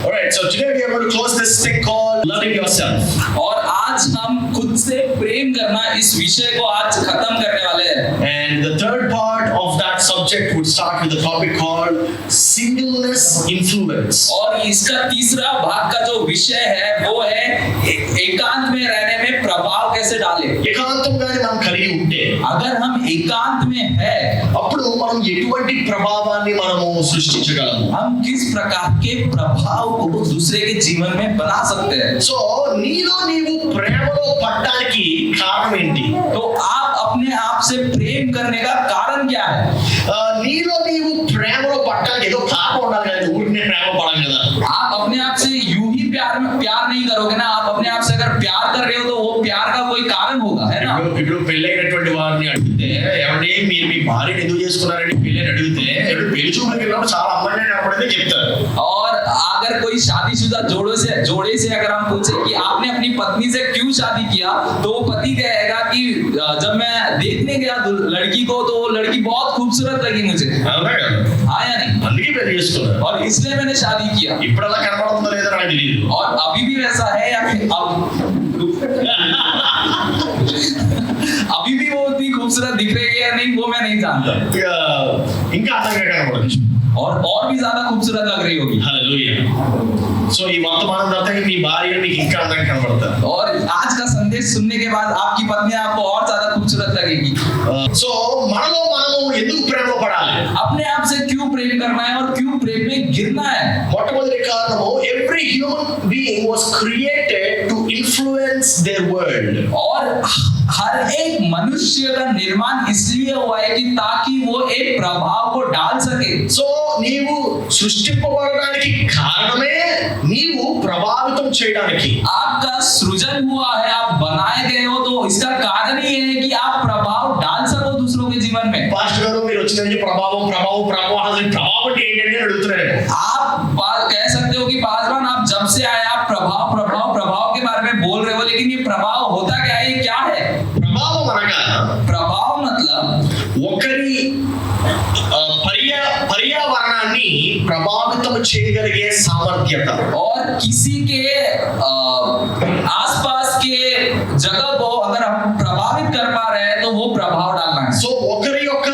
All right, so today we are going to close this thing called loving yourself. और आज हम खुद से प्रेम करना इस विषय को आज खत्म करने वाले हैं. And the third part of that subject would start with the topic called singleness influence. और इसका तीसरा भाग का जो विषय है वो है एकांत में रहने में प्रभाव कैसे डाले. ఏకాంతంగానే మనం కలిగి ఉంటే अगर हम एकांत में है అప్పుడు మనం ఎటువంటి ప్రభావాన్ని మనము సృష్టించగలము. हम किस प्रकार के प्रभाव को दूसरे के जीवन में बना सकते हैं. సో నీలో నీవు ప్రేమలో పడడానికి కారణం ఏంటి? तो आप अपने आप से प्रेम करने का कारण क्या है? నీలో నీవు ప్రేమలో పడడానికి ఏదో కారణం ఉండాలి కదా, ఊరికే ప్రేమ పడం కదా. आप अपने आप से यूं ही प्यार नहीं करोगे ना. आप अपने आप से अगर प्यार कर रहे हो तो वो प्यार का कोई कारण होगा, है ना. ఇప్పుడు పెళ్ళైనటువంటి వారిని అడిగితే ఏమంటే మీరు మీ భార్యను ఎందుకు చేసుకున్నారని పెళ్ళని అడిగితే పెళ్లి చూపులకు వెళ్ళినప్పుడు చాలా అమ్మాయిని కనపడితే చెప్తారు. और अगर कोई शादीशुदा जोड़े से अगर हम पूछे कि आपने अपनी पत्नी से क्यों शादी किया, तो वो पति कहेगा कि जब मैं देखने गया लड़की को तो वो लड़की बहुत खूबसूरत लगी मुझे. అవునా కదా? हाँ या नहीं? అందుకే పెళ్లి చేసుకున్నారు. और इसलिए मैंने शादी किया. ఇప్పుడు అలా కనపడుతుందో లేదో నాకు తెలియదు. और अभी भी वैसा है या फिर अब अभी भी वो उतनी खूबसूरत दिख रही है या नहीं वो मैं नहीं जानता. ఇంకా అందంగా కనపడచ్చు. और भी ज्यादा खूबसूरत लग रही होगी. హల్లెలూయా. సో ఈ వర్తమానం తర్వాత మీ భార్య మీకు ఇంకా అందంగా కనపడతారు. और आज का संदेश सुनने के बाद आपकी पत्नी आपको और ज्यादा खूबसूरत लगेगी. సో మనలో మనము ఎందుకు ప్రేమలో పడాలి? अपने आप से क्यों प्रेम करना है और क्यों प्रेम में गिरना है? మొట్టమొదటి కారణము every human being was created to influence their world. और हर एक मनुष्य का निर्माण इसलिए हुआ है कि ताकि वो एक प्रभाव को डाल सके. సో నీవు సృష్టింపబడడానికి కారణమే నీవు ప్రభావితం చేయడానికి. आपका सृजन हुआ है, आप बनाए गए हो, तो इसका कारण ही है कि आप प्रभाव डाल सको दूसरों के जीवन में. పాస్టర్ గారు మీరు వచ్చిన నుంచి ప్రభావం ప్రభావం ప్రభావం అసలు ప్రభావం అంటే ఏంటంటే అడుగుతున్నారు. आप कह सकते हो कि पासवान आप जब से आए आप प्रभाव प्रभाव प्रभाव के बारे में बोल रहे हो, लेकिन ये प्रभाव होता क्या है, ये क्या है? ప్రభావం అనగా प्रभाव मतलब ఒకరి పర్యావరణాన్ని ప్రభావితం చేయగలిగే సామర్థ్యత. और किसी के आसपास के जगह को अगर हम प्रभावित कर पा रहे हैं तो वो प्रभाव डालना है. సో ఒకరి యొక్క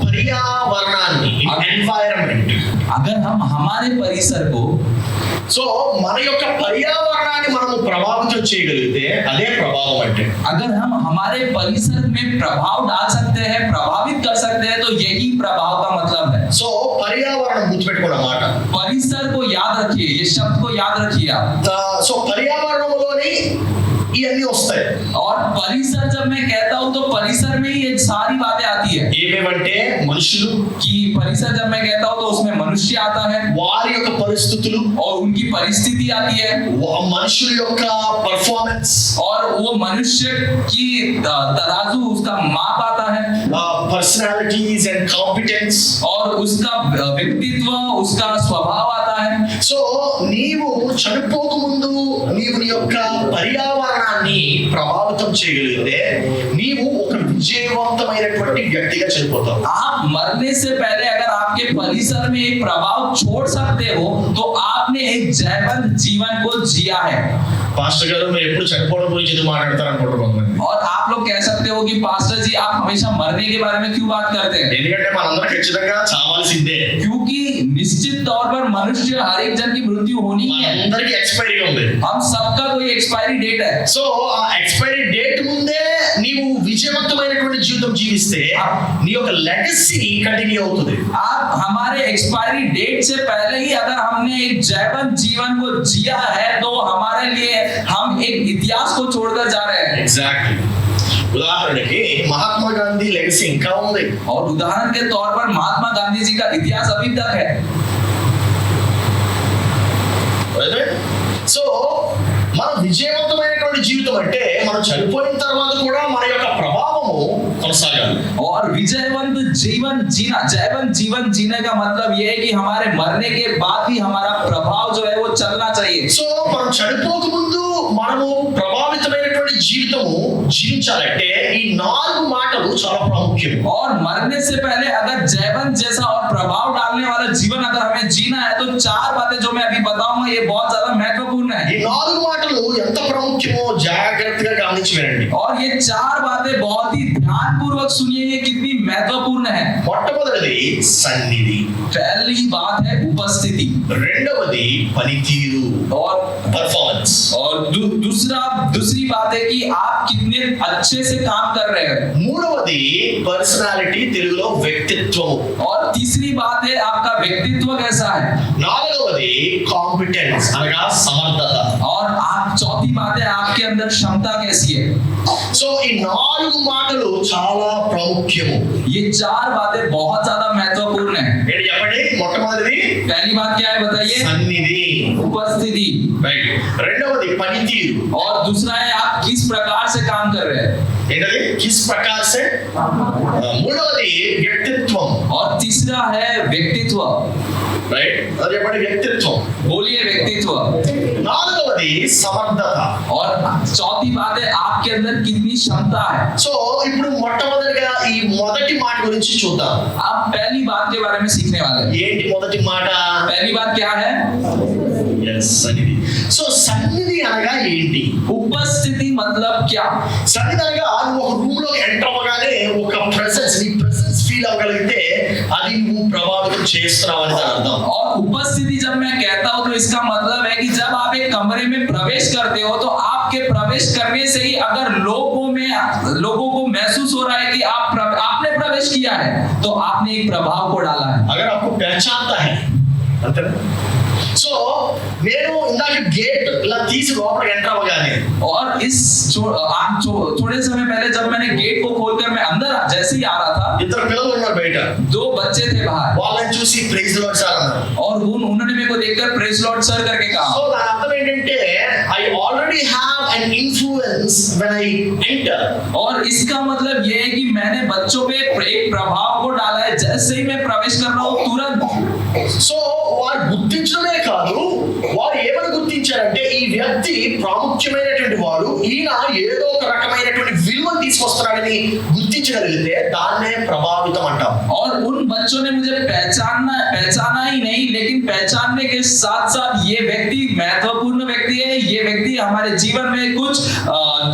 పర్యావరణాన్ని ఎన్వైరన్మెంట్, अगर हम हमारे परिसर को సో మన యొక్క పర్యావరణాన్ని మనము ప్రభావితం చేయగలిగితే అదే ప్రభావం అంటే. अगर हम हमारे परिसर में प्रभाव डाल सकते हैं, प्रभावित कर सकते हैं, तो यही प्रभाव का मतलब है. సో పర్యావరణం గుర్తుపెట్టుకున్న మాట. परिसर को याद रखिए, ये शब्द को याद रखिए आप. సో పర్యావరణంలోని ఇవన్నీ వస్తాయి. और परिसर जब मैं कहता हूँ तो परिसर में ये सारी बातें आती है. ఏమేమంటే మనుషులు, कि परिसर जब मैं कहता हूँ तो उसमें मनुष्य आता है వారి యొక్క పరిస్థితులు, और उनकी परिस्थिति आती है, మనుషుల యొక్క పర్ఫార్మెన్స్, और वो मनुष्य की तराजू उसका माप आता है, పర్సనాలిటీస్ అండ్ కాంపిటెన్స్, और उसका व्यक्तित्व उसका स्वभाव आता है. సో నీవు చనిపోక ముందు నీవు నీ యొక్క పర్యావరణాన్ని ప్రభావితం చేయగలిగితే నీవు ఒక విజయవంతమైనటువంటి వ్యక్తిగా చనిపోతావు. आप मरने से पहले अगर आपके परिसर में एक प्रभाव छोड़ सकते हो तो आपने एक जयवंत जीवन को जिया है. పాస్టర్ గారు మీరు ఎప్పుడు చనిపోవడం గురించి ఎందుకు మాట్లాడతారు అనుకుంటున్నాను. और आप लोग कह सकते हो कि पास्टर जी आप हमेशा मरने के बारे में क्यों बात करते हैं? ఎందుకంటే మనందరం ఖచ్చితంగా చావాల్సిందే. क्योंकि निश्चित तौर पर मनुष्य हर एक जन की मृत्यु होनी ही है. అందరికి ఎక్స్పైరీ ఉంది. हम सबका कोई एक्सपायरी डेट है. సో ఆ ఎక్స్పైరీ డేట్ ముందే నీవు విజయవంతమైనటువంటి జీవితం జీవిస్తే నీ యొక్క లెగసీ కంటిన్యూ అవుతుంది. आप हमारे एक्सपायरी डेट से पहले ही अगर हमने एक जयवंत जीवन को जिया है तो हमारे लिए हम एक इतिहास को छोड़कर जा रहे हैं. ఎగ్జాక్ట్లీ. ఉదాహరణకి మహాత్మా గాంధీ లెగసీ ఇంకా ఉంది. और उदाहरण के तौर पर महात्मा गांधी जी का इतिहास अभी तक है. సో మన విజయవంతమైనటువంటి జీవితం అంటే మనం చనిపోయిన తర్వాత కూడా మన యొక్క ప్రభావము కొనసాగాలి. और विजयवंत जीवन जीने का मतलब ये है कि हमारे मरने के बाद भी हमारा प्रभाव जो है वो चलना चाहिए. సో మనం చనిపోక ముందు మనము ప్రభావితమైనటువంటి జీవితము జీవించాలంటే ఈ 4 మాటలు చాలా ప్రాముఖ్యం. और मरने से पहले अगर जयवंत जैसा और प्रभाव डालने वाला जीवन अगर हमें जीना है तो 4 बातें जो मैं अभी बताऊंगा ये बहुत ज्यादा महत्वपूर्ण है. ఈ 4 మాటలు ఎంత ప్రాముఖ్యమో జాగ్రత్తగా గమనించి వినండి. और ये 4 बातें बहुत ही ध्यानपूर्वक सुनिए, ये कितनी महत्वपूर्ण है. మొట్టమొదటిది సన్నిధి, पहली बात है उपस्थिति, రెండవది పనితీరు और పర్ఫార్మెన్స్, और दूसरी बात है कि आप कितने अच्छे से काम कर रहे हैं. మూడవది పర్సనాలిటీ, తెలుగులో వ్యక్తిత్వము, और तीसरी बात है आपका व्यक्तित्व कैसा है. నాలుగవది కాంపిటెన్స్ అనగా సమర్థత. और आप चौथी बात है आपके अंदर क्षमता कैसी है. సో ఈ 4 మాటలు చాలా ప్రాముఖ్యము. ये 4 बातें बहुत ज्यादा महत्वपूर्ण है. ఏంటి చెప్పండి? మొట్టమొదటిది पहली बात क्या है बताइए, సన్నిధి, उपस्थिति. రైట్. రెండవది పనితీరు, और दूसरा है आप किस प्रकार से काम कर रहे हैं. ఏంటది? కిస్ ప్రకార్ సే. మూడవది వ్యక్తిత్వం, और तीसरा है व्यक्तित्व. రైట్. అది చెప్పండి వ్యక్తిత్వం. बोलिए व्यक्तित्व. నాలుగవది సమర్థత. और चौथी बात है आपके अंदर कितनी क्षमता है. సో ఇప్పుడు మొట్టమొదటిగా ఈ మొదటి మాట గురించి చూద్దాం. आप पहली बात के बारे में सीखने वाले हैं. ఏంటి మొదటి మాట? पहली बात क्या है, సన్నిధి. సో సన్నిధి అనగా ఏంటి? उपस्थिति मतलब क्या. సన్నిధి అనగా నువ్వు ఒక రూమ్ లోకి ఎంటర్ అవ్వగానే ఒక ప్రెసెన్స్, నీ ప్రెసెన్స్ ఫీల్ అవ్వగలిగితే అది నువ్వు ప్రభావితం చేస్తున్నావు అని దాని అర్థం. और उपस्थिति जब मैं कहता हूं तो इसका मतलब है कि जब आप एक कमरे में प्रवेश करते हो तो आपके प्रवेश करने से ही अगर लोगों को महसूस हो रहा है कि आपने प्रवेश किया है तो आपने एक प्रभाव को डाला है. अगर आपको पहचानता है అంతేనా? సో నేను ఇందాక గేట్ ఇలా తీసి లోపలికి ఎంటర్ అవ్వగానే और थोड़े समय पहले जब मैंने गेट को खोलकर मैं अंदर जैसे ही आ रहा था, ఇద్దరు పిల్లలు ఉన్నారు బయట. 2 बच्चे थे बाहर వాళ్ళని చూసి ప్రైజ్ ది లార్డ్ సార్ అన్నారు. और उन्होंने मेरे को देखकर प्रेज लॉर्ड सर करके సో कहा. దాని అర్థం ఏంటంటే I already have an influence when I enter. और इसका मतलब ये है कि मैंने बच्चों पे एक प्रभाव को डाला है. जैसे ही मैं प्रवेश कर रहा हूँ तुरंत. సో వారు గుర్తించడమే కాదు, వారు ఏమని గుర్తించారంటే ఈ వ్యక్తి ప్రాముఖ్యమైనటువంటి వాడు, ఈయన ఏదో ఒక రకమైనటువంటి విలువను తీసుకొస్తున్నాడని గుర్తించగలిగితే దాన్నే ప్రభావితం అంటాం. और उन बच्चों ने मुझे पहचाना ही नहीं, लेकिन पहचानने के साथ साथ ये व्यक्ति महत्वपूर्ण व्यक्ति है, ये व्यक्ति हमारे जीवन में कुछ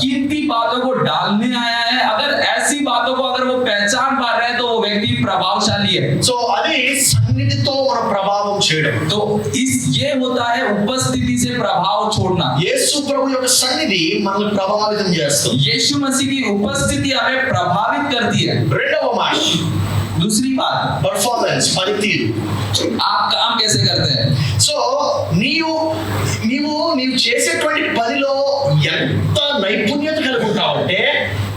कीमती बातों को डालने आया है. अगर ऐसी बातों को अगर वो पहचान पा रहे हैं तो वो व्यक्ति प्रभावशाली है. సో అది సన్నిధితో మన ప్రభావం చేయడం. तो ये होता है उपस्थिति से प्रभाव छोड़ना. యేసు ప్రభు యొక్క సన్నిధి మనల్ని ప్రభావితం చేస్తుంది. यीशु मसीह की उपस्थिति हमें प्रभावित करती है. రెండవ మాట दूसरी बात, పర్ఫార్మెన్స్, పనితీరు. आप काम कैसे करते हैं. సో నీవు చేసేటువంటి పనిలో ఎంత నైపుణ్యత కలిగి ఉంటావంటే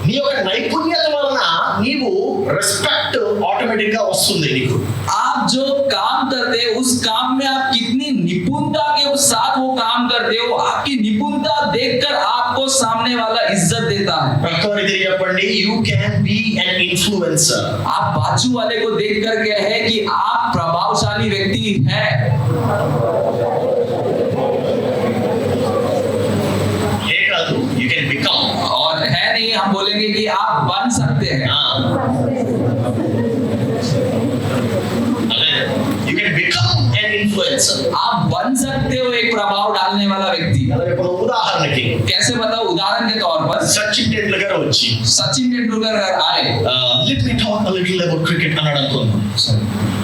నీ యొక్క నైపుణ్యత వలన నీవు రెస్పెక్ట్ ఆటోమేటిక్ గా వస్తుంది నీకు. आप जो काम करते हैं उस काम में आप कितनी निपुणता के साथ वो काम करते हो, आपकी निपुणता देखकर आपको सामने वाला इज्जत देता है. ప్రక్కవారి తిరిగి చెప్పండి, you can be an influencer. आप बाजू वाले को देख कर के है कि आप प्रभावशाली व्यक्ति हैं. ఏ కాదు, యూ కెన్ బికమ్. और है नहीं, हम बोलेंगे कि आप बन सकते हैं. You can become an influencer. आप बन सकते हो एक प्रभाव डालने वाला व्यक्ति. అలాగే ఇప్పుడు ఉదాహరణకి कैसे बताओ, उदाहरण के तौर पर సచిన్ టెండూల్కర్ వచ్చి सचिन तेंदुलकर अगर आए, let me talk a little about cricket అన్నాడు అనుకుందాం.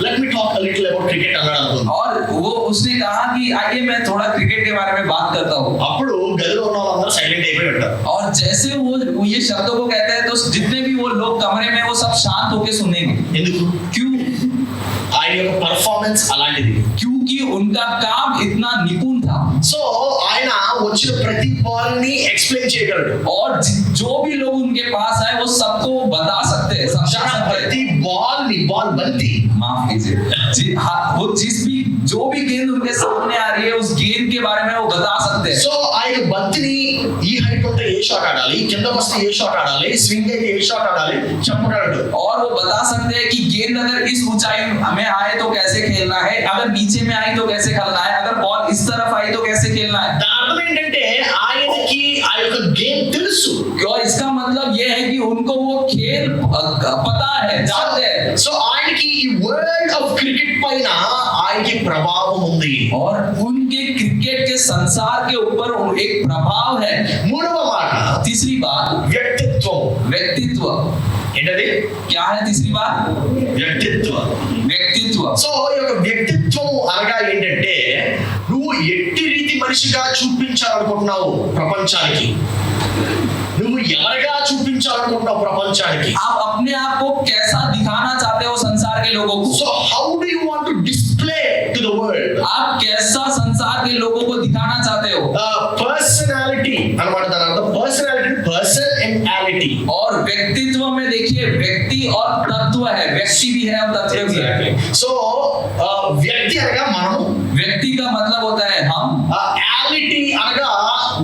let me talk a little about cricket అన్నాడు అనుకుందాం. और वो उसने कहा कि आइए मैं थोड़ा क्रिकेट के बारे में बात करता हूँ. అప్పుడు గదిలో ఉన్న వాళ్ళందరూ సైలెంట్ అయిపోయి ఉంటారు. और जैसे वो ये शब्दों को कहते हैं तो जितने भी वो लोग कमरे में वो सब शांत होके सुनेंगे. ఎందుకు? क्यों? ఆయన యొక్క పర్ఫార్మెన్స్ అలాంటిది. क्योंकि उनका काम इतना निपुण था. సో ఆయన వచ్చిన ప్రతి బాల్ ని ఎక్స్ప్లెయిన్ చేయగలడు. और जो भी लोग उनके पास आए वो सबको बता सकते हैं, समझा सकते हैं. ప్రతి బాల్ ని బాల్ బంతి माफ कीजिए, वो जो भी गेंद उनके सामने आ रही है उस गेंद के बारे में वो बता सकते हैं. సో ఆయన బంతిని ఈ హైట్ ఉంటే ఏ షాట్ ఆడాలి, కింద వస్తే ఏ షాట్ ఆడాలి, స్వింగ్ అయితే ఏ షాట్ ఆడాలి చెప్పగలడు. और वो बता सकते हैं कि गेंद अगर इस ऊंचाई में आए तो कैसे खेलना है, अगर नीचे में आई तो कैसे खेलना है, अगर बॉल इस तरफ आई तो कैसे खेलना है। దాని అర్థం ఏంటంటే ఆయనకి ఆ యొక్క గేమ్ తెలుసు. और इसका मतलब ये है कि उनको वो खेल पता है, जानते हैं। సో ఆయనకి ఈ వరల్డ్ ఆఫ్ క్రికెట్ పైన ఆయనకి ప్రభావం ఉంది. और उनके क्रिकेट के संसार के ऊपर एक प्रभाव है। మూడవ మాట तीसरी बात వ్యక్తిత్వం. व्यक्तित्व। ఏంటది? क्या है तीसरी बात? వ్యక్తిత్వం. व्यक्तित्व। సో ఈ యొక్క వ్యక్తిత్వం అనగా ఏంటంటే నువ్వు ఎట్టి రీతి మనిషిగా చూపించాలనుకుంటున్నావు ప్రపంచానికి, నువ్వు ఎవరిగా చూపించాలనుకుంటున్నావు ప్రపంచానికి. आप अपने आप को कैसा दिखाना चाहते हो संसार के लोगों को? So how do you want to display to the world? आप कैसा संसार के लोगों को दिखाना चाहते हो? పర్సనాలిటీ అన్నమాట. దాని అర్థం పర్సనాలిటీ, పర్సన్ అండ్ యాలిటీ. और व्यक्तित्व में देखिए व्यक्ति और तत्व है, व्यक्ति भी है और तत्व भी है। సో వ్యక్తి అనగా మనము, व्यक्ति का मतलब होता है हम, యాలిటీ అనగా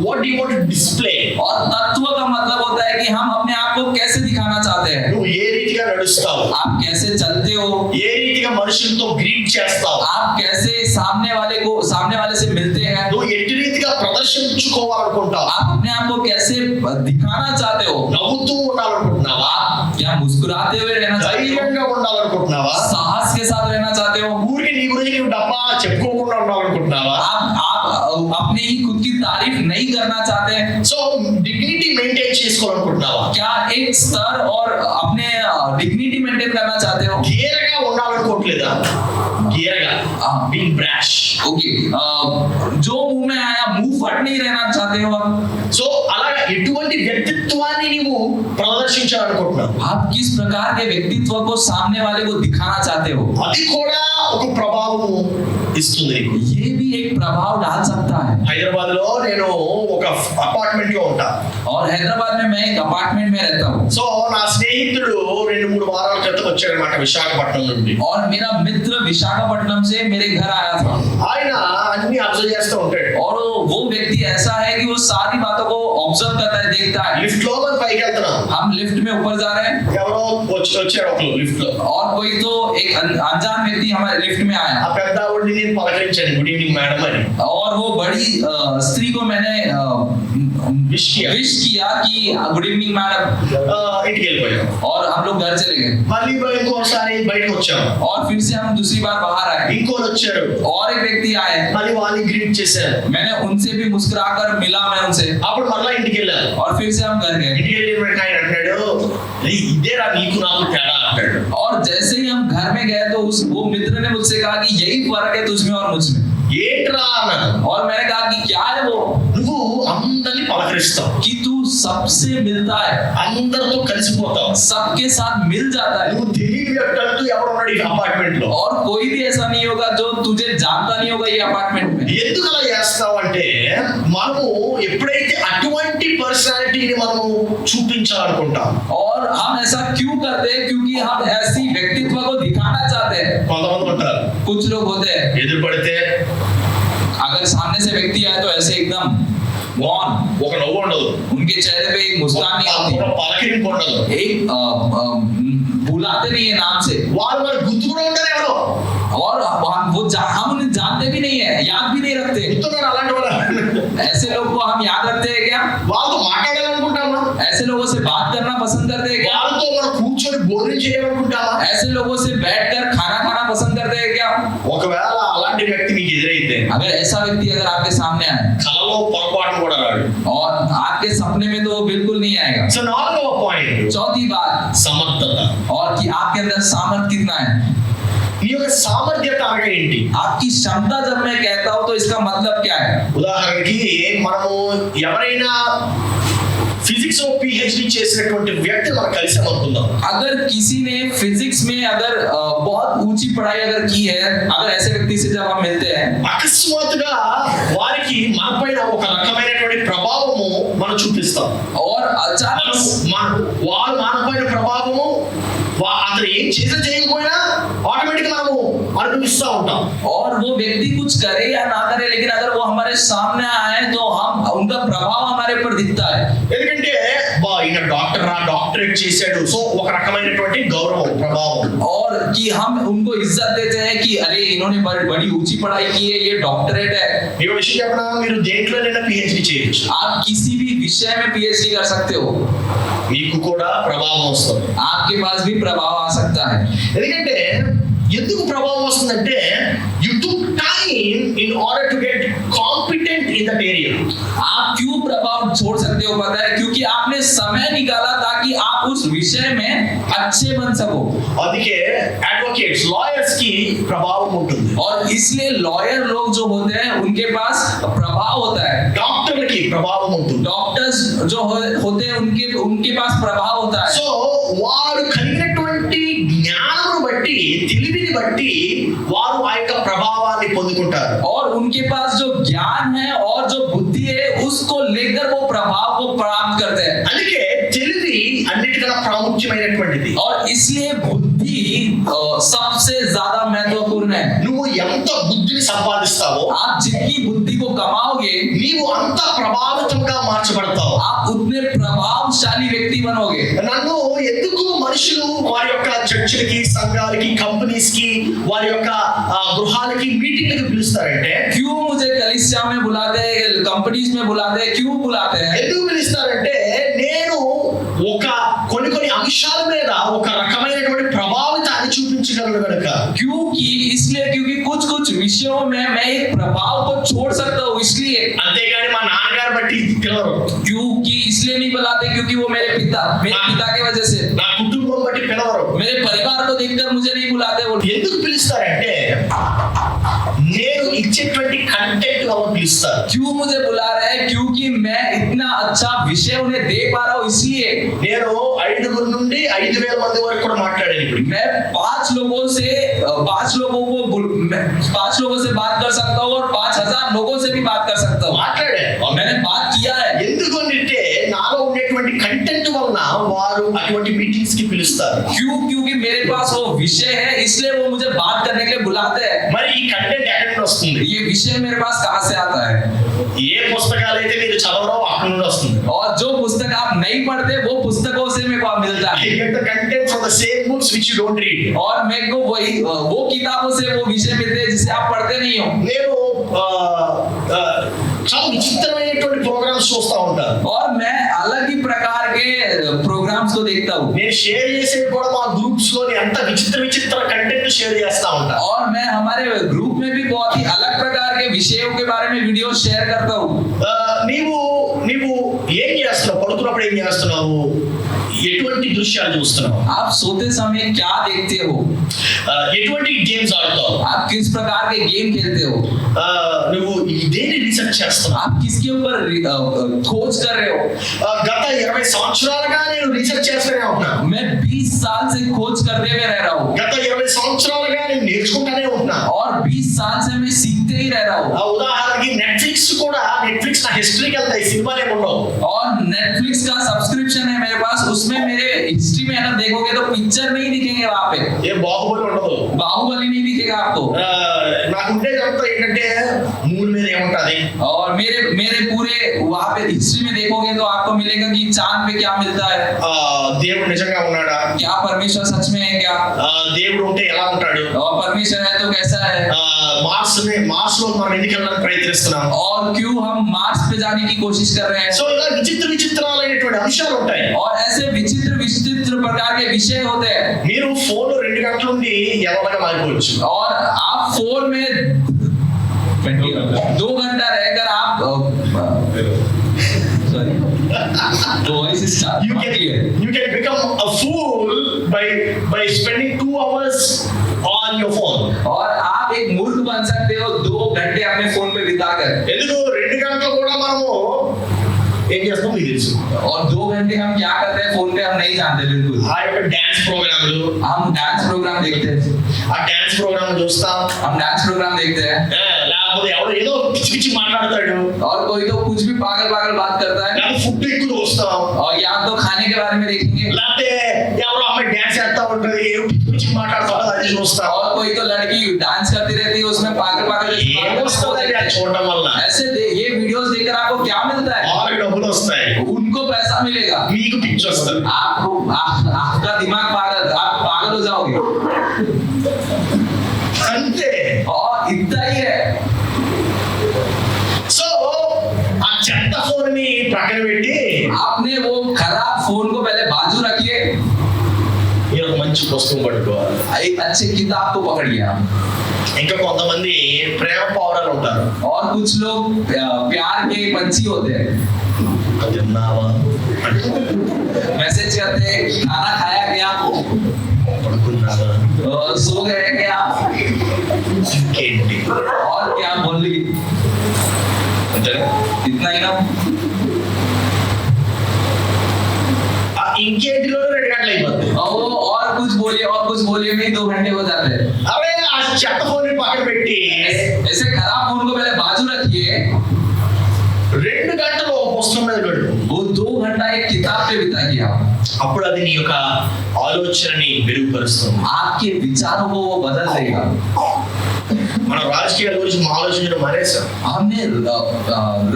what you want to display. और तत्व का मतलब होता है कि हम अपने आप को कैसे दिखाना चाहते हैं। నువ్వు ఏ రీతిగా నడుస్తావు, आप कैसे चलते हो, ఏ రీతిగా మనుషులతో గ్రీట్ చేస్తావు, आप कैसे सामने वाले से मिलते हैं, నువ్వు ఎట్టి రీతిగా ప్రదర్శించుకోవాలనుకుంటావు, आप अपने आप को कैसे दिखाना चाहते हो। నవ్వుతూ ఉండాలనుకుంటున్నావా, आप क्या मुस्कुराते हुए रहना चाहते हो, ధైర్యంగా ఉండాలనుకుంటున్నావా, साहस के साथ रहना चाहते हो, ఊరికి నీ గురించి నువ్వు డబ్బా చెప్పుకోకుండా ఉండాలనుకుంటున్నావా. आप अपनी ही खुद की तारीफ नहीं करना चाहते हैं। సో డిగ్నిటీ మెయింటైన్ చేసుకోవాలనుకుంటున్నావా, क्या एक स्तर और अपने डिग्निटी मेंटेन करना चाहते हो। గేరగా ఉండాలనుకోవట్లేదా, గేరగా బీయింగ్ బ్రాష్. ओके, जो मुंह में आया मुंह फट नहीं रहना चाहते हो आप। సో అలాగా ఎటువంటి వ్యక్తిత్వాన్ని నీవు ప్రదర్శించాలనుకుంటున్నావు, आप किस प्रकार के व्यक्तित्व को सामने वाले को दिखाना चाहते हो, అది కూడా ఒక ప్రభావము ఇస్తుంది నీకు. ये भी एक प्रभाव डाल सकता है। హైదరాబాద్ లో నేను ఒక అపార్ట్మెంట్ లో ఉంటా. और हैदराबाद में मैं एक अपार्टमेंट में रहता हूँ। సో నా స్నేహితుడు 2-3 వారాల క్రితం వచ్చాడనమాట విశాఖపట్నం నుండి. और मेरा मित्र विशाखापट्टनम से मेरे घर आया था। ఆయన అన్ని అబ్జర్వ్ చేస్తూ ఉంటాడు. और वो व्यक्ति ऐसा है कि वो सारी बातों को ऑब्जर्व करता है, देखता है। లిఫ్ట్ లో మనం పైకి వెళ్తున్నాం, हम लिफ्ट में ऊपर जा रहे हैं ఎవరో వచ్చారు ఒకరు లిఫ్ట్ లో. और कोई तो एक अनजान व्यक्ति हमारे लिफ्ट में आया। ఆ పెద్ద ఆవిడ్ని నేను పలకరించాను, గుడ్ ఈవినింగ్ మేడం అని. और वो बड़ी स्त्री को मैंने విష్ किया कि गुड इवनिंग मैडम, ఇంటికి వెళ్ళిపోయాం. और हम लोग घर चले गए। మళ్ళీ ఇంకోసారి బయటకు వచ్చాం, और फिर से हम दूसरी बार बाहर आए, ఇంకోరు వచ్చారు, और एक व्यक्ति आए, మళ్ళీ వాళ్ళని గ్రీట్ చేశారు. मैंने उनसे भी मुस्कुराकर मिला मैं उनसे, అప్పుడు మళ్ళీ ఇంటికి వెళ్ళాను. और फिर से हम घर गए। ఇంటికి వెళ్ళిన వెంటనే ఆయన అంటాడు, "ఏయ్, ఇదేరా నీకు నాకు తేడా" అంటాడు. और जैसे ही हम घर में गए तो वो मित्र ने मुझसे कहा कि यही फर्क है तुझमें और मुझमें। ఏంట్రా అన్నాను. और मैंने कहा कि क्या है वो, నువ్వు అందరిని పలకరిస్తావు, कि तू सबसे मिलता है, అందరితో కలిసిపోతావు, सबके साथ मिल जाता है, నువ్వు తెలియని వ్యక్తి అంటూ ఎవరున్నాడు ఈ అపార్ట్మెంట్ లో. और कोई भी ऐसा नहीं होगा जो तुझे जानता नहीं होगा ये अपार्टमेंट में। ఎందుకు అలా చేస్తావు అంటే మనము ఎప్పుడైతే అటువంటి పర్సనాలిటీని మనము చూపించాలనుకుంటాం, और हम ऐसा क्यों करते हैं? क्योंकि हम ऐसी व्यक्तित्व को दिखाना चाहते हैं। కొంతమంది ఉంటారు कुछ लोग होते हैं, ఎదురు పడితే अगर सामने से व्यक्ति आए तो ऐसे एकदम मौन, ఒక నవ్వు ఉండదు, उनके चेहरे पे एक मुस्कान नहीं आती, ఒక పలకరింపు ఉండదు, एक बुलाते नहीं है नाम से, వాళ్ళు మరి గుర్తు కూడా ఉండరు ఎవరో, और हम उन्हें जानते भी नहीं है, याद भी नहीं रखते। గుర్తున్నారు అలాంటి వాళ్ళు. ऐसे लोग को हम याद रखते हैं क्या? వాళ్ళతో మాట్లాడాలనుకుంటామా, ऐसे लोगों से बात करना पसंद करते हैं क्या? వాళ్ళతో మనం కూర్చొని భోజనం చేయాలనుకుంటామా. ऐसे लोगों से बैठकर खाना खाना पसंद करते हैं क्या? ఒకవేళ అలాంటి వ్యక్తి మీకు ఎదురైతే अगर ऐसा व्यक्ति अगर आपके सामने आए కలలో పొరపాటు కూడా రాడు. और आपके सपने में तो वो बिल्कुल नहीं आएगा। సో నాలుగవ పాయింట్ चौथी बात, సమర్థత. और कि आपके अंदर सामर्थ्य कितना है। నీ యొక్క సామర్థ్యత అనగా ఏంటి? आपकी क्षमता जब मैं कहता हूं तो इसका मतलब क्या है? ఉదాహరణకి మనము ఎవరైనా ఫిజిక్స్ లో పిహెచ్డి చేసినటువంటి వ్యక్తి మనం కలిసామనుకుందాం. अगर किसी ने फिजिक्स में अगर बहुत ऊंची पढ़ाई अगर की है, अगर ऐसे व्यक्ति से जब हम मिलते हैं, అకస్మాత్తుగా వారికి మనపైన ఒక రకమైనటువంటి ప్రభావము మనం చూపిస్తాం. और अचानक వారు మనపైన ప్రభావము అతను ఏం చేయకపోయినా ఆటోమేటిక్ మనము అనుభవిస్తూ ఉంటాం. और वो व्यक्ति कुछ करे या ना करे, लेकिन अगर वो हमारे सामने आए तो हम उनका प्रभाव हमारे ऊपर दिखता है. ఎందుకంటే బా ఈయన డాక్టరేట్ చేశాడు, సో ఒక రకమైనటువంటి గౌరవం, ప్రభావం. और कि हम उनको इज्जत देते हैं कि अरे इन्होंने बड़ी ऊंची पढ़ाई की है, ये डॉक्टरेट है. ఈ విషయం చెప్పిన మీరు దేంట్లోనైనా పిహెచ్డి చేయొచ్చు. आप किसी भी विषय में पीएचडी कर सकते हो, మీకు కూడా ప్రభావం వస్తుంది. आपके पास भी प्रभाव आ सकता है. ఎందుకంటే ఎందుకు ప్రభావం వస్తుందంటే you took time in order to get competent in that area. आप क्यों प्रभाव छोड़ सकते हो पता है? क्योंकि आपने समय निकाला ताकि आप उस विषय में अच्छे बन सको. అందుకే అడ్వకేట్స్, లాయర్స్ కి ప్రభావం ఉంటుంది. और इसलिए लॉयर लोग जो होते हैं उनके पास प्रभाव होता है. డాక్టర్లకి ప్రభావం ఉంటుంది. डॉक्टर्स जो होते हैं उनके पास प्रभाव होता है. సో వారు కలిగినటువంటి జ్ఞానమును బట్టి, తెలివిని బట్టి వారు ఆ యొక్క ప్రభావాన్ని పొందుకుంటారు. और उनके पास जो ज्ञान है और जो बुद्धि है उसको लेकर वो प्रभाव को प्राप्त करते हैं. అందుకే తెలివి అన్నిటికన్నా ప్రాముఖ్యమైనటువంటిది. और इसलिए बुद्धि सबसे ज्यादा महत्वपूर्ण है. నువ్వు ఎంత బుద్ధిని సంపాదిస్తావో आप जितनी बुद्धि को कमाओगे నీవు అంత ప్రభావితంగా మార్చబడతావు. आप उतने प्रभावशाली व्यक्ति बनोगे. నన్ను ఎందుకు మనుషులు వారి యొక్క చర్చిలకి, సంఘాలకి, కంపెనీస్ కి, వారి యొక్క గృహాలకి, మీటింగ్లకి పిలుస్తారంటే, क्यों मुझे कलीसिया में बुलाते हैं, कंपनीज में बुलाते हैं, क्यों बुलाते हैं? ఎందుకు పిలుస్తారంటే నేను ఒక కొన్ని అంశాల మీద ఒక రకమైనటువంటి ప్రభావితాన్ని చూపించగలను కనుక. क्योंकि इसलिए क्योंकि कुछ विषयों में मैं एक प्रभाव को छोड़ सकता हूँ, इसलिए. అంతేగాని మా నాన్నగారు బట్టి పిలవరు. क्योंकि इसलिए नहीं बुलाते क्योंकि वो मेरे पिता की वजह से, నా కుటుంబం బట్టి పిలవరు. मेरे परिवार को देखकर मुझे नहीं बुलाते. वो ఎందుకు పిలుస్తారంటే నేను ఇచ్చేటువంటి కంటెంట్ వల్ల పిలుస్తారు. क्यों मुझे बुला रहे हैं? क्योंकि मैं इतना अच्छा विषय उन्हें दे पा रहा हूँ, इसलिए. నేను 5,000 నుండి 5,000 మంది వరకు కూడా మాట్లాడాను ఇప్పుడు. मैं 5 लोगों से बात कर सकता हूँ और 5,000 लोगों से भी बात कर सकता हूँ. మాట్లాడాను. और मैंने बात किया है. ఎందుకు అంటే నాలో ఉండేటువంటి కంటెంట్ వలన వారు అటువంటి మీటింగ్స్ కి పిలుస్తారు. क्योंकि मेरे पास वो विषय है, इसलिए वो मुझे बात करने के लिए बुलाते हैं. మరి ఈ కంటెంట్ ఎక్కడి నుండి వస్తుంది? ये विषय मेरे पास कहाँ से आता है? ఏ పుస్తకాలు అయితే మీరు చదవరో అక్కడి నుండి వస్తుంది. और जो पुस्तक आप नहीं पढ़ते वो पुस्तकों से मेरे को मिलता I है. get the content from the same books which you don't read. और मेरे को वो किताबों से वो विषय मिलते हैं जिसे आप पढ़ते नहीं हो. నేను చాలా విచిత్రమైనటువంటి ప్రోగ్రామ్స్ చూస్తూ ఉంటాను. और मैं अलग ही प्रकार के प्रोग्राम्स को देखता हूँ. నేను షేర్ చేసేది కూడా మా గ్రూప్స్ లోని అంత విచిత్ర కంటెంట్ షేర్ చేస్తా ఉంటాను. और मैं हमारे ग्रुप में भी बहुत ही अलग प्रकार के विषयों के बारे में वीडियो शेयर करता हूँ. నీవు ఏం చేస్తున్నావు? పడుకున్నప్పుడు ఏం చేస్తున్నావు? ఎటువంటి దృశ్యాలు చూస్తున్నావు? आप सोते समय क्या देखते हो? ఎటువంటి గేమ్స్ ఆడుతావు? आप किस प्रकार के गेम खेलते हो? నువ్వు దేని రీసెర్చ్ చేస్తున్నావు? आप किसके ऊपर खोज कर रहे हो? గత 20 సంవత్సరాలుగా నేను రీసెర్చ్ చేస్తూనే ఉంటున్నాను. मैं 20 साल से खोज करते हुए रह रहा हूँ. గత 20 సంవత్సరాలుగా నేను నేర్చుకుంటానే ఉంటున్నాను. और 20 साल से मैं सीखते ही रह रहा हूँ. ఉదాహరణకి నెట్ఫ్లిక్స్ నా హిస్టరీకి వెళ్తాయి, సినిమాలు ఏమి ఉండవు. और नेटफ्लिक्स का सब्सक्रिप्शन है मेरे पास, उसमें मेरे हिस्ट्री में अगर देखोगे तो पिक्चर नहीं दिखेंगे वहाँ पे. ఏ బాహుబలి ఉండదు. बाहुबली नहीं दिखेगा आपको. నాకు ఉండేదంతా ఏంటంటే మూడు మీద ఏముంటది. और मेरे पूरे वहाँ पे हिस्ट्री में देखोगे तो आपको मिलेगा कि चांद पे क्या मिलता है, దేవుడు నిజంగా ఉన్నాడా, क्या परमेश्वर सच में है क्या, దేవుడు ఉంటే ఎలా ఉంటాడు, और परमेश्वर है तो कैसा है, మార్స్ లో మనం ఎందుకు వెళ్ళడానికి ప్రయత్నిస్తున్నాం, और क्यों हम मार्स पे जाने की कोशिश कर रहे हैं. సో ఇలా విచిత్రాలైనటువంటి అంశాలు ఉంటాయి. और ऐसे विचित्र प्रकार के विषय होते हैं. మీరు ఫోన్ 2 గంటల నుండి ఎవరిగా మారిపోవచ్చు. और आप फोन में 2 घंटा रहकर आप sorry voice is You can become a fool by spending 2 hours on your phone. और आप एक मूर्ख बन सकते हो 2 घंटे अपने फोन पे बिताकर. ఎందుకు 2 గంటలు కూడా మనము ఏం చేస్తాం మీకు తెలుసు. और 2 घंटे हम क्या करते हैं फोन पे हम नहीं जानते बिल्कुल. ఆ యొక్క డాన్స్ ప్రోగ్రామ్లు, हम डांस प्रोग्राम देखते हैं. ఆ డాన్స్ ప్రోగ్రామ్ చూస్తాం. हम डांस प्रोग्राम देखते हैं. లేకపోతే ఎవడో ఏదో పిచ్చి మాట్లాడతాడు. और कोई तो कुछ भी पागल बात करता है. లేకపోతే ఫుడ్ ఎక్కువ వస్తాం. और या तो खाने के बारे में देखेंगे. లేకపోతే ఎవరో అమ్మాయి డాన్స్ చేస్తా ఉంటది, పిచ్చి మాట్లాడుతాడు అది చూస్తా और कोई तो लड़की डांस करती रहती है उसमें पागल पागल ఏమొస్తుందండి ఆ చూడటం వల్ల ऐसे ये वीडियोस देखकर आपको क्या मिलता है? వాళ్ళకి డబ్బులు వస్తాయి उनको पैसा मिलेगा, మీకు పిచ్చి వస్తుంది आपका दिमाग पागल, आप पागल हो जाओगे అంతే और इतना ही है। సో ఆ చెత్త ఫోన్ ని ప్రక్కన పెట్టి आपने वो खराब फोन को पहले बाजू रखिए, మీరు ఒక మంచి పుస్తకం పట్టుకోవాలి. एक अच्छे किताब को पकड़िए। ఇంకా కొంతమంది ప్రేమ పౌరాలు ఉంటారు. और कुछ लोग प्यार के पंछी होते हैं, తిన్నావా मैसेज करते हैं खाना खाया क्या, పడుకున్నావా सो गए क्या, ఇంకేంటి और क्या बोली, అంతేనా? इतना ही ना। ఆ ఇంకేంటిలో 2 గంటలు అయిపోతుంది. और कुछ बोलिए में 2 घंटे हो जाते हैं। అరే ఆ చెత్త ఫోన్ ని పక్కన పెట్టి ऐसे खराब फोन को पहले बाजू रखिए, 2 గంటలు ఒక పుస్తకం మీద గడుపు. वो 2 घंटा एक किताब पे बिताइए आप। అప్పుడు అది నీ యొక్క ఆలోచనని మెరుగుపరుస్తుంది. आपके विचारों को वो बदल देगा। మనం రాజకీయాల గురించి ఆలోచించడం మానేసాం. हमने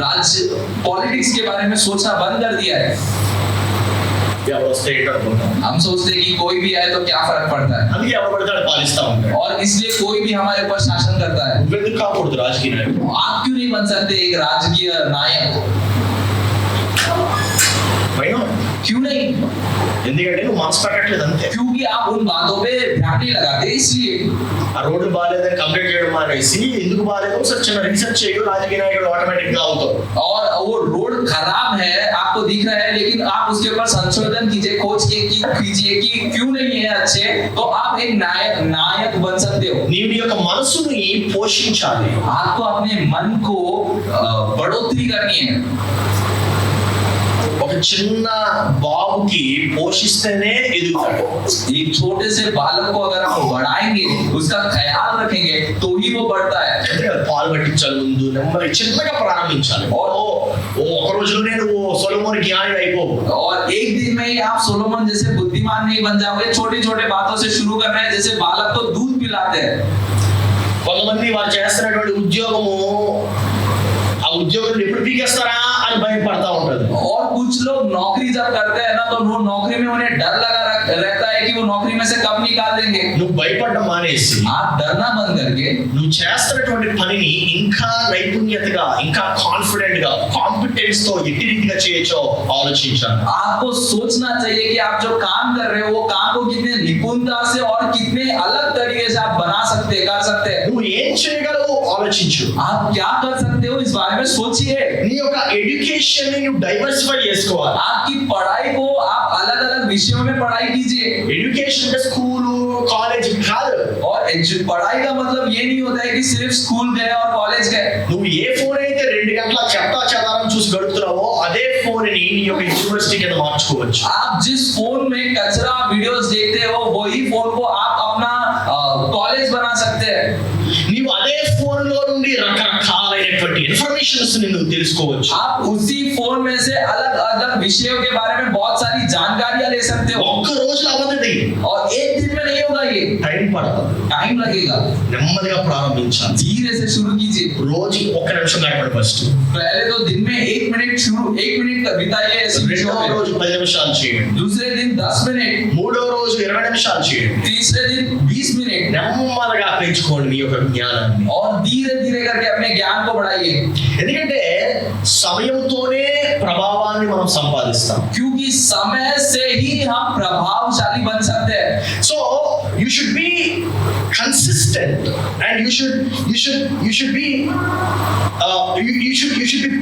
राज्य पॉलिटिक्स के बारे में सोचना बंद कर दिया है। ఎవరు వస్తే ఏంటో అనుకుంటాం. हम सोचते हैं कि कोई भी आए तो क्या फर्क पड़ता है, అందుకే ఎవరు పడితే వాడు పాలిస్తా ఉంటాడు. और इसलिए कोई भी हमारे ऊपर शासन करता है। నువ్వెందుకు కాకూడదు రాజకీయ నాయకుడు? आप क्यों नहीं बन सकते एक राजकीय नायक? పైన क्यों नहीं? ఎందుకంటే నువ్వు మనసు పెట్టట్లేదు అంతే. क्योंकि आप उन बातों पे ध्यान नहीं लगाते, इसलिए। ఆ రోడ్డు బాగాలేదని కంప్లైంట్ చేయడం మానేసి ఎందుకు బాగాలేదు ఒకసారి చిన్న రీసెర్చ్ చేయు, రాజకీయ నాయకుడు ఆటోమేటిక్ గా అవుతావు. और वो रोड खराब है आपको दिख रहा है, लेकिन आप उसके ऊपर संशोधन कीजिए, खोज कीजिए कि क्यों नहीं है अच्छे, तो आप एक नायक बन सकते हो। నీవు నీ యొక్క మనసుని పోషించాలి. आपको अपने मन को बढ़ोतरी करनी है। ఒక చిన్న బాబుకి పోషిస్తేనే ఎదుగుతాడు. एक छोटे से बालक को अगर हम बढ़ाएंगे, उसका ख्याल रखेंगे, तो ही वो बढ़ता है। అంటే పాలు పట్టించాలి, ముందు నెమ్మది చిన్నగా ప్రారంభించాలి. ఓ ఒక రోజులోనే నువ్వు సొలొమోన్ జ్ఞాని అయిపోవు. और एक दिन में ही आप सोलोमन जैसे बुद्धिमान नहीं बन जाओगे। छोटी छोटे बातों से शुरू करना है, जैसे बालक को दूध पिलाते हैं। కొంతమంది వారు చేస్తున్నటువంటి ఉద్యోగము ఆ ఉద్యోగం ఎప్పుడు పీకేస్తారా అని భయపడతా ఉంటారు. और कुछ लोग नौकरी जब करते हैं ना, तो वो नौकरी में उन्हें डर लगा रहता है कि वो नौकरी में से कब निकाल देंगे। నువ్వు భయపడడం మానేసి आप डरना बंद करके నువ్వు చేస్తున్నటువంటి పనిని ఇంకా నైపుణ్యతగా, ఇంకా కాన్ఫిడెంట్ గా, కాంపిటెన్స్ తో ఎట్టి రీతిగా చేయొచ్చో ఆలోచించాలి. आपको सोचना चाहिए कि आप जो काम कर रहे हो वो काम को कितने निपुणता से और कितने अलग तरीके से आप बना सकते कर सकते हैं। నువ్వు ఏం చేయగలవు ఆలోచించు. आप क्या कर सकते हो इस बारे में सोचिए। నీ యొక్క ఎడ్యుకేషన్ ని నువ్వు డైవర్సిఫై చేసుకోవాలి. आपकी पढ़ाई को आप अलग अलग विषयों में पढ़ाई कीजिए। ఎడ్యుకేషన్ అంటే స్కూలు కాలేజ్ కాదు. और पढ़ाई का मतलब ये नहीं होता है कि सिर्फ स्कूल गए और कॉलेज गए। నువ్వు ఏ ఫోన్ అయితే 2 గంటల చెత్తా చెదారం చూసి గడుపుతున్నావో అదే ఫోన్ ని నీ యొక్క యూనివర్సిటీ కింద మార్చుకోవచ్చు. आप जिस फोन में कचरा वीडियोस देखते हो वही फोन को आप अपना कॉलेज बना सकते हैं। నీవు అదే ఫోన్ లో నుండి రకరకాలైనటువంటి ఇన్ఫర్మేషన్స్ ని నువ్వు తెలుసుకోవచ్చు. आप उसी फोन में से अलग अलग विषयों के बारे में बहुत सारी जानकारियां ले सकते हो। ఒక్క రోజులో అవ్వదు. और एक दिन में नहीं होगा, ये టైం పడుతుంది. टाइम लगेगा। నెమ్మదిగా ప్రారంభించాలి. धीरे से शुरू कीजिए। రోజుకి 1 నిమిషం గడపండి ఫస్ట్. पहले तो दिन में 1 मिनट बिताइए ऐसे विषयों రెండవ पे। రోజు 10 నిమిషాలు చేయండి. दूसरे दिन 10 मिनट, మూడో రోజు 20 నిమిషాలు చేయండి. तीसरे दिन 20 मिनट, నెమ్మదిగా పెంచుకోండి మీ యొక్క జ్ఞానాన్ని. और धीरे धीरे करके अपने ज्ञान को बढ़ाइए। ఎందుకంటే సమయంతోనే ప్రభావాన్ని మనం సంపాదిస్తాం. क्योंकि समय से ही हम प्रभावशाली बन सकते हैं। So you should be consistent and you should be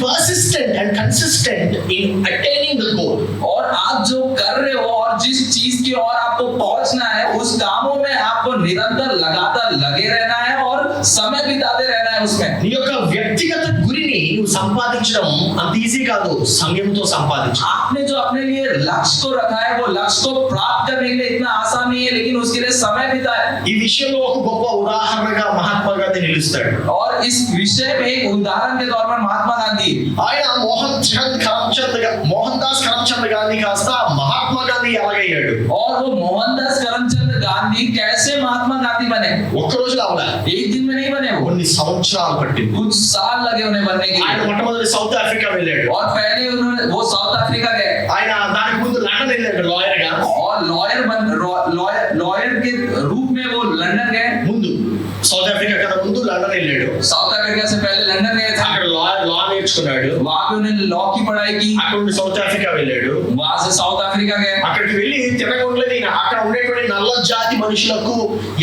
persistent and consistent in attaining the goal. और आप जो कर रहे हो और जिस चीज की ओर आपको पहुंचना है, उस कामों में आपको निरंतर लगातार लगे रहना है और समय बिताते रहना है उसमें। నీ యొక్క వ్యక్తిగత గురిని నువ్వు సంపాదించడం అంత ఈజీ కాదు. సమయంతో సంపాదించు. आपने जो अपने लिए लक्ष्य को रखा है, वो लक्ष्य को प्राप्त करने के लिए इतना आसान नहीं है, लेकिन उसके लिए समय बिताए। ఈ విషయంలో ఒక గొప్ప ఉదాహరణగా మహాత్మా గాంధీ నిలుస్తాడు. और इस विषय में एक उदाहरण के तौर पर महात्मा गांधी, ఆయన మోహన్ దాస్ కరమ్చంద్ గాంధీ కాస్త మహాత్మా గాంధీ గాంధీ ఎలాగయ్యాడు? और वो मोहनदास करमचंद गांधी कैसे महात्मा गांधी बने? ఒక్క రోజులో అవలా, एक दिन में नहीं बने वो, కొన్ని సంవత్సరాలు పట్టింది. कुछ साल लगे उन्हें बनने के ఆయన लिए। మొట్టమొదటి సౌత్ ఆఫ్రికా వెళ్ళాడు. और पहले उन्होंने वो साउथ अफ्रीका गए ఆయన దానికి ముందు లండన్ వెళ్ళాడు లాయర్ గా. और लॉयर के रूप में वो लंदन गए। ముందు సౌత్ ఆఫ్రికా కన్నా ముందు లండన్ వెళ్ళాడు. साउथ अफ्रीका से पहले लंदन गए थे, అక్కడ లా నేర్చుకున్నాడు. वहां पे उन्होंने लॉ की पढ़ाई की। అక్కడ నుండి సౌత్ ఆఫ్రికా వెళ్ళాడు. वहां से साउथ अफ्रीका गए। అక్కడికి వెళ్ళి తినకుండా అక్కడ ఉండేటువంటి నల్ల జాతి మనుషులకు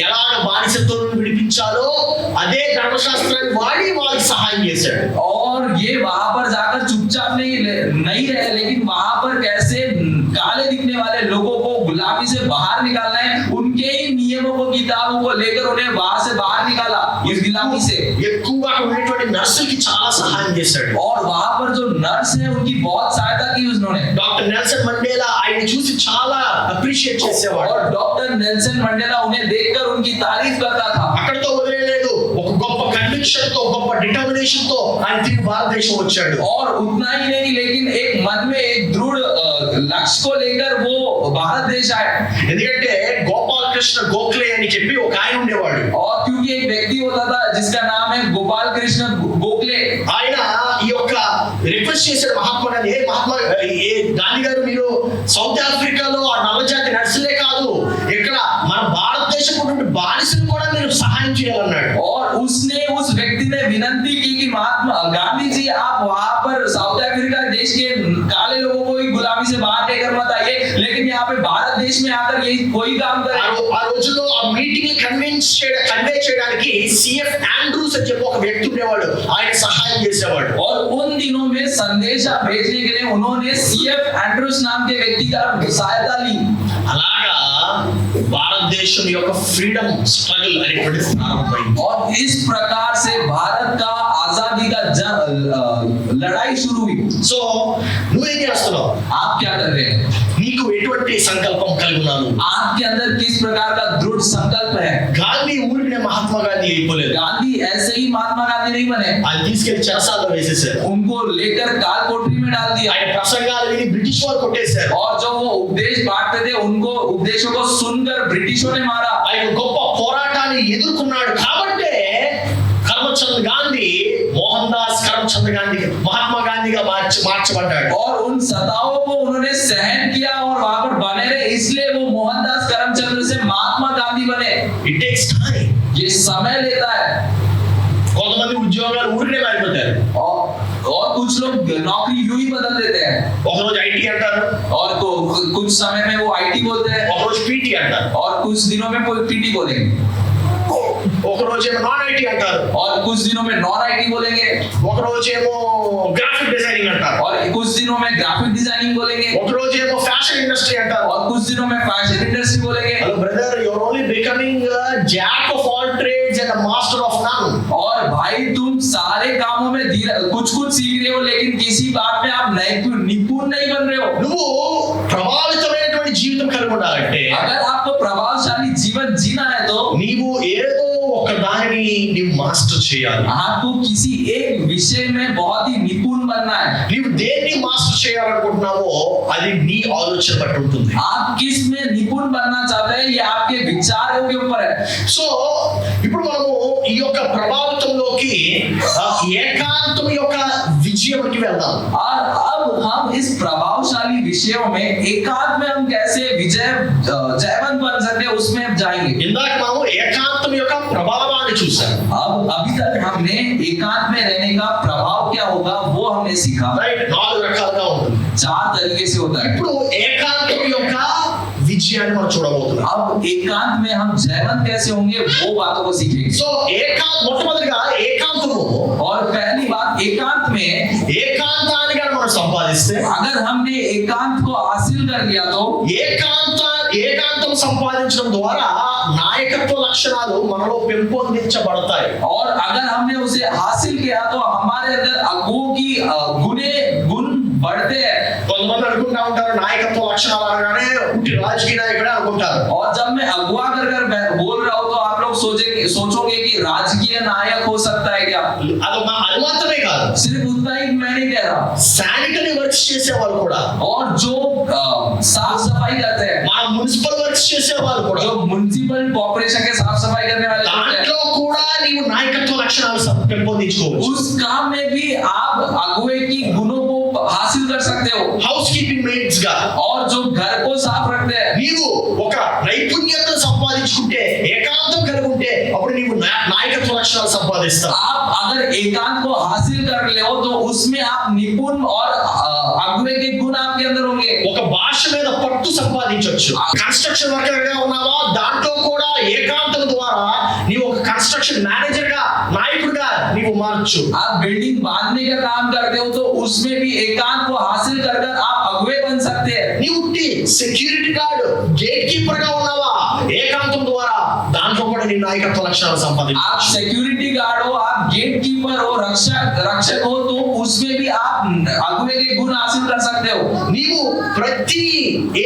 ఎలాగ బానిసత్వం నుండి విడిపించాలో అదే ధర్మశాస్త్రాన్ని వాడి వాళ్ళకి సహాయం చేశాడు. और ये वहां पर जाकर चुपचाप नहीं रहे, लेकिन वहां पर कैसे काले दिखने वाले लोगों को गुलामी से बाहर निकालना है, उनके ही नियमों को, किताबों को लेकर उन्हें वहां से बाहर निकाला इस गुलामी से। ఎక్కువగా అక్కడ ఉండేటువంటి నర్సులకి చాలా సహాయం చేశాడు. और वहां पर जो नर्स है उनकी बहुत सहायता की उन्होंने। డాక్టర్ నెల్సన్ మండేలా ఆయన చూసి చాలా అప్రిషియేట్ చేసేవాడు. और डॉक्टर नेल्सन मंडेला उन्हें देखकर उनकी तारीफ करता था। అక్కడతో వదిలేలేదు, ఒక గొప్ప కన్విక్షన్ తో, గొప్ప డిటర్మినేషన్ తో ఆయన తిరిగి భారతదేశం వచ్చాడు. और उतना ही नहीं, लेकिन एक मन में एक दृढ़ लक्ष्य को लेकर वो भारत देश आए। ఎందుకంటే గోపాల్ కృష్ణ గోఖలే అని చెప్పి ఒక ఆయన ఉండేవాడు. और क्योंकि एक व्यक्ति होता था जिसका नाम है गोपाल कृष्ण गोखले, ఆయన ఈ యొక్క రిక్వెస్ట్ చేశాడు మహాత్మా గాంధీ, గాంధీ గారు మీరు సౌత్ ఆఫ్రికాలో ఆ నల్లజాతి నర్సులే కాదు, ఇక్కడ మన భారతదేశం ఉన్నటువంటి బానిసలు కూడా మీరు సహాయం చేయాలన్నాడు. और उसने उस व्यक्ति ने विनंती की कि महात्मा गांधी जी आप वहां पर साउथ अफ्रीका देश के काले लोगों को ही गुलामी से बाहर लेकर मत आइए, लेकिन यहाँ पे भारत देश में आकर ये कोई काम करें। ఆ రోజుల్లో ఆ మీటింగ్ కన్వే చేయడానికి సిఎఫ్ ఆండ్రూస్ అని చెప్పి ఒక వ్యక్తి ఉండేవాడు, ఆయన సహాయం చేసేవాడు. और उन दिनों में संदेशा भेजने के लिए उन्होंने सीएफ एंड्रूस नाम के व्यक्ति का सहायता ली। అలాగా భారతదేశం యొక్క ఫ్రీడమ్ స్ట్రగుల్ అనేటువంటిది ప్రారంభమైంది. और इस प्रकार से भारत का आजादी का लड़ाई शुरू हुई। సో నువ్వేం చేస్తున్నావు? आप क्या कर रहे हैं? నీకు ఎటువంటి సంకల్పం కలిగి ఉన్నాను? आपके अंदर किस प्रकार का दृढ़ संकल्प है? గాంధీ ఊరినే మహాత్మా గాంధీ అయిపోలేదు. गांधी ऐसे ही महात्मा गांधी नहीं बने, ఆయన తీసుకెళ్లి చెరసాలలో వేసేశారు. उनको लेकर काल कोठरी में डाल दिया। ఆయన ప్రసంగాలు విని బ్రిటిష్ వారు కొట్టేశారు. और जो वो उपदेश बांटते थे उनको उपदेशों को सुनकर ब्रिटिशों ने मारा। ఆయన గొప్ప పోరాటాన్ని ఎదుర్కొన్నాడు కాబట్టే కరమచంద్ గాంధీ మోహన్ దాస్ కరమచంద్ గాంధీ మహాత్మా గాంధీగా మార్చబడ్డాడు. और उन सताओं को उन्होंने सहन किया और वहां पर बने रहे, इसलिए वो मोहनदास करमचंद से महात्मा गांधी बने। It takes time. ये समय लेता है। కొంతమంది ఉద్యోగాలు ఊరినే మారిపోతారు. और कुछ लोग नौकरी यूं ही बदल देते हैं। ఒకరోజు ఐటీ అంటారు, और कुछ समय में वो आईटी बोलते हैं, ఒకరోజు పీటీ అంటారు, और कुछ दिनों में कोई पीटी बोलेंगे, ఒకరోజు ఏమో నాన్ ఐటీ అంటారు, और कुछ दिनों में नॉन आईटी बोलेंगे, ఒకరోజు ఏమో గ్రాఫిక్ డిజైనింగ్ అంటారు, और कुछ दिनों में ग्राफिक डिजाइनिंग बोलेंगे, ఒకరోజు ఏమో ఫ్యాషన్ ఇండస్ట్రీ అంటారు, और कुछ दिनों में फैशन इंडस्ट्री बोलेंगे। Hello brother, you are only becoming jack of all trades and master of none. और भाई तुम सारे कामों में कुछ कुछ सीख रहे हो, लेकिन किसी बात में आप निपुण नहीं बन रहे हो। నువ్వు ప్రభావితమైనటువంటి జీవితం కలిగి ఉండాలంటే, अगर आपको प्रभावशाली जीवन जीना है तो నీవు ఏదో ఒక దానిని నీవు మాస్టర్ చేయాలి. आपको किसी एक विषय में बहुत ही निपुण बनना है। నీవు దేన్ని మాస్టర్ చేయాలనుకుంటున్నావో అది నీ ఆలోచన బట్టి ఉంటుంది. आप किस में निपुण बनना चाहते हैं ये आपके विचारों के ऊपर है। సో ఇప్పుడు మనము ఈ యొక్క ప్రభావితంలోకి ఏకాంతం యొక్క విజయంకి వెళ్దాం. और अब हम इस प्रभावशाली विषयों में एकांत में हम कैसे जयवंत बन सकते हैं उसमें हम जाएंगे। ఇందాక మనము ఏకాంతం యొక్క ప్రభావాన్ని చూసాం. अब अभी तक हमने एकांत में रहने का प्रभाव क्या होगा वो हमने सीखा। రైట్, 4 రకాలుగా ఉంటుంది. 4 तरीके से होता है। ఇప్పుడు ఏకాంతం యొక్క విజయాన్ని మనం చూడబోతున్నాం. अब एकांत में हम जयवंत कैसे होंगे वो बातों को सीखेंगे। సో మొట్టమొదటిగా ఏకాంతము, और पहली बात एकांत में ఏకాంతాన్ని కనుక మనం సంపాదిస్తే, अगर हमने एकांत को हासिल कर लिया तो ఏకాంతం సంపాదించడం ద్వారా నాయకత్వ లక్షణాలు మనలో పెంపొందించబడతాయి. और अगर हमने उसे हासिल किया तो हमारे अंदर अगुओं की गुण बढ़ते हैं। కొంతమంది అనుకుంటా ఉంటారు నాయకత్వ లక్షణాలు అనగానే ఉట్టి రాజకీయ నాయకుడే అనుకుంటారు. और जब मैं अगुआ कर बोल रहा हूँ तो आप लोग सोचोगे कि राजकीय नायक हो सकता है क्या? అది మాత్రమే కాదు, सिर्फ उतना ही मैं नहीं कह रहा। శానిటరీ వర్క్స్ వర్క్స్ చేసేవాళ్ళు కూడా, और जो साफ सफाई करते हैं, మన మున్సిపల్ వర్క్స్ చేసేవాళ్ళు కూడా, जो म्युनिसिपल कॉर्पोरेशन के साफ सफाई करने वाले लोग हैं, దాంట్లో కూడా నీవు నాయకత్వ లక్షణాలు పెంపొందించుకోవచ్చు. उस काम में भी आप अगुवे की गुणों को हासिल कर सकते हो. హౌస్ కీపింగ్ మేట్స్ గా और जो घर को साफ रखते हैं, నీవు ఒక నైపుణ్యతను సంపాదించుకుంటే, ఏకాంతం కలిగి ఉంటే, అప్పుడు నీవు నాయకత్వ లక్షణాలు సంపాదిస్తావు. आप अगर एकांत को हासिल कर ले हो तो उसमें आप निपुण और अगुवे के गुण आपके अंदर होंगे. ఒక భాష మీద పట్టు సంపాదించవచ్చు. కన్స్ట్రక్షన్ వర్కర్ గా ఉన్నావా, దాంట్లో కూడా ఏకాంతం ద్వారా నీవు ఒక కన్స్ట్రక్షన్ మేనేజర్ గా, నాయకుడిగా నీవు మారచ్చు. आप बिल्डिंग बांधने का काम करते हो तो उसमें भी एकांत को हासिल कर आप अगुवे बन सकते हैं. నీవు సెక్యూరిటీ గార్డ్, గేట్ కీపర్ గా ఉన్నావా, ఏకాంతం ద్వారా దాంట్లో కూడా నీ నాయకత్వ లక్షణాలు సంపాదించు. आप सिक्योरिटी गार्ड हो, आप गेट कीपर हो, रक्षक हो, तो उसमें भी आप अगुवे के गुण हासिल कर सकते हो. నీవు ప్రతి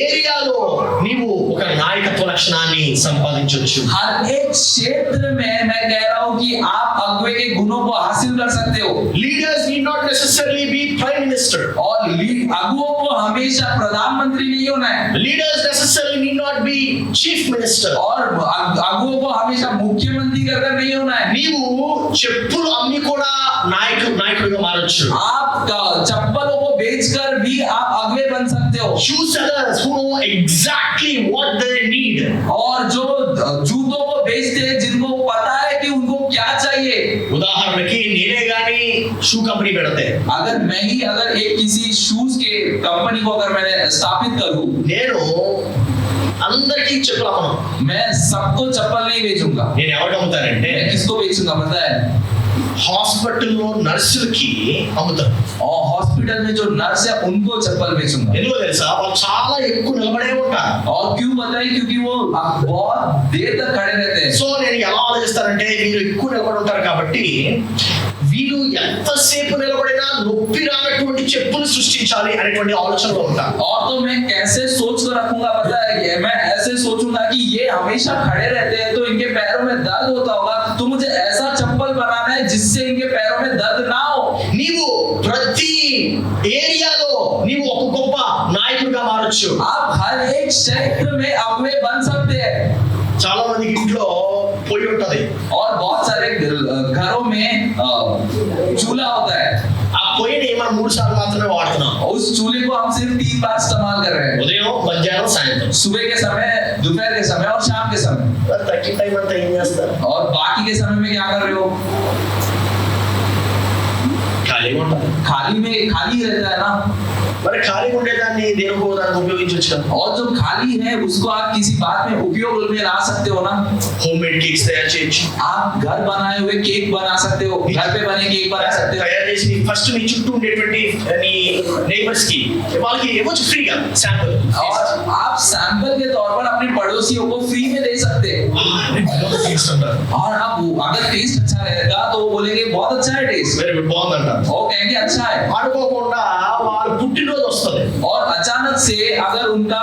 ఏరియాలో నీవు ఒక నాయకత్వ లక్షణాన్ని సంపాదించవచ్చు. हर एक क्षेत्र में मैं कह रहा हूँ कि आप अगुवे के गुणों को हासिल कर सकते हो. Leaders need not necessarily be prime minister. और अगुवों को हमेशा प्रधानमंत्री नहीं होना है. Leaders necessarily need not be chief minister. और अगुवों को हमेशा मुख्यमंत्री कर नहीं होना है. నీవు చెప్పులు అమ్మి కూడా నాయకుడిగా మారొచ్చు. आप चप्पलों को बेचकर भी आप अगुवे बन सकते हो. Shoe sellers who know exactly what they need. और जो जूतों को बेचते हैं जिनको पता है कि उनको क्या चाहिए. ఉదాహరణకి నేనే గాని షూ కంపెనీ పెడితే, अगर मैं ही अगर एक किसी शूज के कंपनी को अगर मैंने स्थापित करूं, నేను అందరికీ చెప్పులు అమ్మను. मैं सबको चप्पल नहीं बेचूंगा. నేను ఎవరికి అమ్ముతానంటే मैं किसको बेचूंगा पता है? హాస్పిటల్లో నర్సులకి అమ్ముతాను. और हॉस्पिटल में जो नर्स है उनको चप्पल बेचूंगा. ఎందుకో తెలుసా, వాళ్ళు చాలా ఎక్కువ నిలబడే ఉంటారు. और क्यों बताइए? क्योंकि वो बहुत देर तक खड़े रहते हैं. సో నేను ఎలా ఆలోచిస్తానంటే, వీళ్ళు ఎక్కువ నిలబడి ఉంటారు కాబట్టి వీళ్ళు ఎంతసేపు నిలబడినా నొప్పి రానటువంటి చెప్పులు సృష్టించాలి అనేటువంటి ఆలోచనలో ఉంటాను. और तो मैं कैसे सोच कर रखूंगा पता है? मैं ऐसे सोचूंगा कि ये हमेशा खड़े रहते हैं तो इनके पैरों में दर्द होता होगा, तो मुझे ऐसा चप्पल बनाना है जिससे इनके पैरों में दर्द ना हो. నీవు ప్రతి ఏరియాలో నీవు ఒక గొప్ప నాయకుడిగా మారొచ్చు. आप हर एक क्षेत्र में अगुवे बन सकते हैं. చాలా మందికి ఇంట్లో పొయ్యి ఉంటది. और बहुत सारे घरों में चूल्हा होता है. ఆ పొయ్యిని మనం 3 సార్లు మాత్రమే వాడుతున్నాం. उस चूल्हे को हम सिर्फ 3 बार इस्तेमाल कर रहे हैं. ఉదయం, మధ్యాహ్నం, సాయంత్రం. सुबह के समय, दोपहर के समय और शाम के समय. తగ్గిన టైం అంతా ఏం చేస్తారు? और बाकी के समय में क्या कर रहे हो? ఖాళీగా ఉంటారు. खाली रहता है ना. మరి ఖాళీగా ఉండేదాన్ని దేనికో దానికి ఉపయోగించవచ్చు కదా. और जो खाली है उसको आप किसी बात में उपयोग में ला सकते हो ना. హోమ్ మేడ్ కేక్స్ తయారు చేయొచ్చు. आप घर बनाए हुए केक बना सकते हो. घर पे बने केक बना सकते हो. తయారు చేసి ఫస్ట్ నీ చుట్టూ ఉండేటువంటి నీ నైబర్స్ కి వాళ్ళకి ఇవ్వచ్చు ఫ్రీగా శాంపుల్. और आप सैंपल के तौर पर अपने पड़ोसियों को फ्री में दे सकते हैं. और आप अगर टेस्ट अच्छा रहेगा तो वो बोलेंगे बहुत अच्छा है टेस्ट. Very good, బాగుందంటారు. वो कहेंगे अच्छा है. అనుకోకుండా వాళ్ళ పుట్టినరోజు వస్తుంది. और अचानक से अगर उनका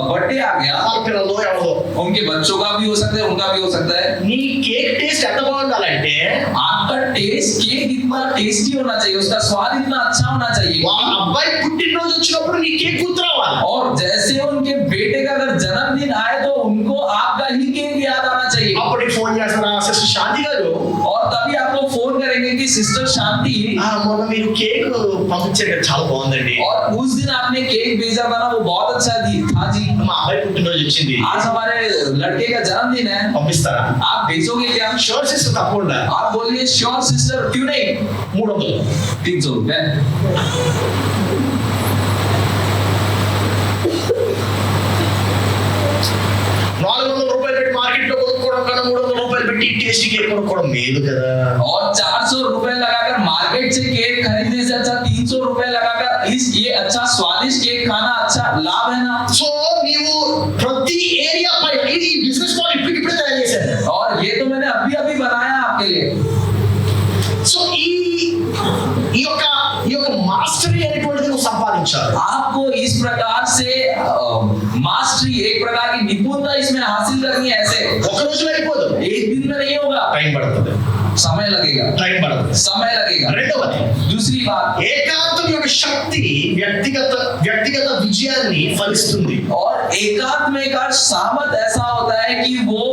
बर्थडे आ गया, వాళ్ళ పిల్లలు ఎవరో, उनके बच्चों का भी हो सकता है, उनका भी हो सकता है. నీ కేక్ టేస్ట్ ఎంత బాగుండాలంటే आपका टेस्ट केक इतना टेस्टी होना चाहिए, उसका स्वाद इतना अच्छा होना चाहिए. వాళ్ళ అబ్బాయి పుట్టినరోజు వచ్చినప్పుడు నీ కేక్ గుర్తురావాలి. और जैसे उनके बेटे का अगर जन्मदिन आए तो उनको आपका ही केक याद आना चाहिए. అప్పుడు ఫోన్ చేస్తారా, సిస్టర్ శాంతి గారు, और तभी आपको फोन करेंगे कि सिस्टर शांति, మొన్న మీరు కేక్ పంపించారు కదా, చాలా బాగుందండి. और उस दिन आपने केक भेजा था ना, वो बहुत अच्छा था जी. మా అబ్బాయి పుట్టినరోజు వచ్చింది, आज हमारे लड़के का जन्मदिन है, పంపిస్తారా? आप भेजोगे क्या? షూర్ సిస్టర్, తప్పకుండా. आप बोलिए श्योर सिस्टर, क्यों नहीं? 300 300 रुपए. 400 రూపాయలు పెట్టి మార్కెట్ లో కొనుక్కోవడం కన్నా 300 రూపాయలు పెట్టి టేస్టీ కేక్ కొనుక్కోవడం మేలు కదా. और 400 रुपए लगाकर मार्केट से केक खरीदने से अच्छा 300 रुपए लगाकर ये अच्छा स्वादिष्ट केक खाना अच्छा लाभ है ना. సో నీవు ప్రతి ఏరియా పై ఈ బిజినెస్ మోడల్ ఇప్పుడే తయారు చేశాను. और ये तो मैंने अभी अभी बनाया आपके लिए. సో ఈ యొక్క మాస్టరీ అనేటువంటిది నువ్వు సంపాదించాలి. आपको इस प्रकार से मास्टरी, एक प्रकार की निपुणता इसमें हासिल करनी है. ऐसे ఒక రోజులో అయిపోదు, एक दिन में नहीं होगा, టైం పడుతుంది. समय लगेगा, టైం పడుతుంది. समय लगेगा। రెండవది, दूसरी बात, ఏకాంతం యొక్క శక్తి వ్యక్తిగత విజయాన్ని ఫలిస్తుంది. और एकांत में का सामर्थ ऐसा होता है कि वो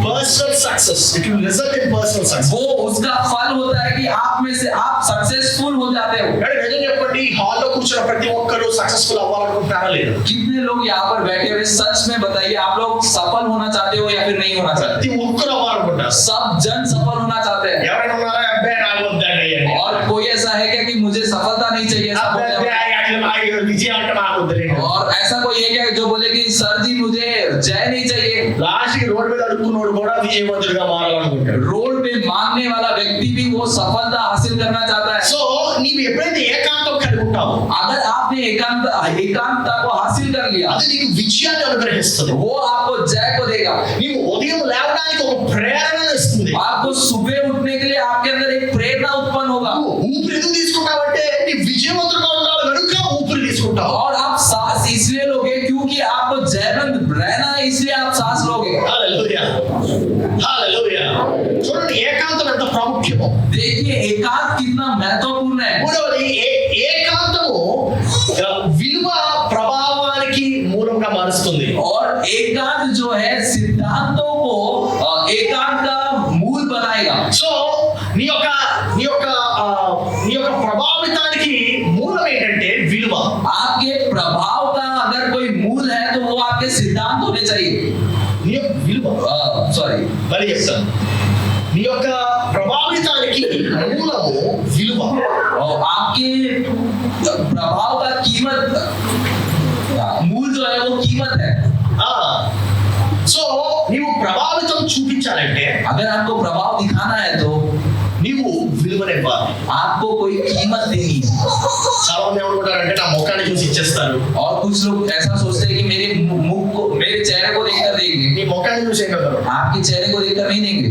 personal success, it will result in personal success. वो उसका फल होता है कि आप में से आप सक्सेसफुल हो जाते हो। అంటే నిజం చెప్పండి, హాల్లో కూర్చున్న ప్రతి ఒక్కరు సక్సెస్ఫుల్ అవ్వాలనుకుంటున్నారా లేదా? कितने लोग यहाँ पर बैठे हुए सच में बताइए, आप लोग सफल होना चाहते हो या फिर नहीं होना चाहते? ప్రతి ఒక్కరు అవ్వాలనుకుంటారు. सब जन सफल होना चाहते हैं। ఎవరైనా ఉన్నారా? అబ్బాయి నాకు వద్దండి అని. और कोई ऐसा है क्या कि मुझे सफलता नहीं चाहिए? सब बोलते हैं। విజయం అంటే నాకు వద్దులేండి. और ऐसा कोई है क्या जो बोले कि सर जी मुझे जय नहीं चाहिए? లాస్ట్ కి రోడ్ మీద అడుక్కున్నోడు కూడా విజయవంతుడిగా మారాలనుకుంటాడు. रोड पे मांगने वाला व्यक्ति भी वो सफलता हासिल करना चाहता है। సో నీవు ఎప్పుడైతే ఏకాంతం కలిగి ఉంటావో, अगर आपने एकांतता को हासिल कर लिया, అది నీకు విజయాన్ని అనుగ్రహిస్తుంది. वो आपको जय को देगा। నీవు ఉదయం లేవడానికి ఒక ప్రేరణను ఇస్తుంది. आपको सुबह उठने के लिए आपके अंदर एक प्रेरणा उत्पन्न होगा। ఊపిరి ఎందుకు తీసుకుంటావంటే నీ విజయవంతుడుగా ఉండాలి కనుక ఊపిరి తీసుకుంటావు. और आप सांस इसलिए लोगे क्योंकि आपको जयवंत रहना है, इसलिए आप सांस लोगे। హల్లెలూయా, హల్లెలూయా. చూడండి ఏకాంతం ఎంత ప్రాముఖ్యమో. देखिए एकांत कितना महत्वपूर्ण है। మూడవది, ఏకాంతము విలువ ప్రభావానికి మూలంగా మారుస్తుంది. और एकांत जो है सिद्धांतों को एकांत का मूल बनाएगा। సో నీ యొక్క ప్రభావితానికి మూలం ఏంటంటే విలువ. आपके प्रभाव का अगर कोई मूल है तो वो आपके सिद्धांत होने चाहिए। నీ యొక్క విలువ, सॉरी మళ్ళీ చెప్తాను, నీ యొక్క ప్రభావితానికి మూలము విలువ. और आपके प्रभाव का कीमत, मूल जो है वो कीमत है। సో నీవు ప్రభావితం చూపించాలంటే, अगर आपको प्रभाव दिखाना है तो నీవు విలువనివ్వాలి. आपको कोई कीमत देनी है। చాలా మంది ఏమనుకుంటారంటే నా ముఖాన్ని చూసి ఇచ్చేస్తారు. और कुछ लोग ऐसा सोचते हैं कि मेरे मुख को, मेरे चेहरे को देखकर देंगे। నీ ముఖాన్ని చూసి ఏం కదా, आपके चेहरे को देखकर नहीं देंगे।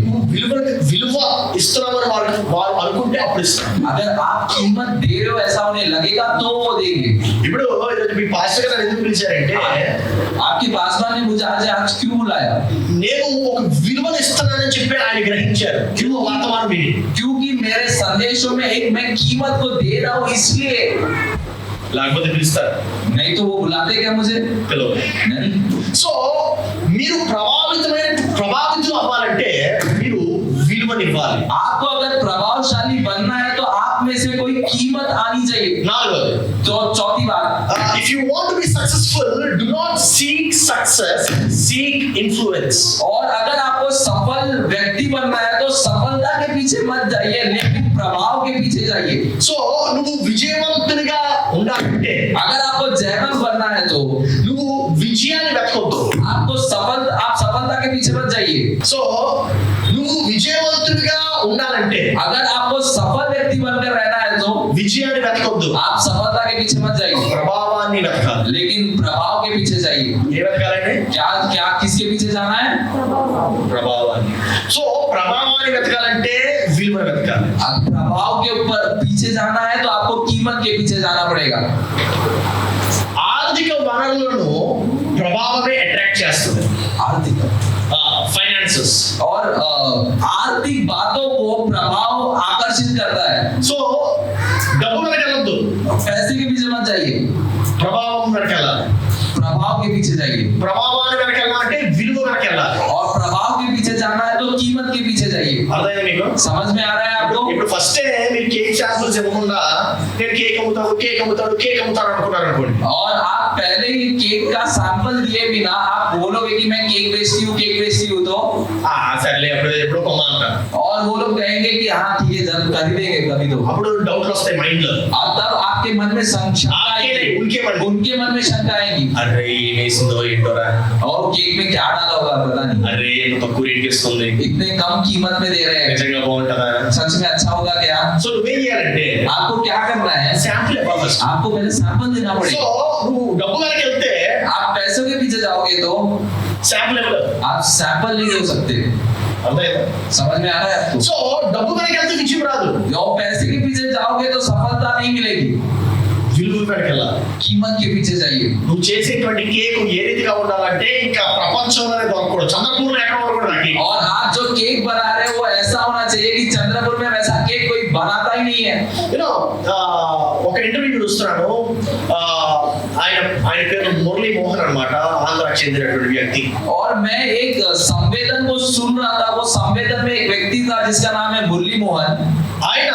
విలువ ఇస్తున్నామని వారు అనుకుంటే అప్పుడు ఇస్తారు. अगर आप कीमत दे रहे हो ऐसा उन्हें लगेगा तो वो देंगे। ఇప్పుడు ఈరోజు మీ పాస్టర్ గారు ఎందుకు పిలిచారంటే, आपके पासवान ने मुझे आज क्यों बुलाया? నేను ఒక విలువను ఇస్తున్నానని చెప్పి ఆయన గ్రహించారు. విలువ వర్తమానం విని, क्योंकि मेरे संदेशों में एक मैं कीमत को दे रहा हूँ इसलिए। లేకపోతే పిలుస్తారు, नहीं तो वो बुलाते क्या मुझे? పిలవరు. नहीं। సో మీరు ప్రభావితులు అవ్వాలంటే మీరు విలువనివ్వాలి. आपको अगर प्रभावशाली बनना है तो आप में से कोई कीमत आनी चाहिए। నాలుగోది, तो चौथी बात, if you want to be successful, do not seek success, seek influence. और अगर आपको सफल व्यक्ति बनना है तो सफलता के पीछे मत जाइए लेकिन प्रभाव के पीछे जाइए। సో నువ్వు విజయవంతునిగా ఉండాలంటే, अगर आपको जयवंत बनना है तो నువ్వు విజయాన్ని వెతకొద్దు. आप सफलता के पीछे मत जाइए। సో నువ్వు విజయవంతునిగా ఉండాలంటే, अगर आपको सफल व्यक्ति बनकर रहना है तो విజయాన్ని వెతకొద్దు, आप सफलता के पीछे मत जाइए ప్రభావాన్ని వెతకాలి. लेकिन प्रभाव के पीछे जाइए। ఏ వెతకాలండి? क्या किसके पीछे जाना है? ప్రభావాన్ని. సో ప్రభావాన్ని వెతకాలంటే విలువను వెతకాలి. अब प्रभाव के ऊपर पीछे जाना है तो आपको कीमत के पीछे जाना पड़ेगा। ఆర్థిక వనరులను ప్రభావమే అట్రాక్ట్ చేస్తుంది. आर्थिक ఫైనాన్సెస్. और आर्थिक बातों को प्रभाव आकर्षित करता है। సో డబ్బు వెనకెళ్ళొద్దు, पैसे के पीछे मत जाइए, ప్రభావం వెనకెళ్ళాలి. प्रभाव के पीछे जाइए। ప్రభావాన్ని వెనకెళ్ళాలంటే విలువ వెనకెళ్ళాలి. और प्रभाव के पीछे जाना है तो कीमत के पीछे जाइए। అర్థమైంది మీకు? समझ में आ रहा है आपको? ఇప్పుడు ఫస్టే మీరు కేక్ శాంపుల్స్ ఇవ్వకుండా నేను కేక్ అమ్ముతాను అనుకున్నారు అనుకోండి, और आप पहले ही केक का सैंपल दिए बिना आप बोलोगे कि मैं केक बेचती हूँ तो సర్లే ఎప్పుడో కొమ్మా అంటారు. और वो लोग कहेंगे कि हाँ ठीक है जब खरीदेंगे कभी तो। అప్పుడు డౌట్లు వస్తాయి మైండ్ లో. और तब आपके मन में शंका आएगी, उनके मन में शंका आएगी, అరే ఏమేసిందో ఏంటోరా, और केक में क्या डाला होगा पता नहीं, అరే ఎంత తక్కువ రేట్కి ఇస్తుంది, इतने कम कीमत में दे रहे हैं, నిజంగా బాగుంటుందా? सच में अच्छा होगा क्या? సో నువ్వేం చేయాలంటే आपको क्या करना है? శాంపుల్ ఇవ్వాలి ఫస్ట్. आपको पहले सैंपल देना సో पड़ेगा। నువ్వు డబ్బు వెనక్కి వెళ్తే आप पैसों के पीछे जाओगे तो శాంపుల్ ఇవ్వలేదు. आप सैंपल नहीं दे सकते। అర్థమైందా? समझ में आ रहा है आपको? సో డబ్బు వెనక్కి వెళ్తే విజయం రాదు, और पैसे के पीछे जाओगे तो सफलता नहीं मिलेगी। విలువ వెనక్కి వెళ్ళాలి. कीमत के पीछे जाइए। నువ్వు చేసేటువంటి కేక్ ఏ రీతిగా ఉండాలంటే ఇంకా ప్రపంచంలోనే దొరకకూడదు, చంద్రపూర్లో ఎక్కడ ఉండకూడదు ఆ కేక్. और आप जो केक बना रहे हो वो ऐसा होना चाहिए कि चंद्रपुर में वैसा केक कोई बनाता ही नहीं है। ఒక ఇంటర్వ్యూ చూస్తున్నాను, ఆయన పేరు మురళీ మోహన్ అన్నమాట, ఆంధ్రాకి చెందినటువంటి వ్యక్తి. और मैं एक संवेदन को सुन रहा था, वो संवेदन में एक व्यक्ति था जिसका नाम है मुरली मोहन। ఆయన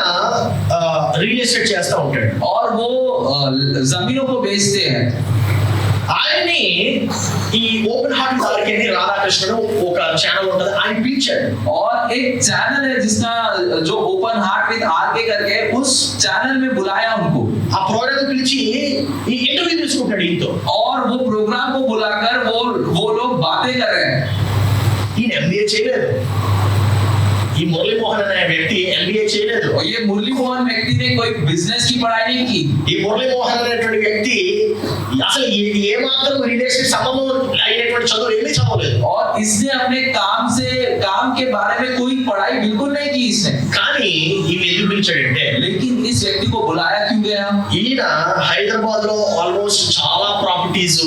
రియల్ ఎస్టేట్ చేస్తూ ఉంటాడు और वो जमीनों को बेचते हैं। ఆయన్ని ఈ ఓపెన్ హార్ట్ ఆర్కే అని రాధాకృష్ణను ఒక ఛానల్ ఉంటుంది, ఆయన పిలిచాడు. और एक चैनल है जिसका जो ओपन हार्ट विद आरके करके, उस चैनल में बुलाया उनको। ఆ ప్రోగ్రామ్ పిలిచి ఈ ఇంటర్వ్యూ తీసుకుంటాడు ఈయనతో. और वो प्रोग्राम को बुलाकर वो लोग बातें कर रहे हैं। ఈయన ఎంబీఏ చేయలేదు, ఈ మురళీ మోహన్ అనే వ్యక్తి ఎంబీఏ చేయలేదు. और ये मुरली मोहन व्यक्ति ने कोई बिजनेस की पढ़ाई नहीं की। ఈ మురళీ మోహన్ అనేటువంటి వ్యక్తి అసలు ఏ మాత్రం రిలేషన్ సంబంధం అయినటువంటి చదువు ఏమీ చదవలేదు. और इसने अपने काम के बारे में कोई पढ़ाई बिल्कुल नहीं की इसने। కానీ ఈయన ఎందుకు పిలిచాడంటే, लेकिन इस व्यक्ति को बुलाया क्यों गया? ఈయన హైదరాబాద్ లో ఆల్మోస్ట్ చాలా ప్రాపర్టీస్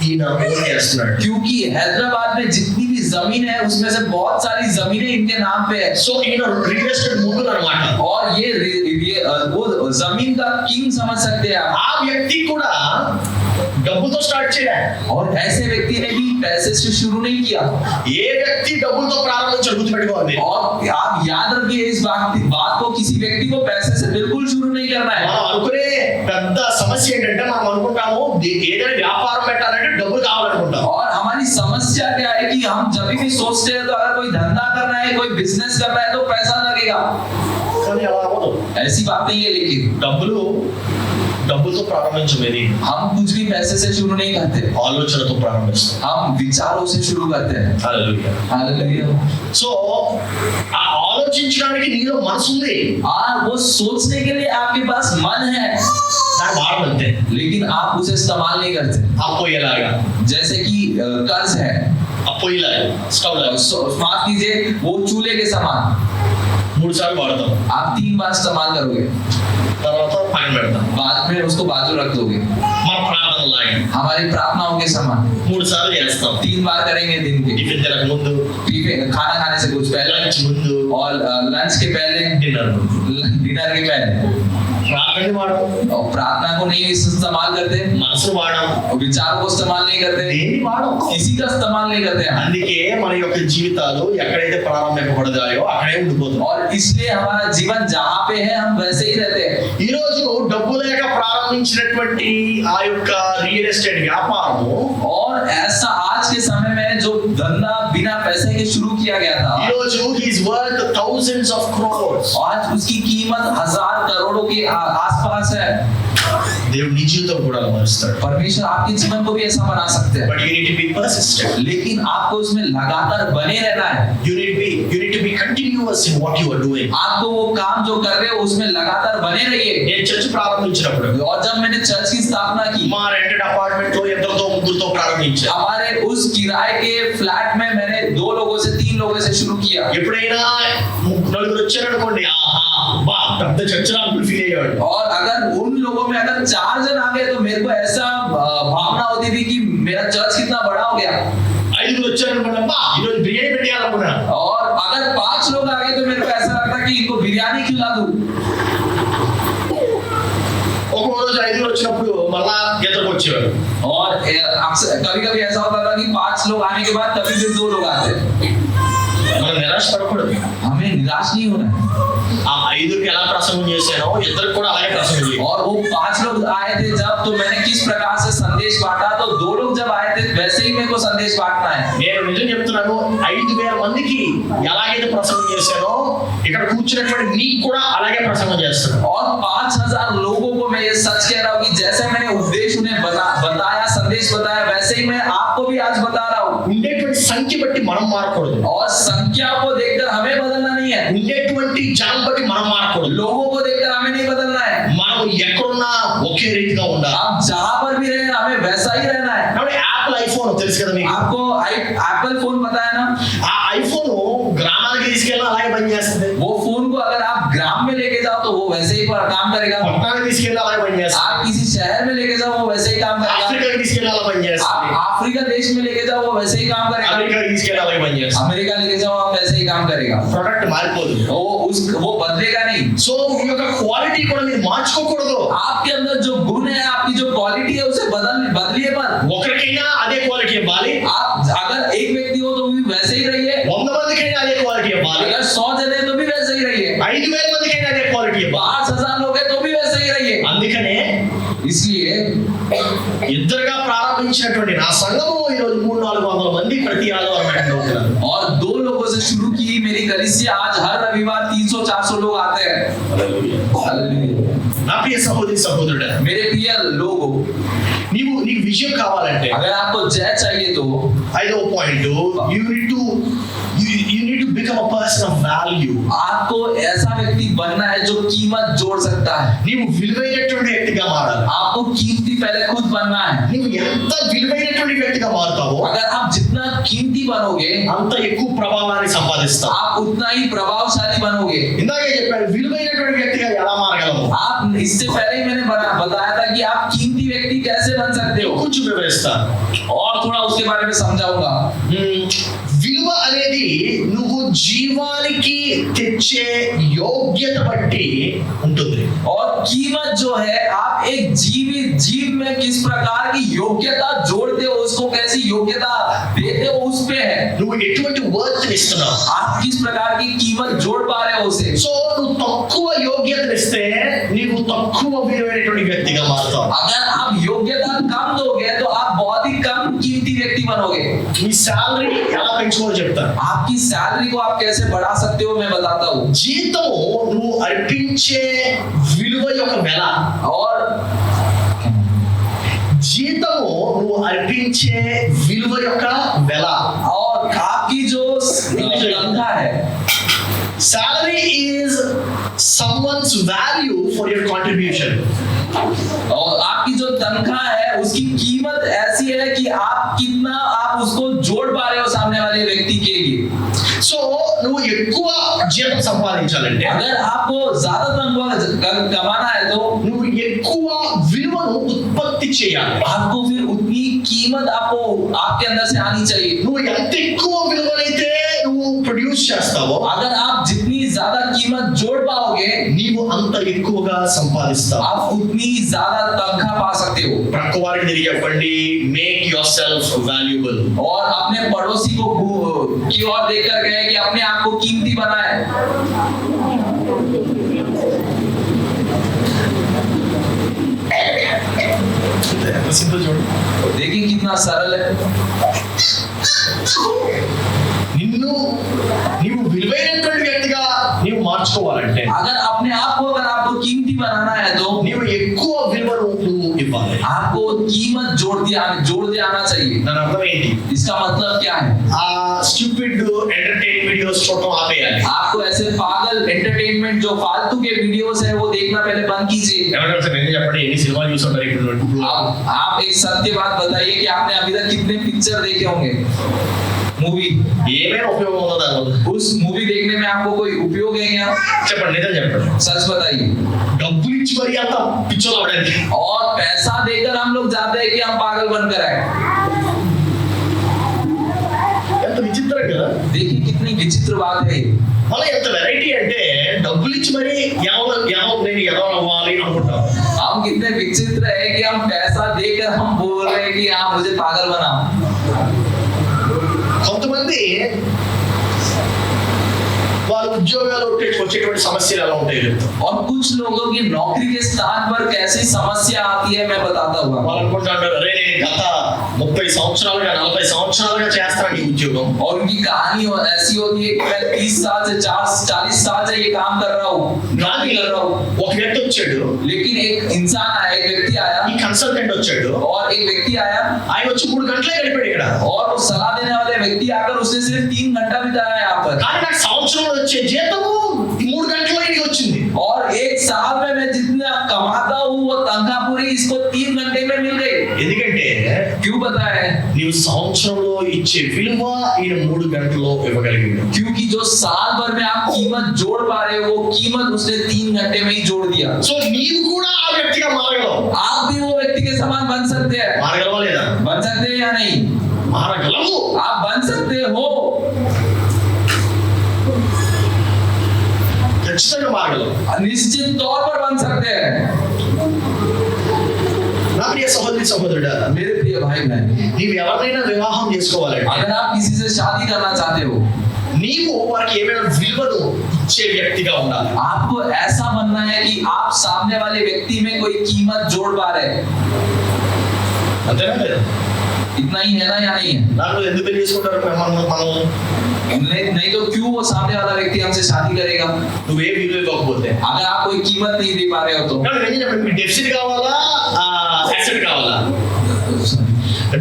ఈయన ఓన్ చేస్తున్నాడు. क्योंकि हैदराबाद में जितनी भी जमीन है उसमें से बहुत सारी जमीनें इनके नाम पे है। సో ఈయన రియల్ ఎస్టేట్ ముందు అన్నమాట. और ये वो जमीन का किंग समझ सकते हैं आप। ఆ వ్యక్తి కూడా డబ్బుతో స్టార్ట్ చేయలేదు. और ऐसे व्यक्ति ने भी पैसे से शुरू नहीं किया। ఏ వ్యక్తి డబ్బులతో ప్రారంభించాడు గుర్తుపెట్టుకోవాలి. और आप याद रखिए इस बात को, किसी व्यक्ति को पैसे से बिल्कुल शुरू नहीं करना है। మనం అనుకునే పెద్ద సమస్య ఏంటంటే మనం అనుకుంటాము ఏదైనా వ్యాపారం పెట్టాలంటే డబ్బులు కావాలనుకుంటాం. और हमारी समस्या क्या है कि हम जब भी सोचते हैं तो अगर कोई धंधा करना है, कोई बिजनेस करना है तो पैसा लगेगा। కానీ అలా అవ్వదు. ऐसी बात नहीं है। लेकिन డబ్బులతో ప్రారంభించమేది, हम कुछ भी पैसे से शुरू नहीं करते, ఆలోచనతో ప్రారంభిస్తాం. हम विचारों से शुरू करते हैं। హల్లెలూయా. हालेलुया। సో ఆ ఆలోచించడానికి నీలో మనసు ఉంది, वो सोचने के लिए आपके पास मन है, దాన్ని వాడమంతే. लेकिन आप उसे इस्तेमाल नहीं करते। అప్పు ఎలాగా, जैसे कि कर्ज है, అప్పు ఇలాగా, స్టవ్ లాగా माफ कीजिए, वो चूल्हे के समान 3 సార్లు వాడతాం, आप 3 बार इस्तेमाल करोगे, తర్వాత పక్కన పెడతాం. बाद में उसको बाजू रख दोगे। మన ప్రార్థన లాగా हमारी प्रार्थनाओं के समान 3 సార్లు చేస్తాం. 3 बार करेंगे दिन के। టిఫిన్ తినక ముందు, खाना खाने से कुछ पहले, లంచ్ ముందు, और लंच के पहले, డిన్నర్ ముందు. डिनर के पहले। ప్రార్థన వాడడం, और प्रार्थना को नहीं इस्तेमाल करते, మనసు వాడడం, और विचार को इस्तेमाल नहीं करते, దేన్ని వాడడం. किसी का इस्तेमाल नहीं करते हम। అందుకే మన యొక్క జీవితాలు ఎక్కడైతే ప్రారంభింపబడతాయో అక్కడే ఉండిపోతాం. और इसलिए हमारा जीवन जहाँ पे है हम वैसे ही रहते हैं। ఈ రోజు డబ్బు లేక ప్రారంభించినటువంటి ఆ యొక్క రియల్ ఎస్టేట్ వ్యాపారము और ऐसा आज के समय में जो धंधा बिना पैसे के शुरू किया गया ఈ था, రోజు he is worth thousands of crores. आज उसकी कीमत 1000 करोड़ों के आसपास है। దేవుడు నీ జీవితం కూడా మారుస్తాడు. परमेश्वर आपके जीवन को भी ऐसा बना सकते हैं, but you need to be persistent. लेकिन आपको उसमें लगातार बने रहना है। You need to be continuous in what you are doing. आपको वो काम जो कर रहे हो उसमें लगातार बने रहिए। నేను చర్చ్ ప్రారంభించినప్పుడు और जब मैंने चर्च की स्थापना की, మా రెంటెడ్ అపార్ట్మెంట్ లో ఇద్దరితో ముగ్గురుతో ప్రారంభించాను. हमारे उस किराए के फ्लैट में मैंने 2 लोगों से 3 लोगों से शुरू किया। ఎప్పుడైనా నలుగురు వచ్చారనుకోండి, ఆహా బా పెద్ద చర్చ్ రాంపులు ఫీల్ అయ్యాడు. और अगर उन लोगों में अगर 4 जन आ गए तो मेरे को ऐसा भावना होती थी कि मेरा चर्च कितना बड़ा हो गया। 5 వచ్చారనుకోండి, అబ్బా ఈ రోజు బిర్యానీ పెట్టాలనుకున్నా. और अगर 5 लोग आ गए तो मेरे को ऐसा लगता कि इनको बिरयानी खिला दूं। ఒక్కో రోజు 5 వచ్చినప్పుడు మళ్ళా ఇద్దరికి వచ్చేవారు. और अक्सर कभी-कभी ऐसा होता था कि 5 लोग आने के बाद कभी फिर 2 लोग आते। మనం నిరాశ పడకూడదు. हमें निराश नहीं होना है। ఆ 5కి ఎలా ప్రసంగం చేశానో ఇద్దరికి కూడా అలాగే ప్రసంగం చేయాలి. और वो 5 लोग आए थे जब, तो मैंने किस प्रकार से संदेश बांटा, तो 2 लोग जब आए थे वैसे ही मेरे को संदेश बांटना है। నేను నిజం చెప్తున్నాను, 5000 మందికి ఎలాగైతే ప్రసంగం చేశానో ఇక్కడ కూర్చున్నటువంటి నీకు కూడా అలాగే ప్రసంగం చేస్తాను. और 5000 लोगों को मैं ये सच कह रहा हूँ कि जैसे मैंने उपदेश उन्हें बताया, संदेश बताया, वैसे ही मैं आपको भी आज बता रहा हूँ। ఉండేటువంటి సంఖ్య బట్టి మనం మారకూడదు. और संख्या को देखकर हमें बदलना नहीं है, ఉండేటువంటి జనం బట్టి మనం మారకూడదు. लोगों को देखकर हमें नहीं बदलना है। మనం ఎక్కడున్నా ఒకే రీతిగా ఉండాలి. हम जहाँ पर भी रहे हमें वैसा ही रहना है। కాబట్టి యాపిల్ ఐఫోన్ తెలుసు కదా మీకు. आपको एप्पल फोन पता है ना? ఆ ఐఫోన్ గ్రామానికి తీసుకెళ్ళినా అలాగే పనిచేస్తుంది, वो फोन को अगर आप ग्राम में लेके जाओ तो वो वैसे ही काम करेगा। పట్టణానికి తీసుకెళ్ళి అలాగే పనిచేస్తాడు, आप किसी शहर में लेके जाओ वो वैसे ही काम करेगा, ఆఫ్రికాకి తీసుకెళ్ళి అలా పనిచేస్తాడు, आप अफ्रीका देश में लेके जाओ वो वैसे ही काम करेगा, అమెరికాకి తీసుకెళ్ళి అలాగే పనిచేస్తాడు. अमेरिका लेके जाओ आप वैसे ही काम करेगा, ప్రొడక్ట్ మారిపోదు. वो बदलेगा नहीं. సో మీ యొక్క క్వాలిటీ కూడా మీరు మార్చుకోకూడదు. आपके अंदर जो गुण है, आपकी जो क्वालिटी है उसे बदलिए मत. ఒకరికైనా అదే క్వాలిటీ ఇవ్వాలి, आप अगर एक व्यक्ति हो तो भी वैसे ही रहिए, 100 మందికైనా అదే క్వాలిటీ ఇవ్వాలి, अगर 100 जने तो भी वैसे ही रहिए, 5,000 మందికైనా అదే క్వాలిటీ ఇవ్వాలి. 5,000 लोग हैं तो भी वैसे ही रहिए. అందుకనే इसलिए ఇద్దరుగా ప్రారంభించినటువంటి నా సంఘము ఈరోజు 300-400 మంది ప్రతి ఆదివారం అటెండ్ అవుతున్నారు. और 2 लोगों से शुरू की मेरी कलीसिया, आज हर रविवार 300-400 लोग आते हैं. हालेलुया. నా ప్రియ సహోదరి సహోదరుడా, मेरे प्रिय लोगों, నీకు విజయం కావాలంటే अगर आपको जय चाहिए तो 5వ point, you need to become a person of value. आपको ऐसा व्यक्ति बनना है जो कीमत जोड़ सकता है. నీవు విలువైనటువంటి వ్యక్తిగా మారాలి. आपको कीमती पहले खुद बनना है. నీవు ఎంత విలువైనటువంటి వ్యక్తిగా మారుతావో अगर आप जितना कीमती बनोगे అంత ఎక్కువ ప్రభావాన్ని సంపాదిస్తావు. आप उतना ही प्रभावशाली बनोगे. ఇందాకే చెప్పాను, విలువైనటువంటి వ్యక్తిగా ఎలా మారగలము. आप इससे पहले ही मैंने बताया था कि आप कीमती व्यक्ति कैसे बन सकते हो, కొంచెం వివరిస్తాను. और थोड़ा उसके बारे में समझाऊंगा. విలువ అనేది నువ్వు జీవానికి తెచ్చే యోగ్యత బట్టి ఉంటుంది. और कीमत जो है, आप एक जीव में किस प्रकार की योग्यता जोड़ते हो, उसको कैसी योग्यता देते हो उस पे है. నువ్వు ఎటువంటి వర్త్ ఇస్తున్నావు. आप किस प्रकार की कीमत जोड़ पा रहे हो उसे. సో నువ్వు తక్కువ యోగ్యతనిస్తే నీవు తక్కువ విలువైనటువంటి వ్యక్తిగా మారుతావు. अगर आप योग्यता कम दोगे तो आप बहुत ही कम कीमती व्यक्ति बनोगे. నీ శాలరీ ఎలా పెంచుకోవాలో చెప్తాను. आपकी सैलरी को आप कैसे बढ़ा सकते हो मैं बताता हूँ. జీతము నువ్వు అర్పించే విలువ యొక్క వెల, और జీతము నువ్వు అర్పించే విలువ యొక్క వెల. और आपकी जो तनख्वाह है, salary is someone's value for your contribution. और आपकी जो तनख्वाह है उसकी कीमत ऐसी है कि आप कितना आप उसको जोड़ पा रहे हो सामने वाले व्यक्ति के लिए. సో నువ్వు ఎక్కువ జీతం సంపాదించాలంటే, अगर आपको ज्यादा तनख्वाह कमाना है तो నువ్వు ఎక్కువ విలువను ఉత్పత్తి చేయాలి. आपको फिर उतनी कीमत आपको आपके अंदर से आनी चाहिए. నువ్వు ఎంత ఎక్కువ విలువనైతే నువ్వు ప్రొడ్యూస్ చేస్తావో, अगर आप जितनी ज्यादा कीमत जोड़ पाओगे నీవు అంత ఎక్కువగా సంపాదిస్తావు. आप उतनी ज्यादा तनख्वाह पा सकते हो. ప్రక్క వారికి తిరిగి చెప్పండి, మేక్ యువర్ సెల్ఫ్ వాల్యుబుల్. और अपने पड़ोसी को की ओर देखकर कहे कि अपने आप को कीमती बनाए. సింపుల్ చూడు. देखिए कितना सरल है. నీవు విలువైనటువంటి వ్యక్తిగా నీవు మార్చుకోవాలంటే, अगर अपने आप को अगर आपको कीमती बनाना है तो నీవు ఎక్కువ విలువను నువ్వు ఇవ్వాలి. आपको कीमत जोड़ दिया आना चाहिए. దాని అర్థం ఏంటి? इसका मतलब क्या है? ఆ స్టూపిడ్ ఎంటర్టైన్ వీడియోస్ చూడటం ఆపేయాలి. आपको ऐसे पागल एंटरटेनमेंट जो फालतू के वीडियोस है वो देखना पहले बंद कीजिए. ఏమంటారు సార్, నేను చెప్పండి, ఎన్ని సినిమాలు చూస్తుంటారు ఇప్పుడు? आप एक सत्य बात बताइए कि आपने अभी तक कितने पिक्चर देखे होंगे, मूवी. ఏమైనా ఉపయోగం ఉందా దానివల్ల? उस मूवी देखने में आपको कोई उपयोग है क्या? చెప్పండి, నిజం చెప్పండి. सच बताइए. డబ్బులు ఇచ్చి మరీ అంత పిచ్చోలు అవడానికి. और पैसा देकर हम लोग जाते हैं कि हम पागल बनकर आए. ఎంత విచిత్రం కదా. देखिए कितनी विचित्र बात है. మళ్ళీ ఎంత వెరైటీ అంటే, డబ్బులు ఇచ్చి మరీ నేను ఎదవ అవ్వాలి అనుకుంటాం. हम कितने विचित्र है कि हम पैसा देकर हम बोल रहे हैं कि हाँ मुझे पागल बनाओ. కొంతమంది వారి ఉద్యోగాలు వచ్చేటువంటి సమస్యలు ఎలా ఉంటాయి చెప్తాం. और कुछ लोगों की नौकरी के स्थान पर कैसी समस्या आती है मैं बताता हूँ. వాళ్ళు అనుకుంటారు, అరే నేను గత 30 సంవత్సరాలుగా 40 సంవత్సరాలుగా చేస్తాను ఈ ఉద్యోగం. और उनकी कहानी ऐसी होती है कि मैं 30 साल से 40 साल से ये काम कर रहा हूँ, नौकरी कर रहा हूँ. ఒక వ్యక్తి వచ్చాడు, लेकिन एक इंसान आया, एक व्यक्ति आया, ఈ కన్సల్టెంట్ వచ్చాడు, और एक व्यक्ति आया ఆయన వచ్చి 3 గంటలే గడిపాడు ఇక్కడ. और वो सलाह देने वाले व्यक्ति आकर उसने सिर्फ 3 घंटा बिताया यहाँ पर. కానీ నాకు సంవత్సరంలో వచ్చే జీతము 3 గంటల్లో ఇంటికి వచ్చింది. और एक साल में मैं जितना कमाता हूँ वो तनख्वाह पूरी इसको 3 घंटे में मिल गई. ఎందుకంటే क्यों पता है? నీవు సంవత్సరంలో ఇచ్చే విలువ ఈయన 3 గంటల్లో ఇవ్వగలిగాడు. क्योंकि जो साल भर में आप कीमत जोड़ पा रहे हो वो कीमत उसने 3 घंटे में ही जोड़ दिया. సో నీవు కూడా ఆ వ్యక్తి వ్యక్తిగా మారగలవు. आप भी वो व्यक्ति के समान बन सकते हैं. మారగలవా లేదా? बन सकते हैं या नहीं? మారగలవు. आप बन सकते हो. ఖచ్చితంగా మారగలవు. निश्चित तौर पर बन सकते हैं. నా ప్రియ సహోదరి సహోదరుడా, मेरे प्रिय भाई बहन, నీవు ఎవరినైనా వివాహం చేసుకోవాలంటే अगर आप किसी से शादी करना चाहते हो, నీవు వారికి ఏమైనా విలువను ఇచ్చే వ్యక్తిగా ఉండాలి. आपको ऐसा बनना है कि आप सामने वाले व्यक्ति में कोई कीमत जोड़ पा रहे हैं. అంతేనా లేదా? इतना ही है ना या नहीं है? నాకు ఎందుకు పెళ్లి చేసుకుంటారు మనం नहीं तो क्यों वो सामने वाला व्यक्ति हमसे शादी करेगा? నువ్వే విలువ ఇవ్వకపోతే. अगर आप कोई कीमत नहीं दे पा रहे हो तो. కానీ నేను చెప్పాను, మీకు డెఫిసిట్ కావాలా అసెట్ కావాలా?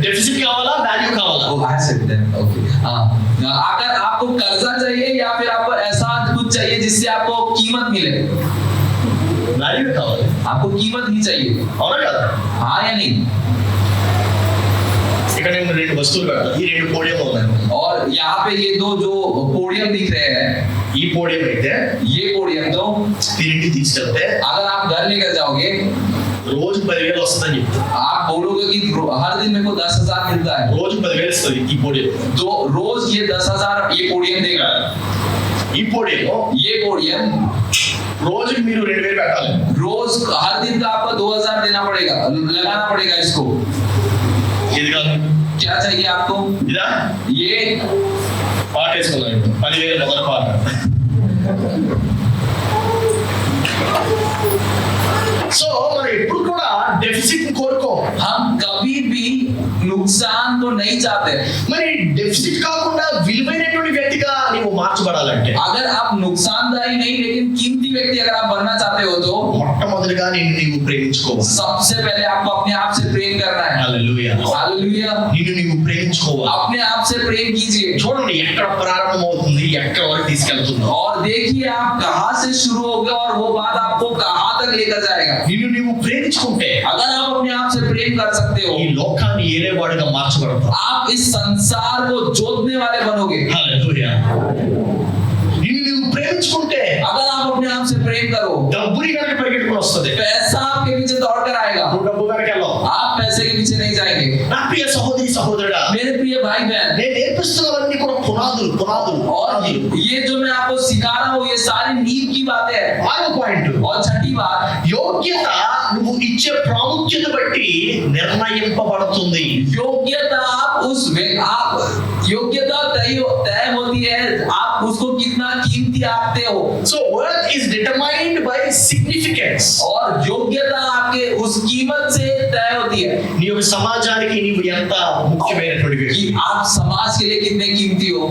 డెఫిసిట్ కావాలా వాల్యూ కావాలా? वो आ सकते हैं. ओके. हाँ. अगर आपको कर्जा चाहिए या फिर आपको ऐसा कुछ चाहिए जिससे आपको कीमत मिले? వాల్యూ కావాలి. आपको कीमत ही चाहिए. అవునా కదా? हाँ या नहीं? ఇక్కడ నేను రెండు వస్తువులు పెడతాను. ఈ రెండు పోడియం ఉన్నాయి. और यहाँ पे ये दो जो पोडियम दिख रहे हैं, ఈ పోడియం అయితే ये पोडियम तो మీరు ఇంటికి తీసుకెళ్తే अगर आप घर लेकर जाओगे, రోజు 10,000 వస్తుందని చెప్తాను. आप बोलोगे कि हर दिन मेरे को 10,000 मिलता है, రోజు 10,000 వస్తుంది ఈ పోడియం. तो रोज ये 10,000 ये पोडियम देगा. ఈ పోడియం ये पोडियम రోజుకి మీరు 2,000 పెట్టాలి. रोज हर दिन का आपको 2,000 देना पड़ेगा, लगाना पड़ेगा इसको. ఇది కాదు, क्या चाहिए आपको? ఇదా ये పాట వేసుకున్నాను ఇప్పుడు 10,000 మొదటి పాట. సో మనం ఎప్పుడు కూడా డెఫిసిట్ కోరుకోం. हम कभी भी नुकसान को नहीं चाहते. మరి డెఫిసిట్ కాకుండా విలువైనటువంటి వ్యక్తిగా నీవు మార్చబడాలంటే अगर आप नुकसानदायी नहीं लेकिन कीमती व्यक्ति अगर आप बनना चाहते हो तो మొట్టమొదటిగా నిన్ను నీవు ప్రేమించుకోవాలి. सबसे पहले आपको अपने आप से प्रेम करना है. హల్లెలూయా. हालेलुया. నిన్ను నీవు ప్రేమించుకోవాలి. अपने आप से प्रेम कीजिए చూడండి ఎక్కడ ప్రారంభమవుతుంది, ఎక్కడ వరకు తీసుకెళ్తుందో. और देखिए आप कहां से शुरू होगा और वो बात आपको कहां तक लेकर जाएगा. నిన్ను నీవు ప్రేమించుకుంటే अगर आप अपने आप से प्रेम कर सकते हो, ఈ లోకాన్ని ఏలేవాడుగా మార్చబడతావు. आप इस संसार को जोतने वाले बनोगे. హల్లెలూయా. నిన్ను నీవు ప్రేమించుకుంటే अगर आप अपने आप से प्रेम करो, డబ్బుని కనుక పరిగెట్టుకుని వస్తుంది. पैसा आपके पीछे दौड़ कर आएगा. నువ్వు డబ్బు కనుక వెళ్ళావు. आप पैसे के पीछे नहीं जाएंगे. నా ప్రియ సహోదరి సహోదరుడా, मेरे प्रिय भाई बहन, నేను నేర్పిస్తున్నవన్నీ కూడా పునాదులు పునాదులు और ये जो मैं आपको सिखा रहा हूँ ये सारी नींव की बातें हैं. ఆరో పాయింట్, और छठी बात, యోగ్యత నువ్వు ఇచ్చే ప్రాముఖ్యత బట్టి నిర్ణయింపబడుతుంది. योग्यता आप योग्यता तय होती है आप उसको कितना कीमती आंकते हो. So worth is determined by significance. और योग्यता आपके उस कीमत से तय होती है నీ యొక్క సమాజానికి నీవు ఎంత ముఖ్యమైనటువంటి कि వ్యక్తి, आप समाज के लिए कितने कीमती हो.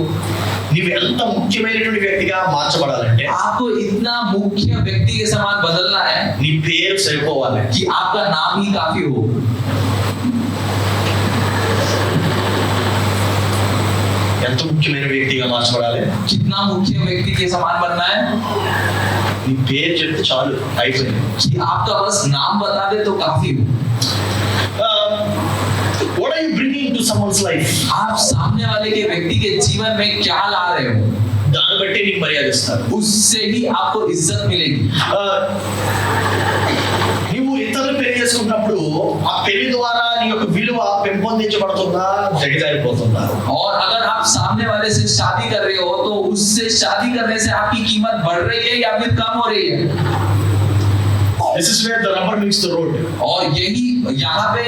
నీవు ఎంత ముఖ్యమైనటువంటి వ్యక్తిగా మార్చబడాలంటే आपको इतना मुख्य व्यक्ति के समान बदलना है నీ పేరు సరిపోవాలి. कि आपका नाम ही काफी हो. ఎంత ముఖ్యమైన వ్యక్తిగా మార్చబడాలి. कितना मुख्य व्यक्ति के समान बनना है నీ పేరు చెప్తే చాలు, అయిపోయింది. कि आपका बस नाम बता दे तो काफी हो. What are you bringing to someone's life? आप सामने वाले के व्यक्ति के जीवन में क्या ला रहे हो, దాన్ని బట్టి నీకు మర్యాద ఇస్తారు. उससे ही आपको इज्जत मिलेगी. నీవు ఇతరులు పెళ్లి చేసుకున్నప్పుడు ఆ పెళ్లి ద్వారా నీ యొక్క విలువ పెంపొందించబడుతుందా, దిగజారిపోతుందా? और अगर आप सामने वाले से शादी कर रहे हो तो उससे शादी करने से आपकी कीमत बढ़ रही है या फिर कम हो रही है. This is where the rubber meets the road. और यही यहाँ पे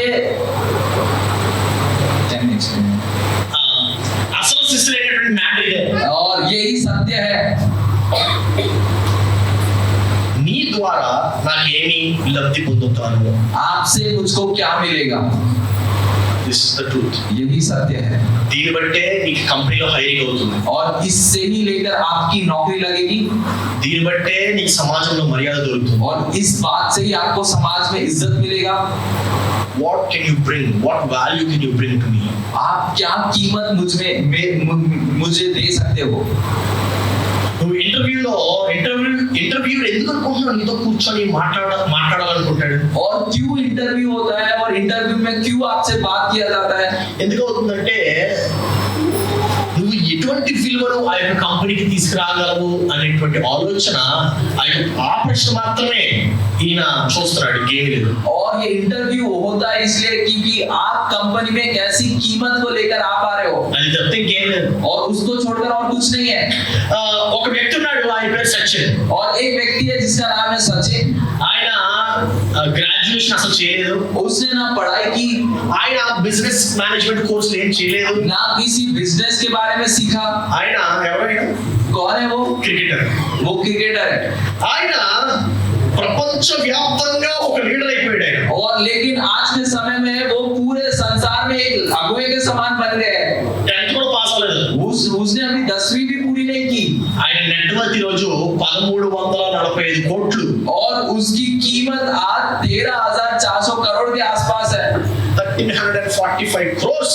అసలు శిశులైనటువంటి మ్యాటర్ ఇదే. और यही सत्य है. నీ ద్వారా నాకు ఏమి లబ్ధి పొందుతాను? आपसे मुझको क्या मिलेगा, దిస్ ఇస్ ద ట్రూత్. यही सत्य है. దీన్ని బట్టే నీకు కంపెనీలో హైరింగ్ అవుతుంది. और इससे ही लेकर आपकी नौकरी लगेगी. దీన్ని బట్టే నీకు సమాజంలో మర్యాద దొరుకుతుంది. और इस बात से ही आपको समाज में इज्जत मिलेगा. What can you bring? What value can you bring to me? आप क्या कीमत मुझे दे सकते हो. నువ్వు ఇంటర్వ్యూ ఎందుకు అనుకుంటున్నావు? నీతో కూర్చొని మాట్లాడాలనుకుంటాడు. और क्यों इंटरव्यू होता है और इंटरव्यू में क्यों आपसे बात किया जाता है. ఎందుకు అవుతుందంటే నువ్వు ఎటువంటి ఎటువంటి విలువను ఆ యొక్క కంపెనీకి తీసుకురాగలవు అనేటువంటి ఆలోచన ఆ ప్రశ్న మాత్రమే ఈయన చూస్తున్నాడు, ఇంకేమీ లేదు. और ये इंटरव्यू होता है इसलिए क्योंकि आप कंपनी में कैसी कीमत को लेकर आ पा रहे हो, అది తప్పితే ఇంకేం లేదు. और उसको छोड़कर और कुछ नहीं है. ఒక వ్యక్తి ఉన్నాడు, ఆయన పేరు సచిన్. और एक व्यक्ति है जिसका नाम है सचिन. ఆయన గ్రాడ్యుయేషన్ అసలు చేయలేదు, उसने ना पढ़ाई की, ఆయన బిజినెస్ మేనేజ్మెంట్ కోర్సులు ఏం చేయలేదు, ना किसी बिजनेस के बारे में सीखा. ఆయన ఎవరైనా कौन है वो? క్రికెటర్. वो क्रिकेटर है. ఆయన ప్రపంచ వ్యాప్తంగా ఒక లీడర్ అయిపోయాడు ఆయన. और लेकिन आज के समय में वो पूरे संसार में एक अगुवे के समान बन गए. 10th కూడా పాస్ అవ్వలేదు. उसने अभी 10वीं भी पूरी नहीं की. ఆయన నెట్వర్క్ ఈ రోజు 1345 కోట్లు. और उसकी कीमत आज 13,400 करोड़ के आसपास है. 1345 crores.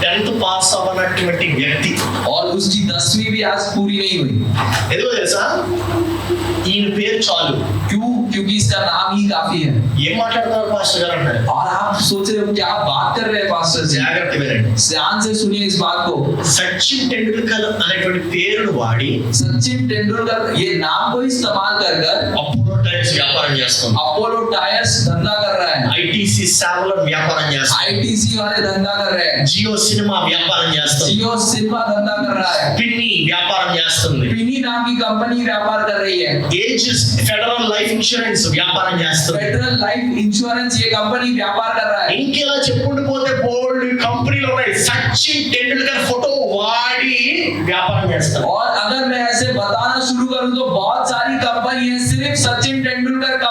10th పాస్ అవ్వనటువంటి వ్యక్తి. और उसकी 10वीं भी आज पूरी नहीं हुई. ఎందుకో తెలుసా? ఈయన పేరు చాలు. क्यों? क्योंकि इसका नाम ही काफी है. ఏం మాట్లాడుతున్నారు పాస్టర్ గారు అన్నారు. और आप सोच रहे हो क्या बात कर रहे हैं पास्टर जी? జాగ్రత్త వినండి. ध्यान से सुनिए इस बात को. సచిన్ టెండూల్కర్ అనేటువంటి పేరును వాడి सचिन तेंदुलकर ये नाम को इस्तेमाल कर అపోలో టైర్స్ వ్యాపారం చేస్తుంది. अपोलो टायर्स धंधा कर रहा है. ఐటీసీ సేవల వ్యాపారం చేస్తుంది. आईटीसी वाले धंधा कर रहे हैं. జియో సినిమా వ్యాపారం చేస్తుంది. जियो सिनेमा धंधा कर रहा है. పిన్ని వ్యాపారం చేస్తుంది. पिनी नाम की कंपनी व्यापार कर रही है. ఏజిస్ ఫెడరల్ లైఫ్ ఇన్సూరెన్స్ వ్యాపారం చేస్తుంది. फेडरल लाइफ इंश्योरेंस ये कंपनी व्यापार कर रहा है. ఇంకెలా చెప్పుకుంటూ పోతే బోల్డ్ కంపెనీలు ఉన్నాయి. సచిన్ టెండూల్కర్ ఫోటో వాడి వ్యాపారం చేస్తారు. और अगर मैं ऐसे बताना शुरू करूं तो बहुत सारी कंपनी है सिर्फ सचिन तेंदुलकर का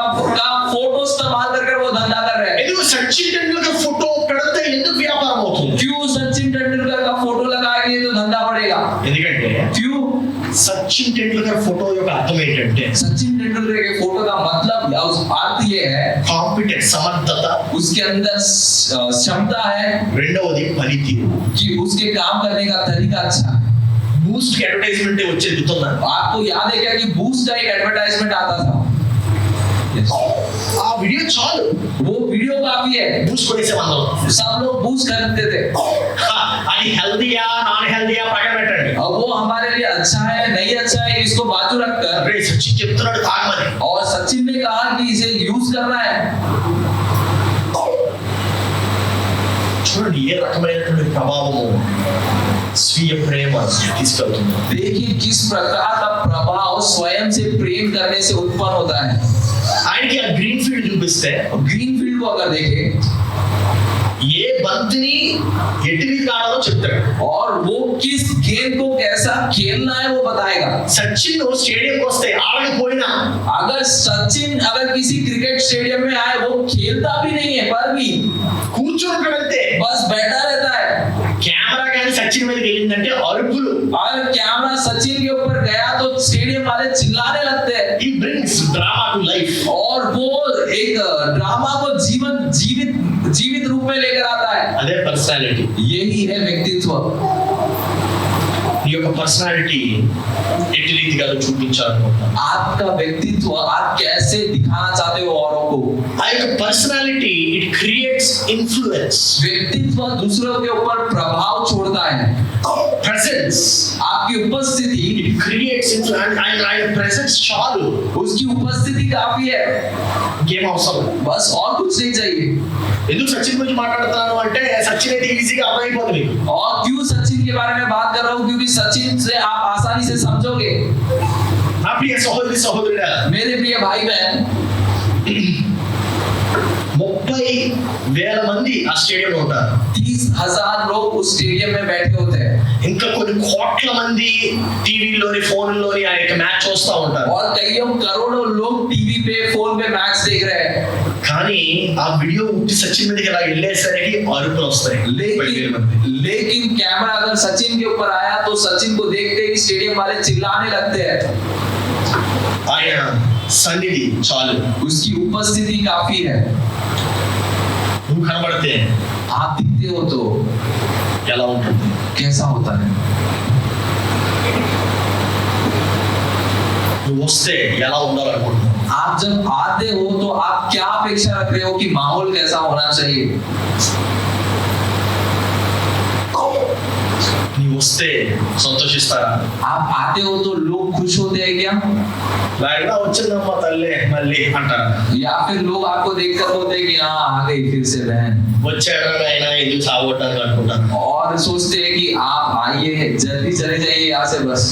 फोटो इस्तेमाल करके वो धंधा कर रहे हैं. ఎందుకు సచిన్ టెండూల్కర్ ఫోటో పెడితే ఎందుకు వ్యాపారం అవుతుంది? क्यों सचिन तेंदुलकर का फोटो लगाएंगे तो धंधा बढ़ेगा? ఎందుకంటే क्यों? సచిన్ టెండూల్కర్ ఫోటో యొక్క అర్థం ఏంటంటే सचिन तेंदुलकर के फोटो का मतलब अर्थ ये है కాంపిటెంట్, సమర్థత. उसके अंदर क्षमता है రెండవది పనితీరు. कि उसके काम करने का तरीका अच्छा है. బూస్ట్ కి అడ్వర్టైజ్మెంట్ వచ్చేది గుర్తుందా? आपको याद है क्या कि बूस्ट का एक एडवर्टाइजमेंट आता था? ఆ వీడియో చాలు, वो वीडियो काफी है. బూస్ట్ కొనేసే అందరం. सब लोग बूस्ट खरीदते थे. అది హెల్దీయా నాన్ హెల్దీయా పక్కన పెట్టండి. अब वो हमारे लिए अच्छा है नहीं अच्छा है इसको बाजू रखकर, అరే సచిన్ చెప్తున్నాడు తాగమని. और सचिन ने कहा कि इसे यूज करना है. చూడండి ఏ రకమైనటువంటి ప్రభావము స్వీయ ప్రేమ తీసుకెళ్తుంది. देखिए किस प्रकार का प्रभाव स्वयं से प्रेम करने से उत्पन्न होता है. ఆయనకి ఆ గ్రీన్ ఫీల్డ్ చూపిస్తే ग्रीन फील्ड को अगर देखें ఏ బంతిని ఎటు రీతి ఆడాలో చెప్తాడు. और वो किस गेम को कैसा खेलना है वो बताएगा. సచిన్ స్టేడియంకి వస్తే ఆడకపోయినా अगर सचिन अगर किसी क्रिकेट स्टेडियम में आए वो खेलता भी नहीं है पर भी కూర్చుంటాడంతే. बस बैठा रहता है. కెమెరా కానీ సచిన్ మీదకి వెళ్ళిందంటే అరుపులు. अगर कैमरा सचिन के ऊपर गया तो स्टेडियम वाले चिल्लाने लगते हैं. He brings drama to life. और वो एक ड्रामा को जीवित रूप में लेकर आता है. అదే పర్సనాలిటీ. यही है व्यक्तित्व. నీ యొక్క పర్సనాలిటీ ఎట్టి రీతిగా చూపించాలనుకుంటున్నా. आपका व्यक्तित्व आप कैसे दिखाना चाहते हो औरों को. ఆ యొక్క పర్సనాలిటీ ఇట్ క్రియేట్స్ ఇన్ఫ్లుయెన్స్. व्यक्तित्व दूसरों के ऊपर प्रभाव छोड़ता है. ప్రెసెన్స్ आपकी उपस्थिति ఇట్ క్రియేట్స్ ఇన్ఫ్లుయెన్స్. ఆయన ప్రెసెన్స్ చాలు, उसकी उपस्थिति काफी है. ఇంకేం అవసరం. बस और कुछ नहीं चाहिए. ఎందుకు సచిన్ గురించి మాట్లాడుతున్నాను అంటే సచిన్ అయితే ఈజీగా అర్థమైపోతుంది. और क्यों सचिन के बारे में बात कर रहा हूँ क्योंकि सचिन से आप आसानी से समझोगे. నా ప్రియ సహోదరి సహోదరుడా, मेरे प्रिय भाई बहन 30,000 మంది ఆ స్టేడియంలో ఉంటారు. 30,000 लोग उस स्टेडियम में बैठे होते हैं. ఇంకా కొన్ని కోట్ల మంది టీవీలోని ఫోన్లోని ఆ యొక్క మ్యాచ్ చూస్తూ ఉంటారు. और कईयों करोड़ों लोग टीवी पे फोन पे मैच देख रहे हैं. కానీ ఆ వీడియో ఉట్టి సచిన్ మీదకి ఇలా వెళ్ళేసరికి అరుపులు వస్తాయి. लेकिन कैमरा अगर सचिन के ऊपर आया तो सचिन को देखते ही स्टेडियम वाले चिल्लाने लगते हैं. ఆయన సన్నిధి చాలు, उसकी उपस्थिति काफी है. నువ్వు కనబడితే आप दिखते हो तो ఎలా ఉంటుంది? कैसा होता है. నువ్వు వస్తే ఎలా ఉండాలనుకుంటున్నావు? आप जब आते हो तो आप क्या अपेक्षा रख रहे हो कि माहौल कैसा होना चाहिए. నీవు వస్తే సంతోషిస్తారా? आप आते हो तो लोग खुश होते हैं क्या? లేకపోతే వచ్చిందమ్మా తల్లి మళ్ళీ అంటారా? या फिर लोग आपको देखकर बोलते हैं कि हाँ आ गई फिर से बहन, వచ్చాడు ఆయన ఎందుకు సాగొట్టాను అనుకుంటాను. और सोचते हैं कि आप आइए जल्दी चले जाइए यहाँ से बस.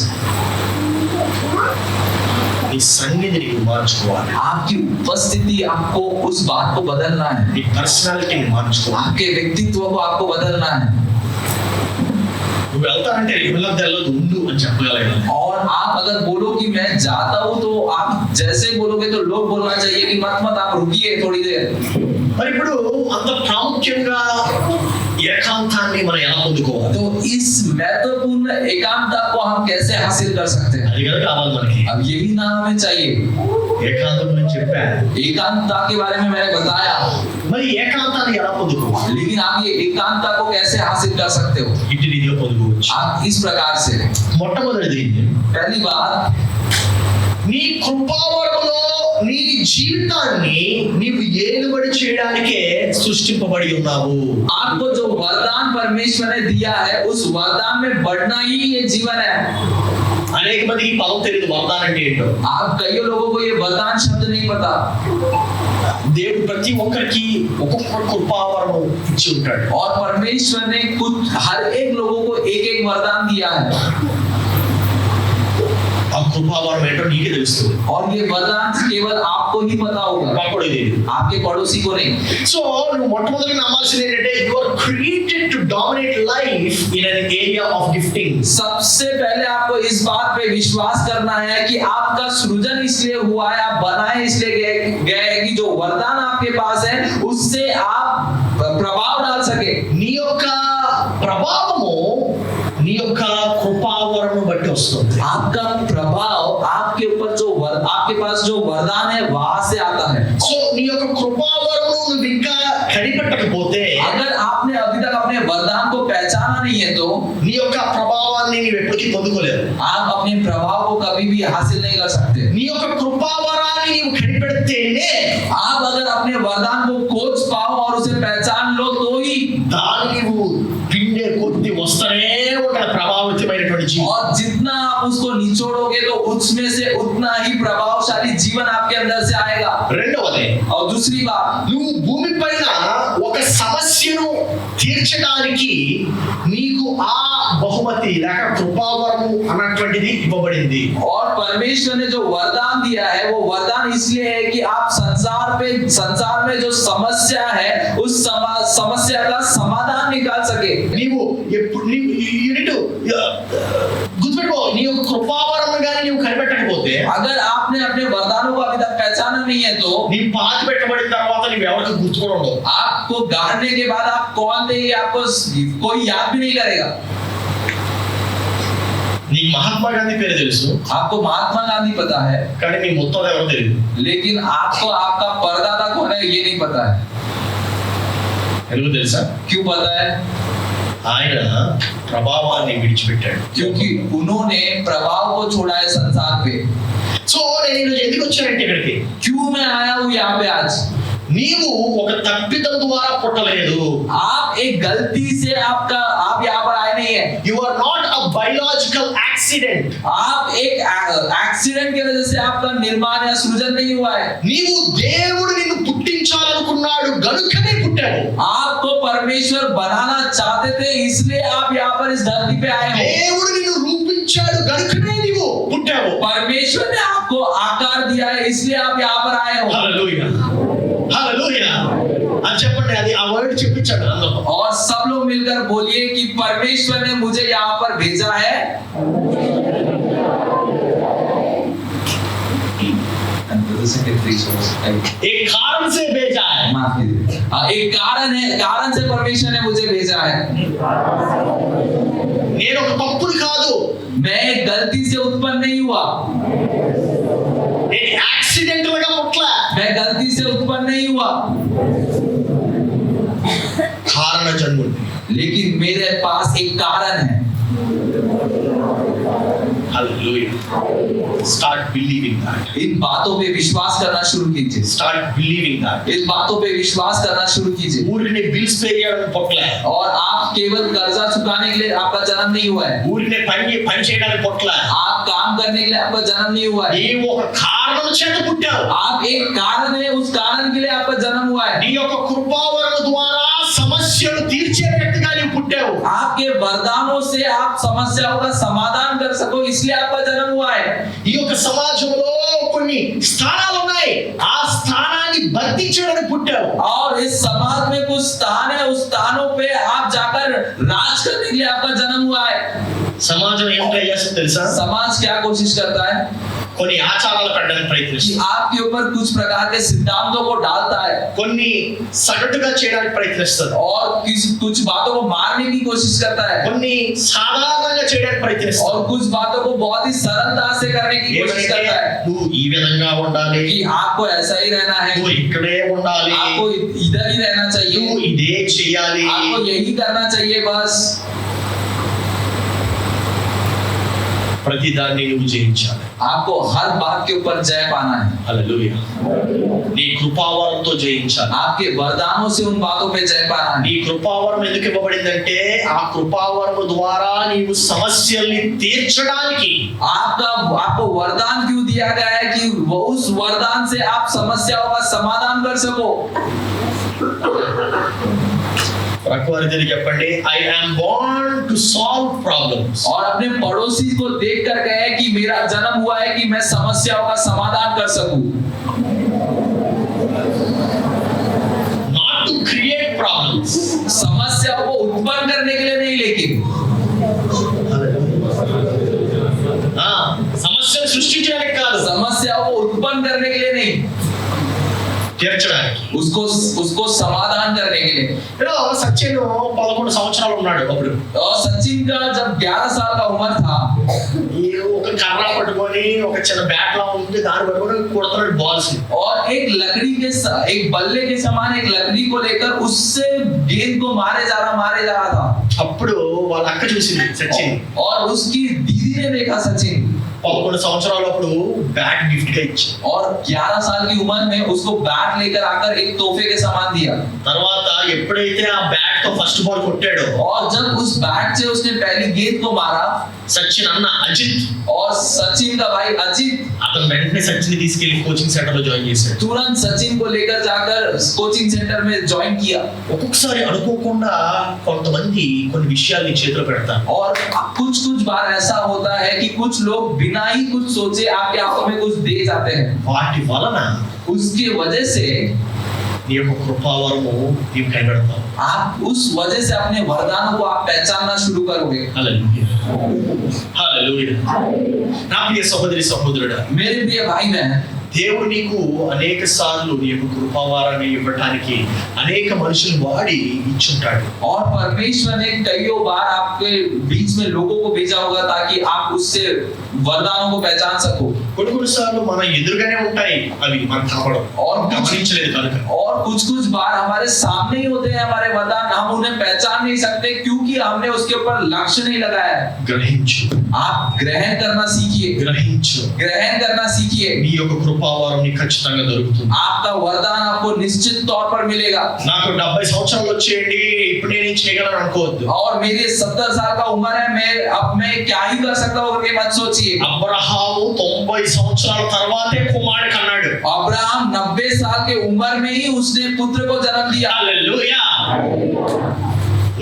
నీ సన్నిధి నీకు మార్చుకోవాలి. आपकी उपस्थिति आपको उस बात को बदलना है. నీ పర్సనాలిటీని మార్చుకోవాలి. आपके व्यक्तित्व को आपको बदलना है. నువ్వు వెళ్తానంటే వెళ్ళొద్దు ఉండు అని చెప్పగలగాలి. और आप अगर बोलो कि मैं जाता हूँ तो आप जैसे बोलोगे तो लोग बोलना चाहिए कि मत मत आप रुकिए थोड़ी देर. మరి ఇప్పుడు అంత ప్రాముఖ్యంగా ఏకాంతాన్ని మనం ఎలా పొందుకోవాలి? तो इस महत्वपूर्ण एकांतता को हम कैसे हासिल कर सकते हैं? అది కదా కావాలి మనకి. अब यही ना हमें चाहिए. ఏకాంతం గురించి చెప్పా. एकांतता के बारे में मैंने बताया, మరి ఏకాంతాన్ని ఎలా పొందుకోవాలి? लेकिन आप ये एकांतता को कैसे हासिल कर सकते हो? ఇంటి రీతిగా పొందుకోవచ్చు. आप इस प्रकार से, మొట్టమొదటిది पहली बात, నీ కృపావరములో నీ జీవితాన్ని నీవు ఏలుబడి చేయడానికే సృష్టింపబడి ఉన్నావు. आपको जो वरदान परमेश्वर ने दिया है उस वरदान में बढ़ना ही ये जीवन है. అనేక మందికి ఈ పదం తెలియదు వరదానం అంటే ఏంటో. आप कई लोगों को ये वरदान शब्द नहीं पता. దేవుడు ప్రతి ఒక్కరికి ఒక్కొక్క కృపావరము ఇచ్చి ఉంటాడు. और परमेश्वर ने कुछ हर एक लोगों को एक एक वरदान दिया है. ఆ కృపావరం ఏంటో నీకే తెలుస్తుంది. और ये वरदान केवल आपको ही पता होगा, పక్కడే తెలియదు. आपके पड़ोसी को नहीं. సో నువ్వు మొట్టమొదటి నమ్మాల్సింది ఏంటంటే you are created to dominate life in an area of gifting. सबसे पहले आपको इस बात पे विश्वास करना है कि आपका सृजन इसलिए हुआ है, आप बनाए इसलिए गए हैं कि जो वरदान आपके पास है उससे आप प्रभाव डाल सके. నీ యొక్క ప్రభావము నీ యొక్క కృపావరమును బట్టి వస్తుంది. आपका प्रभाव आपके ऊपर जो आपके पास जो वरदान है वहां से आता है. సో నీ యొక్క కృపావరమును నువ్వు ఇంకా కనిపెట్టకపోతే, अगर आपने अभी तक अपने वरदान को पहचाना नहीं है तो నీ యొక్క ప్రభావాన్ని నీవు ఎప్పటికీ పొందుకోలేవు. आप अपने प्रभाव को कभी भी हासिल नहीं कर सकते. నీ యొక్క కృపావరాన్ని నీవు కనిపెడితేనే आप अगर अपने वरदान को खोज पाओ और उसे पहचान लो तो ही, దాన్ని నీవు పిండే కొద్ది వస్తూనే ఉంటాయి ప్రభావితమైనటువంటి జీవితం. और जितना आप उसको निचोड़ोगे तो उसमें से उतना ही प्रभावशाली जीवन आपके अंदर से आएगा. రెండవది, और दूसरी बात, నువ్వు భూమి పైన ఒక సమస్యను తీర్చడానికి నీకు ఆ బహుమతి లేక కృపావరము అన్నటువంటిది ఇవ్వబడింది. और परमेश्वर ने जो वरदान दिया है वो वरदान इसलिए है कि आप संसार में जो समस्या है उस समस्या का समाधान निकाल सके. నీవు ఎప్పుడు యూనిట్ గుర్తుపెట్టుకో, నీ యొక్క కృపావరం గాని నీవు కనిపెట్టకపోతే, अगर आपने अपने वरदानों को अभी तक पहचाना नहीं है तो నీ పాతి పెట్టబడిన తర్వాత నీవు ఎవరికి గుర్తుకోవడం ఉండదు. आपको गाड़ने के बाद आप कौन थे ये आपको कोई याद भी नहीं करेगा. నీకు మహాత్మా గాంధీ పేరు తెలుసు, आपको महात्मा गांधी पता है, కానీ నీ ముత్తాత ఎవరో తెలియదు. लेकिन आपको आपका परदादा कौन है ये नहीं पता है. ఎందుకు తెలుసా? क्यों पता है? ఆయన ప్రభావాన్ని విడిచిపెట్టాడు. क्योंकि उन्होंने प्रभाव को छोड़ा है संसार पे. సో నేను ఈరోజు ఎందుకు వచ్చానంటే ఇక్కడికి, क्यों मैं आया हूँ यहाँ पे आज? నీవు ఒక తప్పిదం ద్వారా పుట్టలేదు. आप एक गलती से आप यहाँ पर आए नहीं है. You are not a biological accident. आप एक एक्सीडेंट की वजह से आपका निर्माण या सृजन नहीं हुआ है. నీవు దేవుడు నిన్ను పుట్టించాలనుకున్నాడు గనుకనే పుట్టావు. आपको परमेश्वर बनाना चाहते थे इसलिए आप यहाँ पर इस धरती पे आए हो. దేవుడు నిన్ను రూపించాడు గనుకనే నీవు పుట్టావు. परमेश्वर ने आपको आकार दिया है इसलिए आप यहाँ पर आए हो. హల్లెలూయా, హల్లెలూయా అని చెప్పండి. అది ఆ వర్డ్ చెప్పించాడు అందరూ. और सब लोग मिलकर बोलिए कि परमेश्वर ने मुझे यहाँ पर भेजा है. एक कारण से भेजा है. माफ कीजिए. एक कारण से परमेश्वर ने मुझे भेजा है. నేను ఒక తప్పుని కాదు, मैं एक गलती से उत्पन्न नहीं हुआ. నేను యాక్సిడెంటల్ గా పుట్టలా. मैं गलती से उत्पन्न नहीं हुआ. కారణ జన్ముడు. लेकिन मेरे पास एक कारण है. Hallelujah. Start believing that. इन बातों पे विश्वास करना शुरू कीजिए। Start believing that. इन बातों पे विश्वास करना शुरू कीजिए। ఊరిని బిల్స్ పే చేయడానికి పొట్లే, और आप केवल कर्जा चुकाने के लिए आपका जन्म नहीं हुआ है। ఊరిని పని చేయడానికి పొట్లే, आप काम करने के लिए आपका जन्म नहीं हुआ है। నీవు ఒక కారణం చేత పుట్టావు. आप एक कारण है, उस कारण के लिए आपका जन्म हुआ है। నీ యొక్క కృపావరము ద్వారా సమస్యలు తీర్చే వ్యక్తిగా నీవు పుట్టావు. आपके वरदानों से आप समस्याओं का समाधान कर सको, इसलिए आपका जन्म हुआ है। ఈ యొక్క సమాజంలో కొన్ని స్థానాలు ఉన్నాయి, ఆ స్థానాన్ని భర్తీ చేయడానికి పుట్టావు. और इस समाज में कुछ स्थान है, उस स्थानों पे आप जाकर राज करने के लिए आपका जन्म हुआ है। సమాజం ఏం ట్రై చేస్తుంది తెలుసా? समाज क्या कोशिश करता है కొన్ని ఆచారాలు పెట్టడానికి कि ప్రయత్నిస్తుంది, आपके ऊपर कुछ प्रकार के सिद्धांतों को डालता है కొన్ని సగటుగా చేయడానికి ప్రయత్నిస్తుంది, और कुछ बातों को मारने की कोशिश करता है, కొన్ని సాధారణంగా చేయడానికి ప్రయత్నిస్తుంది. और कुछ बातों को बहुत ही सरलता से करने की कोशिश ఏమంటే करता है నువ్వు ఈ విధంగా ఉండాలి, कि आपको ऐसा ही रहना है, నువ్వు ఇక్కడే ఉండాలి, आपको इधर ही रहना నువ్వు चाहिए, ఇదే చేయాలి. आपको यही करना चाहिए बस। ప్రతి దాన్ని నువ్వు జయించాలి. आपको हर बात के ऊपर जय पाना है। హల్లెలూయా. నీ కృపావరంతో జయించాలి. आपके वरदानों से उन बातों पे जय पाना है। నీ కృపావరం ఎందుకు ఇవ్వబడిందంటే ఆ కృపావరము ద్వారా నీవు సమస్యల్ని తీర్చడానికి, आपको वरदान क्यों दिया गया है कि वो उस वरदान से आप समस्याओं का समाधान कर सको। ప్రకృతి దగ్గర చెప్పండి, I am Born to solve problems. और अपने पड़ोसी को देख कर कहे कि मेरा जन्म हुआ है कि मैं समस्याओं का समाधान कर सकूं, నాట్ టు క్రియేట్ ప్రాబ్లమ్స్. समस्याओं को उत्पन्न करने के लिए नहीं, लेकिन సమస్యను సృష్టించడానికి కాదు, समस्याओं को उत्पन्न करने के लिए नहीं, తీర్చడానికి. उसको समाधान करने के लिए। సచిన్ 11 సంవత్సరాలు ఉన్నాడు అప్పుడు. और सचिन का जब 11 साल का उम्र था, ఈ ఒక కర్ర పట్టుకొని ఒక చిన్న బ్యాట్ లా ఉంది, దాన్ని పట్టుకొని కొడుతున్నాడు బాల్స్. और एक एक बल्ले के समान एक लकड़ी को लेकर उससे गेंद को मारे जा रहा था। అప్పుడు వాళ్ళ అక్క చూసింది సచిన్. और उसकी दीदी ने देखा सचिन 11 సంవత్సరాలు అప్పుడు బ్యాట్ గిఫ్ట్ గా ఇచ్చి, और 11 साल की उम्र में उसको बैट लेकर आकर एक तोहफे के सामान दिया। తర్వాత ఎప్పుడైతే ఆ బ్యాట్ తో ఫస్ట్ బాల్ కొట్టాడో, और जब उस बैट से उसने पहली गेंद को मारा, సచిన్ అన్న అజిత్, और सचिन का भाई अजित అతను వెంటనే సచిన్ తీసుకెళ్లి కోచింగ్ సెంటర్ లో జాయిన్ చేశాడు. तुरंत सचिन को लेकर जाकर कोचिंग सेंटर में ज्वाइन किया। ఒక్కొక్కసారి అనుకోకుండా కొంతమంది కొన్ని విషయాలు నీ చేతిలో పెడతారు. और कुछ बार ऐसा होता है कि कुछ लोग बिना ही कुछ सोचे आपके हाथों में कुछ दे जाते हैं। వాటి వలన उसकी वजह से నీ యొక్క కృపావరము నీవు కైపెడతావు. आप उस वजह से अपने वरदानों को आप पहचानना शुरू करोगे। హల్లెలూయా. హల్లెలూయా. నా ప్రియ సహోదరి సహోదరుడా, मेरे प्रिय भाई बहन, దేవుడు నీకు అనేక సార్లు నీ యొక్క కృపావరాన్ని ఇవ్వడానికి అనేక మనుషులు వాడి ఇచ్చుంటాడు. और परमेश्वर ने कईयों बार आपके बीच में लोगों को भेजा होगा ताकि आप उससे वरदानों को पहचान सको। కొన్ని సార్లు మన ఎదురుగానే ఉంటాయి, అవి మనం కనపడవు, और గమనించలేదు కనుక. और कुछ बार हमारे सामने ही होते हैं हमारे वरदान, हम उन्हें पहचान नहीं सकते क्योंकि हमने उसके ऊपर लक्ष्य नहीं लगाया है। గ్రహించు, आप ग्रहण करना सीखिए, గ్రహించు. ग्रहण करना सीखिए। నీ యొక్క కృపావరం నీకు ఖచ్చితంగా దొరుకుతుంది. आपका वरदान आपको निश्चित तौर पर मिलेगा। నాకు 70 సంవత్సరాలు వచ్చేయండి, ఇప్పుడు నేను చేయగలను అనుకోవద్దు. और मेरी 70 साल का उम्र है, मैं क्या ही कर सकता हूँ ये मत सोचिए। అబ్రహాము 90 సంవత్సరాల తర్వాతే కుమారుడు కన్నాడు. अब्राहम 90 साल के उम्र में ही उसने पुत्र को जन्म दिया। హల్లెలూయా.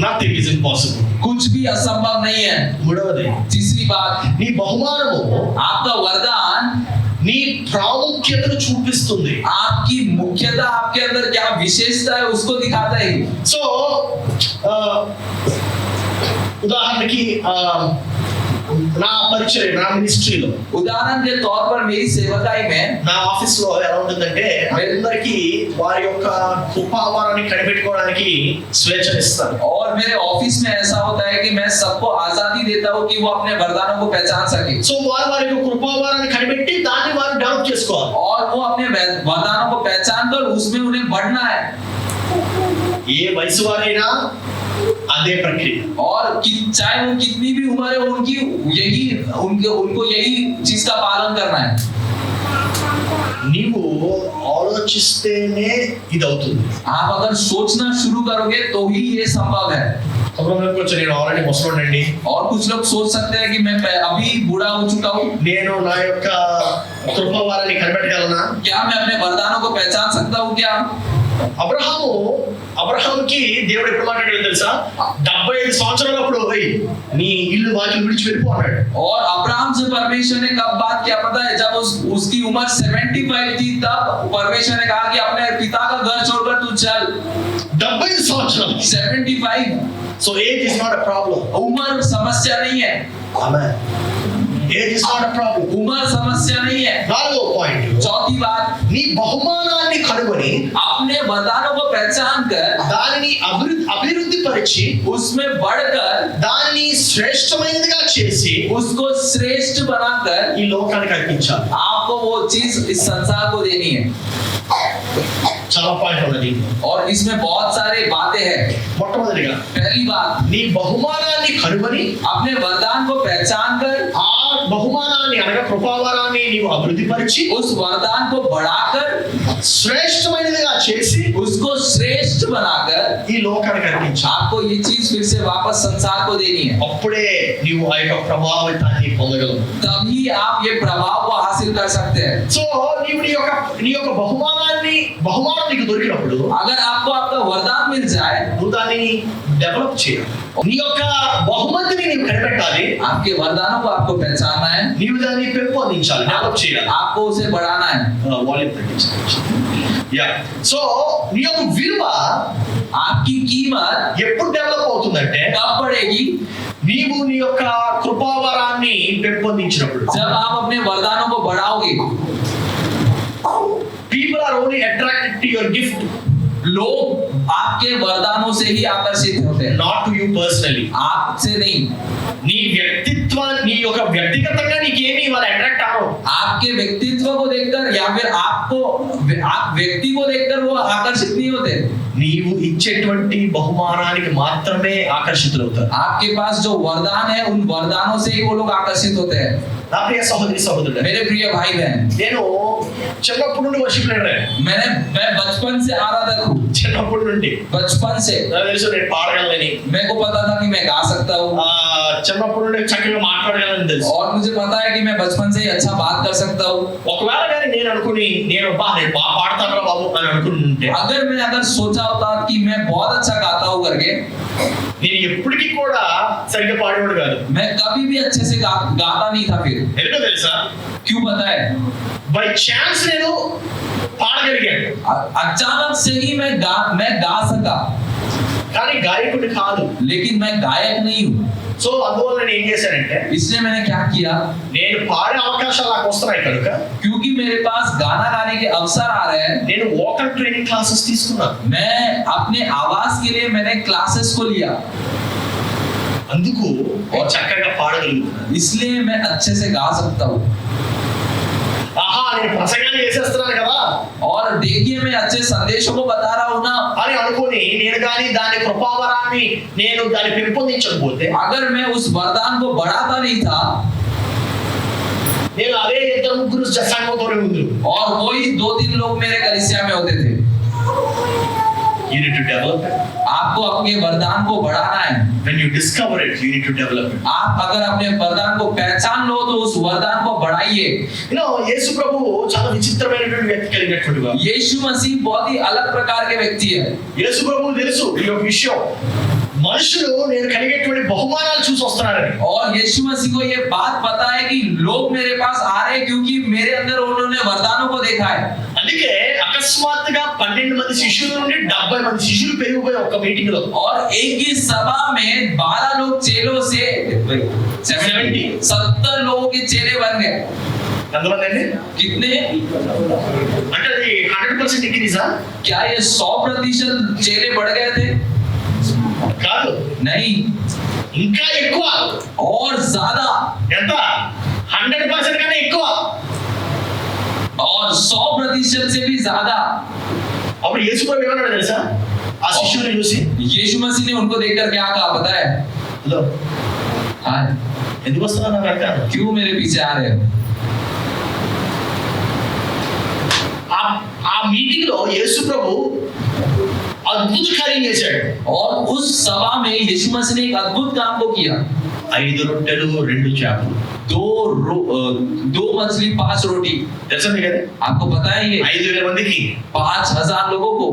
Nothing is impossible. कुछ भी असंभव नहीं है। మూడవది, तीसरी बात, నీ బహుమానము आपका वरदान నీ ప్రాముఖ్యతను చూపిస్తుంది. आपकी मुख्यता, आपके अंदर क्या विशेषता है उसको दिखाता है। సో ఉదాహరణకి నా పరిచయం, నా మినిస్ట్రీలో, उदाहरण के तौर पर मेरी सेवकाई में, నా ఆఫీస్ లో ఎలా ఉంటుందంటే అందరికీ వారి యొక్క కృపావరాన్ని కనిపెట్టుకోవడానికి స్వేచ్ఛనిస్తాను. और मेरे ऑफिस में ऐसा होता है कि मैं सबको आजादी देता हूँ कि वो अपने वरदानों को पहचान सके। సో వారి యొక్క కృపావరాన్ని కనిపెట్టి దాన్ని వారు డెవలప్ చేసుకోవాలి. और वो अपने वरदानों को पहचान कर उसमें उन्हें बढ़ना है। ఏ వయసు వారైనా అదే ప్రక్రియ. और चाहे वो कितनी भी उम्र है उनकी यही उनको यही चीज का पालन करना है. నీవు ఆలోచిస్తేనే ఇది అవుతుంది. आप अगर सोचना शुरू करोगे तो ही ये संभव है. కొంచెం నేను ఆల్రెడీ ముసలోడండి. और कुछ लोग सोच सकते हैं कि मैं अभी बूढ़ा हो चुका हूँ. నేను నా యొక్క కృపవారాన్ని కనిపెట్టగలనా? क्या मैं अपने वरदानों को पहचान सकता हूँ क्या? అబ్రహాముకి దేవుడు ఎప్పుడు మాట్లాడాడు తెలుసా? 75 సంవత్సరాలప్పుడు నీ ఇల్లు వాకిలి విడిచి వెళ్ళిపో అన్నాడు. और अब्राहम से परमेश्वर ने कब बात किया पता है? जब उसकी उम्र 75 थी तब परमेश्वर ने कहा कि अपने पिता का घर छोड़कर तू चल. 75 సంవత్సరాలు. 75. So age is not a problem. उम्र समस्या नहीं है. Amen. Age is not a problem. उम्र समस्या नहीं है. నాలుగో పాయింట్. चौथी बात, నీ బహుమానాన్ని కనుగొని अपने वरदानों को पहचान कर దానిని అభివృద్ధి పరిచి उसमें बढ़कर దానిని శ్రేష్టమైనదిగా చేసి उसको श्रेष्ठ बनाकर ఈ లోకానికి అర్పించాలి. आपको वो चीज इस संसार को देनी है. చాలా పాయింట్ ఉన్నది. और इसमें बहुत सारे बातें हैं. మొట్టమొదటిగా पहली बात, నీ బహుమానాన్ని కనుగొని अपने वरदान को पहचान कर ఆ బహుమానాన్ని అనగా కృపావరాన్ని నీవు అభివృద్ధి పరిచి उस वरदान को बढ़ाकर శ్రేష్టమైనదిగా చేసి उसको श्रेष्ठ बनाकर ఈ లోకానికి అర్పించాలి. आपको ये चीज फिर से वापस संसार को देनी है. అప్పుడే నీవు ఆ యొక్క ప్రభావితాన్ని పొందగలవు. तभी आप ये प्रभाव को हासिल कर सकते हैं. సో నీవు నీ యొక్క బహుమానం నీకు దొరికినప్పుడు अगर आपको आपका वरदान मिल जाए నువ్వు దాన్ని డెవలప్ చేయాలి. నీ యొక్క బహుమతిని నీవు కనిపెట్టాలి. आपके वरदानों को आपको पहचानना है. నీవు దాన్ని పెంపొందించాలి, డెవలప్ చేయాలి. आपको उसे बढ़ाना है. వాల్యూమ్ తగ్గించాలి. యా సో నీ యొక్క విలువ आपकी कीमत ఎప్పుడు డెవలప్ అవుతుందంటే कब बढ़ेगी? నీవు నీ యొక్క కృపావరాన్ని పెంపొందించినప్పుడు. जब आप अपने वरदानों को बढ़ाओगे. People are only attracted to your gift, लोग आपके वरदानों से ही आकर्षित होते हैं, not to you personally. आपसे नहीं. నీ యొక్క వ్యక్తిగతంగా నీకేమి వాళ్ళు అట్రాక్ట్ అవ్వరు. आपके व्यक्तित्व को देखकर या फिर आप व्यक्ति को देखकर वो आकर्षित नहीं होते. నీవు ఇచ్చేటువంటి బహుమానానికి మాత్రమే ఆకర్షితులవుతారు. आपके पास जो वरदान है उन वरदानों से ही वो लोग आकर्षित होते हैं. నా ప్రియ సహోదరి సహోదరుడు, मेरे प्रिय भाई बहन, నేను చిన్నప్పటి నుండి వర్షిప్ లీడర్. मैं बचपन से आराधक हूँ. చిన్నప్పటి నుండి बचपन से నాకు తెలుసు నేను పాడగలనని. मेरे को पता था कि मैं गा सकता हूँ. చిన్నప్పటి నుండి చక్కగా మాట్లాడగలని తెలుసు. और मुझे पता है कि मैं बचपन से ही अच्छा बात कर सकता हूँ. ఒకవేళ కానీ నేను బాగా పాడతాను బాబు అని అనుకుంటుంటే अगर सोचा होता कि मैं बहुत अच्छा गाता हूँ करके, నేను ఎప్పటికీ కూడా సరిగ్గా పాడేవాడు కాదు. मैं कभी भी अच्छे से गाता नहीं था. फिर ఎందుకో తెలుసా? क्यों पता है? బై ఛాన్స్ నేను పాడగలిగాను. अचानक से ही मैं गा सका, కానీ గాయకుడిని కాదు. लेकिन मैं गायक नहीं हूँ. సో అందువల్ల నేను ఏం చేశానంటే इसलिए मैंने क्या किया, నేను పాడే అవకాశాలు నాకు వస్తున్నాయి కనుక क्योंकि मेरे पास गाना गाने के अवसर आ रहे हैं, నేను వోకల్ ట్రైనింగ్ క్లాसेस తీసుకున్నాను. मैं अपने आवाज के लिए मैंने क्लासेस को लिया. అందుకు చక్కగా పాడగలుగుతున్నాను. इसलिए मैं अच्छे से गा सकता हूँ. ఆహా నేను ప్రసంగాన్ని చేసేస్తున్నాను కదా और देखिए मैं अच्छे संदेशों को बता रहा हूँ ना అని అనుకొని నేను కానీ దాని కృపావరాన్ని నేను దాన్ని పెంపొందించకపోతే, अगर मैं उस वरदान को बढ़ाता नहीं था, నేను అదే 2-3 సంఘంతోనే ఉంది. और वही 2-3 लोग मेरे कलीसिया में होते थे. You need to develop it. आपको अपने वरदान को बढ़ाना है. When you discover it, you need to develop it. आप अगर अपने वरदान को पहचान लो तो उस वरदान को बढ़ाइए. యేసు ప్రభువు చాలా విచిత్రమైనటువంటి వ్యక్తి కలిగినటువంటి వాడు. यीशु मसीह बहुत ही अलग प्रकार के व्यक्ति है. యేసు ప్రభువు తెలుసు ఈ యొక్క విషయం. మనుషులు నేను కలిగేటువంటి బహుమానాలు చూసి వస్తున్నారని. और यीशु मसीह को ये बात पता है कि लोग मेरे पास आ रहे हैं क्योंकि मेरे अंदर उन्होंने वरदानों को देखा है. అందుకే అకస్మాత్తుగా 12 మంది శిష్యుల నుండి 70 మంది శిష్యులు పెరిగిపోయి ఒక మీటింగ్ లో. और एक ही सभा में 12 लोग चेलों से 70 लोगों के चेले बन गए. ఎంతమంది అండి? कितने? అంటే అది 100% ఇంక్రీజా? क्या ये 100% चेले बढ़ गए थे? కాదు, नहीं, ఇంకా ఎక్కువ. और ज्यादा. ఎంత? 100% కన్నా ఎక్కువ. और 100% से भी ज्यादा. అప్పుడు యేసు ప్రభు ఏమన్నాడు తెలుసా ఆ శిష్యుని చూసి? यीशु मसीह ने उनको देखकर क्या कहा पता है? హలో, हाँ, ఎందుకు వస్తున్నా నా వెనక? क्यों मेरे पीछे आ रहे हो? ఆ మీటింగ్ లో యేసు ప్రభు అద్భుత కార్యం చేశాడు. और उस सभा में यीशु मसीह ने एक अद्भुत काम को किया। 5 రొట్టెలు 2 చేపలు, 2 मछली 5 रोटी। తెలుసా మీకు అది? आपको पता है ये? 5,000 మందికి 5,000 लोगों को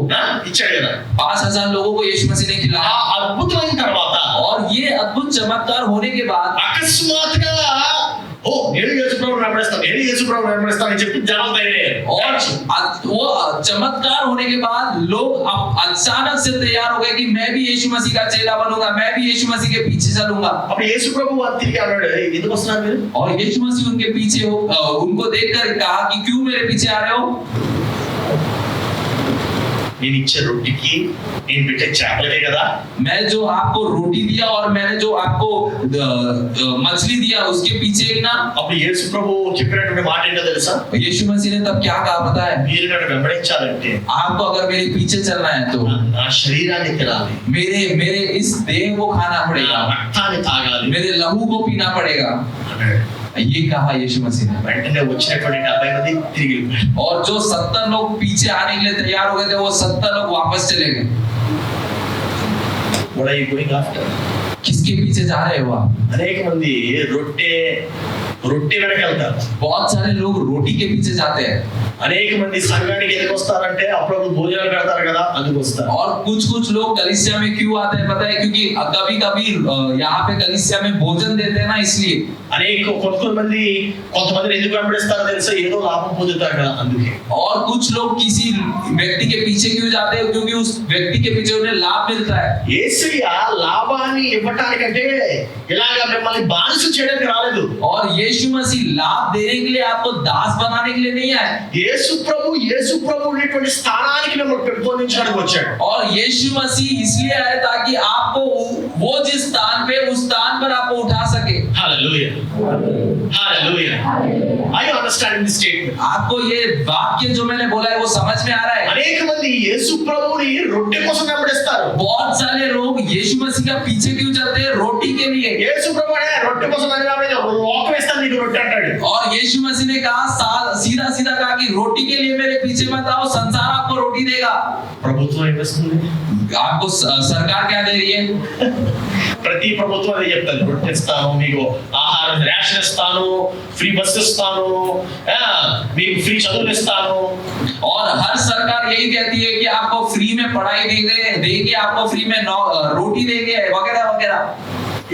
ఇచ్చాడు కదా. 5,000 लोगों को यीशु मसीह ने ఆ खिलाया। అద్భుతమైన తర్వాత और ये अद्भुत चमत्कार होने के बाद అకస్మాత్తుగా ఓ నేను యేసు ప్రభువుని వెంబడిస్తాను, నేను యేసు ప్రభువుని వెంబడిస్తాను అని చెప్పి జనం తయారయ్యారు. और वो चमत्कार होने के बाद लोग अब अचानक से तैयार हो गए कि मैं भी यीशु मसीह का चेला बनूंगा, मैं भी यीशु मसीह के पीछे चलूंगा। అప్పుడు యేసు ప్రభువు తిరిగి అన్నాడు, ఎందుకు వస్తున్నారు మీరు? और यीशु मसीह उनके पीछे उनको देखकर कहा कि क्यों मेरे पीछे आ रहे हो? నేను ఇచ్చే రొట్టికి నేను పెట్టే చేపలే కదా. मैं जो आपको रोटी दिया और मैंने जो आपको मछली दिया उसके पीछे ना। అప్పుడు యేసు ప్రభువు చెప్పినటువంటి మాట ఏంటో తెలుసా? यीशु मसीह ने तब क्या कहा पता है? మీరు నన్ను వెంబడించాలంటే आपको अगर मेरे पीछे चलना है तो నా శరీరాన్ని తినాలి, मेरे इस देह को खाना నా पड़ेगा, రక్తాన్ని తాగాలి मेरे लहू को पीना पड़ेगा। అన్నాడు. ये कहा यीशु मसीह ने। వెంటనే వచ్చినటువంటి 70 మంది తిరిగి వెళ్ళిపోయారు. और जो 70 लोग पीछे आने के लिए तैयार हो गए थे वो 70 लोग वापस चले गए। What are you going after? किसके पीछे जा रहे हो आप? అనేక మంది రొట్టె వెనక వెళ్తారు. बहुत सारे लोग रोटी के पीछे जाते हैं। అనేక మంది సంఘానికి ఎందుకు వస్తారంటే అప్పుడప్పుడు భోజనాలు పెడతారు కదా, అందుకు వస్తారు. और कुछ लोग कलीसिया में क्यों आते हैं पता है? क्योंकि कभी-कभी यहाँ पे कलीसिया में भोजन देते हैं ना, इसलिए। కొంతమంది ఎందుకు వెంబడిస్తారో తెలుసా? ఏదో లాభం పొందుతారు కదా, అందుకే. और कुछ लोग किसी व्यक्ति के पीछे क्यों जाते हैं? क्योंकि उस व्यक्ति के पीछे उन्हें लाभ मिलता है। యేసయ్య లాభాన్ని ఇవ్వటానికంటే ఇలాగా మిమ్మల్ని బానిస చేయడానికి రాలేదు. और यीशु मसीह लाभ देने के लिए आपको दास बनाने के लिए नहीं आए। యేసు ప్రభు ఉన్నటువంటి స్థానానికి మిమ్మల్ని పెంపొందించడానికి వచ్చాడు. और यीशु मसीह इसलिए आए ताकि आपको वो जिस स्थान पे उस स्थान पर आपको उठा सके। Hallelujah, hallelujah. Are you understanding this statement? आपको ये वाक्य जो मैंने बोला है वो समझ में आ रहा है? అనేక మంది యేసు ప్రభువుని రొట్టె కోసం వెంబడిస్తారు. बहुत सारे लोग यीशु मसीह का पीछे क्यों चलते हैं? रोटी के लिए। యేసు ప్రభు అనే రొట్టె కోసం లోకం ఇస్తాను నీకు రొట్టె అంటాడు. और यीशु मसीह ने कहा सीधा सीधा कहा कि रोटी के लिए मेरे पीछे मत आओ, संसार आपको रोटी देगा। ప్రభుత్వం ఏమిస్తుంది? आपको सरकार क्या दे रही है? ప్రతి ప్రభుత్వం అదే చెప్తాను, రొట్టె ఇస్తాను, మీకు ఆహారం రేషన్ ఇస్తాను, ఫ్రీ బస్ ఇస్తాను, మీకు ఫ్రీ చదువులు ఇస్తాను. और हर सरकार यही कहती है कि आपको फ्री में पढ़ाई देंगे, आपको फ्री में रोटी देंगे, वगैरह वगैरह।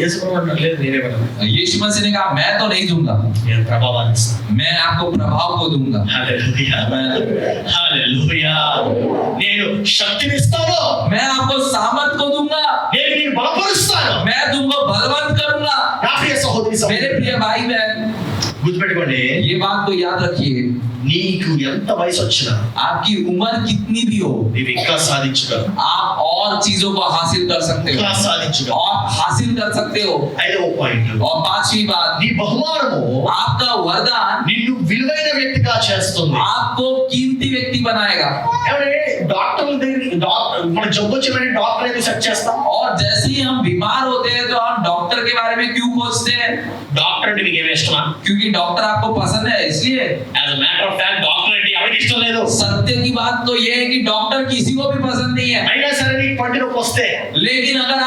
యేసు ప్రభు అన్నాడు, లేదు నేనే ఇవ్వను. यीशु मसीह ने कहा मैं तो नहीं दूंगा, నేను ప్రభావాన్ని ఇస్తాను. मैं आपको प्रभाव को दूंगा। హల్లెలూయా, హల్లెలూయా. నేను శక్తిని ఇస్తాను, मैं आपको सामर्थ को दूंगा, నేను నిన్ను బలపరుస్తాను. मैं तुमको बलवंत करूंगा। నా ప్రియ సహోదరి मेरे సహోదరులు, प्रिय भाई बहन, గుర్తుపెట్టుకోండి, ये बात को याद रखिए, నీకు ఎంత వయసు వచ్చినా आपकी उम्र कितनी भी हो నీవు ఇంకా సాధించగలవు, आप और चीजों को हासिल कर सकते ఇంకా हो, సాధించగలవు. और हासिल कर सकते हो। 5వ పాయింట్, और 5वीं बात, నీ బహుమానము आपका वरदान నిన్ను విలువైన వ్యక్తిగా చేస్తుంది. आपको कीमती व्यक्ति बनाएगा। ఏమంటే మన జబ్బు వచ్చిన డాక్టర్ ఏది సెర్చ్ చేస్తాం? और जैसे ही हम बीमार होते हैं तो हम डॉक्टर के बारे में क्यों खोजते हैं? డాక్టర్ అంటే మీకు ఏమి ఇష్టమా? क्योंकि डॉक्टर आपको पसंद है इसलिए। As a matter of fact doctor అంటే ఎవరికి ఇష్టం లేదు. सत्य की बात तो ये है कि डॉक्टर किसी को भी पसंद नहीं है। అయినా సరే నీకు పంటి నొప్పి వస్తే लेकिन अगर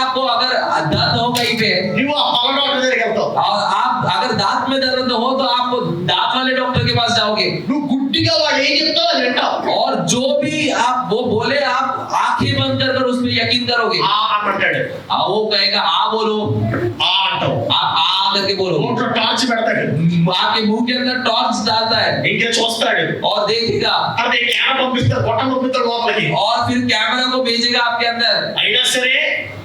दर्द हो कहीं पे నువ్వు ఆ పళ్ళ డాక్టర్ దగ్గరికి వెళ్తావు. और आप अगर दांत में दर्द हो तो आप दांत वाले डॉक्टर के पास जाओगे। నువ్వు గుడ్డిగా వాడు ఏం చెప్తావు అది వింటావు. और जो भी आप वो बोले आप आंखें बंद कर उस पर यकीन करोगे। ఆ అంటాడు, वो कहेगा आ बोलो, ఆ అంటావు. आप आ करके बोलो। నోట్లో టార్చ్ పెడతాడు, आपके मुंह के अंदर टॉर्च डालता है ఇంకే చూస్తాడు, और देखेगा అదే కెమెరా పంపిస్తాడు, గొట్టం పంపిస్తాడు లోపలికి. और फिर कैमरा को भेजेगा आपके अंदर। అయినా సరే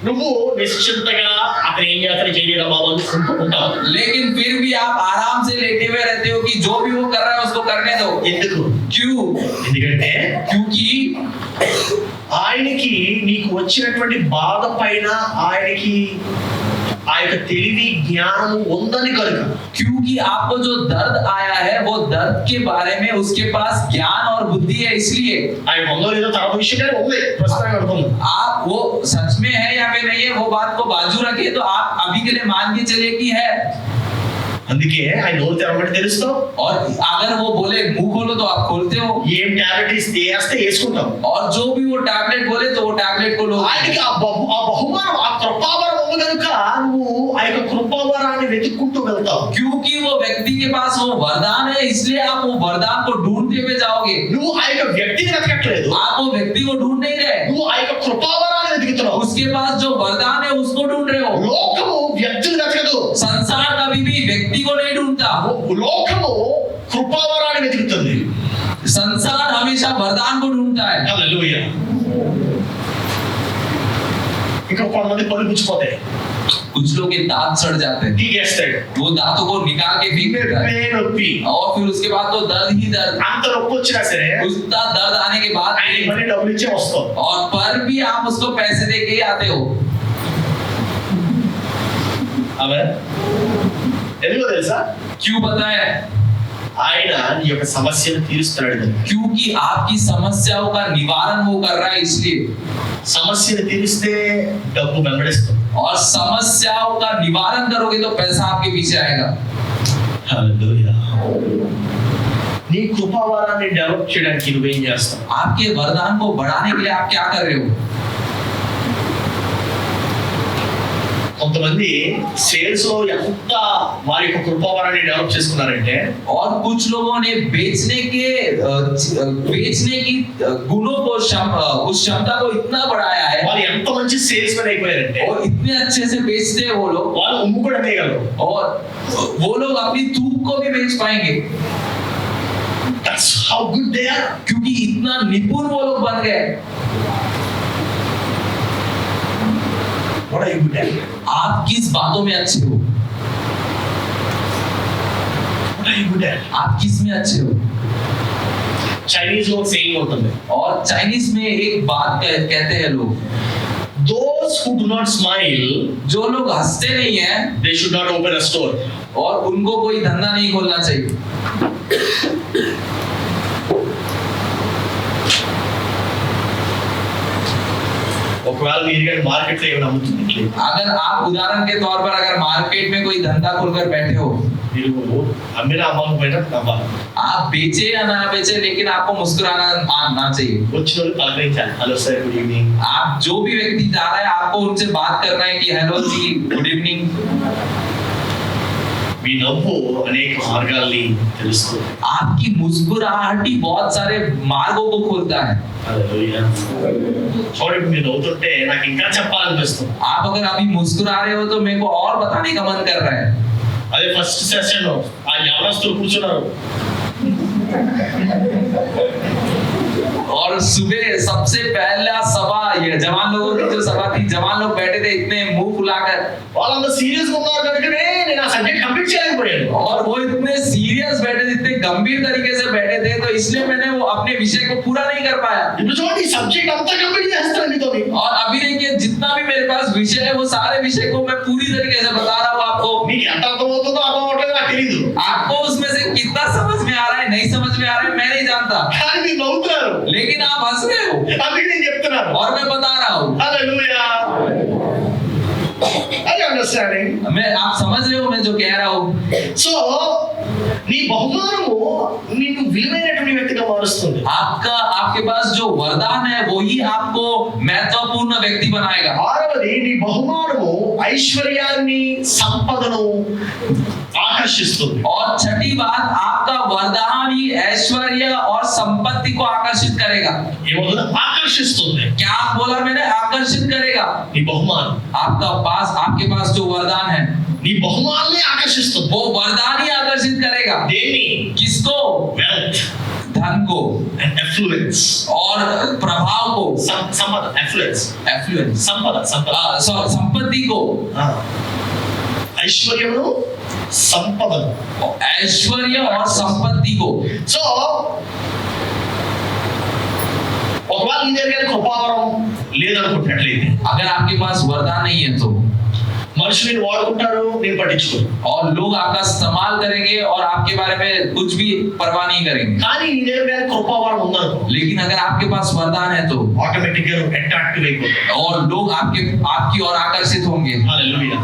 నువ్వు నిశ్చింతగా అతను ఏం చేస్తాడు చేయలేదా బాబు అనుకుంటావు. लेकिन फिर भी आप आराम से लेटे हुए रहते हो कि जो भी वो कर रहा है उसको करने दो। ఎందుకు? क्यों? ఎందుకంటే क्योंकि ఆయనకి నీకు వచ్చినటువంటి బాధ పైన ఆయనకి ఆ యొక్క తెలివి జ్ఞానము ఉందని కనుక क्योंकि आपको जो दर्द आया है वो दर्द के बारे में उसके पास ज्ञान और बुद्धि है, इसलिए ఆయన ఉందో లేదో తర్వాత విషయం కానీ ఉంది ప్రస్తుతం అడుగుతుంది. आप वो सच में है या फिर नहीं है वो बात को बाजू रखिए, तो आप अभी के लिए मान के चलिए कि है. అందుకే ఆయన నోరు తెరవబడి తెలుస్తాం. और अगर वो बोले मुंह खोलो तो आप खोलते हो, ఏం టాబ్లెట్ వేస్తే వేసుకుంటాం. और जो भी वो टैबलेट बोले तो वो टैबलेट को लो. ఆయనకి ఆ బహుమానం ఆ కృపావరం ఉంది కనుక నువ్వు ఆ యొక్క కృపావరాన్ని వెతుక్కుంటూ వెళ్తావు. क्योंकि वो व्यक्ति के पास वो वरदान है, इसलिए आप वो वरदान को ढूंढते हुए जाओगे. నువ్వు ఆ యొక్క వ్యక్తిని వెతకట్లేదు, आप वो व्यक्ति को ढूंढ नहीं रहे, నువ్వు ఆ యొక్క కృపావరాన్ని వెతుకుతున్నావు. उसके पास जो वरदान है उसको ढूंढ रहे हो. లోకము వ్యక్తిని వెతకదు, संसार कभी भी व्यक्ति को नहीं ढूंढता, లోకము కృపావరాన్ని వెతుకుతుంది. संसार हमेशा वरदान को ढूंढता है. హల్లెలూయా. ఇంకా కొంతమంది పళ్ళు పుచ్చిపోతాయి, कुछ लोग के दांत सड़ जाते हैं, టీగేస్తాడు, वो दांतों को निकाल के फेंक देता है, నొప్పి, और फिर उसके बाद तो दर्द ही दर्द. అంత నొప్పి వచ్చినా సరే उसका दर्द आने के बाद ఆయన మళ్ళీ డబ్బులు ఇచ్చే వస్తాం. और पर भी आप उसको पैसे दे के ही आते हो. ఆమె ఎందుకో తెలుసా? क्यों पता है? ఆయన నీ యొక్క సమస్యను తీరుస్తున్నాడు కనుక. क्योंकि आपकी समस्याओं का निवारण वो कर रहा है, इसलिए. సమస్యను తీరిస్తే డబ్బు వెంబడిస్తుంది. और समस्याओं का निवारण करोगे तो पैसा आपके पीछे आएगा. హల్లెలూయా. నీ కృపావరాన్ని డెవలప్ చేయడానికి నువ్వేం చేస్తావు? आपके वरदान को बढ़ाने के लिए आप क्या कर रहे हो? కొంతమంది సేల్స్ లో ఎంత వారి యొక్క కృపావరాన్ని డెవలప్ చేసుకున్నారంటే, और कुछ लोगों ने बेचने की गुणों को उस क्षमता को इतना बढ़ाया है, వాళ్ళు ఎంత మంచి సేల్స్ మెన్ అయిపోయారంటే और इतने अच्छे से बेचते हैं वो लोग, వాళ్ళు ఉమ్ము కూడా వేయగలరు. और वो लोग अपनी थूक को भी बेच पाएंगे. That's how good they are. क्योंकि इतना निपुण वो लोग बन गए. What are you good at? आप किस बातों में अच्छे हो? What are you good at? आप किस में अच्छे हो? చైనీస్ లో సేయింగ్ ఉంటుంది, और चाइनीज में एक बात कहते हैं लोग, those who do not smile, जो लोग हंसते नहीं है they should not open a store. और उनको कोई धंधा नहीं खोलना चाहिए. ఒకవేళ మీరు కానీ మార్కెట్ లో ఏమైనా అమ్ముతున్నట్లే, अगर आप उदाहरण के तौर पर अगर मार्केट में कोई धंधा खोलकर बैठे हो, మీరు అమ్మినా అమ్మకపోయినా నవ్వాలి. आप बेचे या ना बेचे लेकिन आपको मुस्कुराना आना चाहिए. వచ్చిన వాళ్ళు పలకరించాలి, హలో సార్ గుడ్ ఈవినింగ్. आप जो भी व्यक्ति जा रहा है आपको उनसे बात करना है कि हेलो जी गुड इवनिंग. మీ నవ్వు అనేక మార్గాల్ని తెలుస్తుంది. आपकी मुस्कुराहट ही बहुत सारे मार्गों को खोलता है. హల్లెలూయా. చూడండి, మీరు నవ్వుతుంటే నాకు ఇంకా చెప్పాలనిపిస్తుంది. आप अगर अभी मुस्कुरा रहे हो तो मेरे को और बताने का मन कर रहा है. అదే ఫస్ట్ సెషన్ ఆ యవనస్తులు కూర్చున్నారు, और सुबह सबसे पहला सभा ये जवान लोगों की जो सभा थी, जवान लोग बैठे थे इतने मुंह फुलाकर, వాళ్ళంతా సీరియస్ గా ఉన్నారు కనుకనే నేను ఆ సబ్జెక్ట్ కంప్లీట్ చేయలేకపోయాను. और वो इतने सीरियस बैठे थे, इतने गंभीर तरीके से बैठे थे, तो इसलिए मैंने वो अपने विषय को पूरा नहीं कर पाया. ఇప్పుడు చూడండి, ఈ సబ్జెక్ట్ అంతా కంప్లీట్ చేస్తాను మీతో. और अभी देखिए जितना भी मेरे पास विषय है वो सारे विषय को मैं पूरी तरीके से बता रहा हूँ आपको. మీకు ఎంత అర్థమవుతుందో అర్థం అవట్లేదు నాకు తెలియదు, आपको उसमें से कितना समझ में आ रहा है नहीं समझ में आ रहा है मैं नहीं जानता, కానీ మీరు నవ్వుతున్నారు, लेकिन आप हंस रहे हो అందుకే నేను చెప్తున్నాను. और मैं बता रहा हूँ. హల్లెలూయా. Are you understanding? मैं आप समझ रहे हो मैं जो कह रहा हूँ. సో నీ బహుమానము నిన్ను విలువైనటువంటి వ్యక్తిగా మారుస్తుంది. आपका आपके पास जो वरदान है वो ही आपको महत्वपूर्ण व्यक्ति बनाएगा. ఆరవది, నీ బహుమానము ఐశ్వర్యాన్ని సంపదను ఆకర్షిస్తుంది. और छठी बात, आपका वरदान ही ऐश्वर्य और संपत्ति को आकर्षित करेगा. ఏమవుతుంది? ఆకర్షిస్తుంది. क्या बोला मैंने? आकर्षित करेगा. నీ బహుమానం आपके पास जो वरदान है నీ బహుమానాన్ని ఆకర్షిస్తుంది. वो वरदान ही आकर्षित करेगा. దేన్ని? किसको? వెల్త్ धन को అండ్ ఎఫ్లూయెన్స్. और प्रभाव को. సంపద, ఎఫ్లూయెన్స్, एफ्लुएंस, సంపద, संपत्ति को. ఐశ్వర్యమును సంపదను. ऐश्वर्य और संपत्ति को. సో ఒకవేళ నీ దగ్గర కృపావరం లేదనుకుంటున్నట్లయితే, अगर आपके पास वरदान नहीं है तो మనుషులు నేను వాడుకుంటారు, నేను పట్టించుకోను. और लोग आपका इस्तेमाल करेंगे और आपके बारे में कुछ भी परवाह नहीं करेंगे. కానీ నీ దగ్గర కృపావరం ఉందనుకో, लेकिन अगर आपके पास वरदान है तो ఆటోమేటిక్ గా అట్రాక్టివ్ అయిపోతావు. और लोग आपकी ओर आकर्षित होंगे. హల్లెలూయా.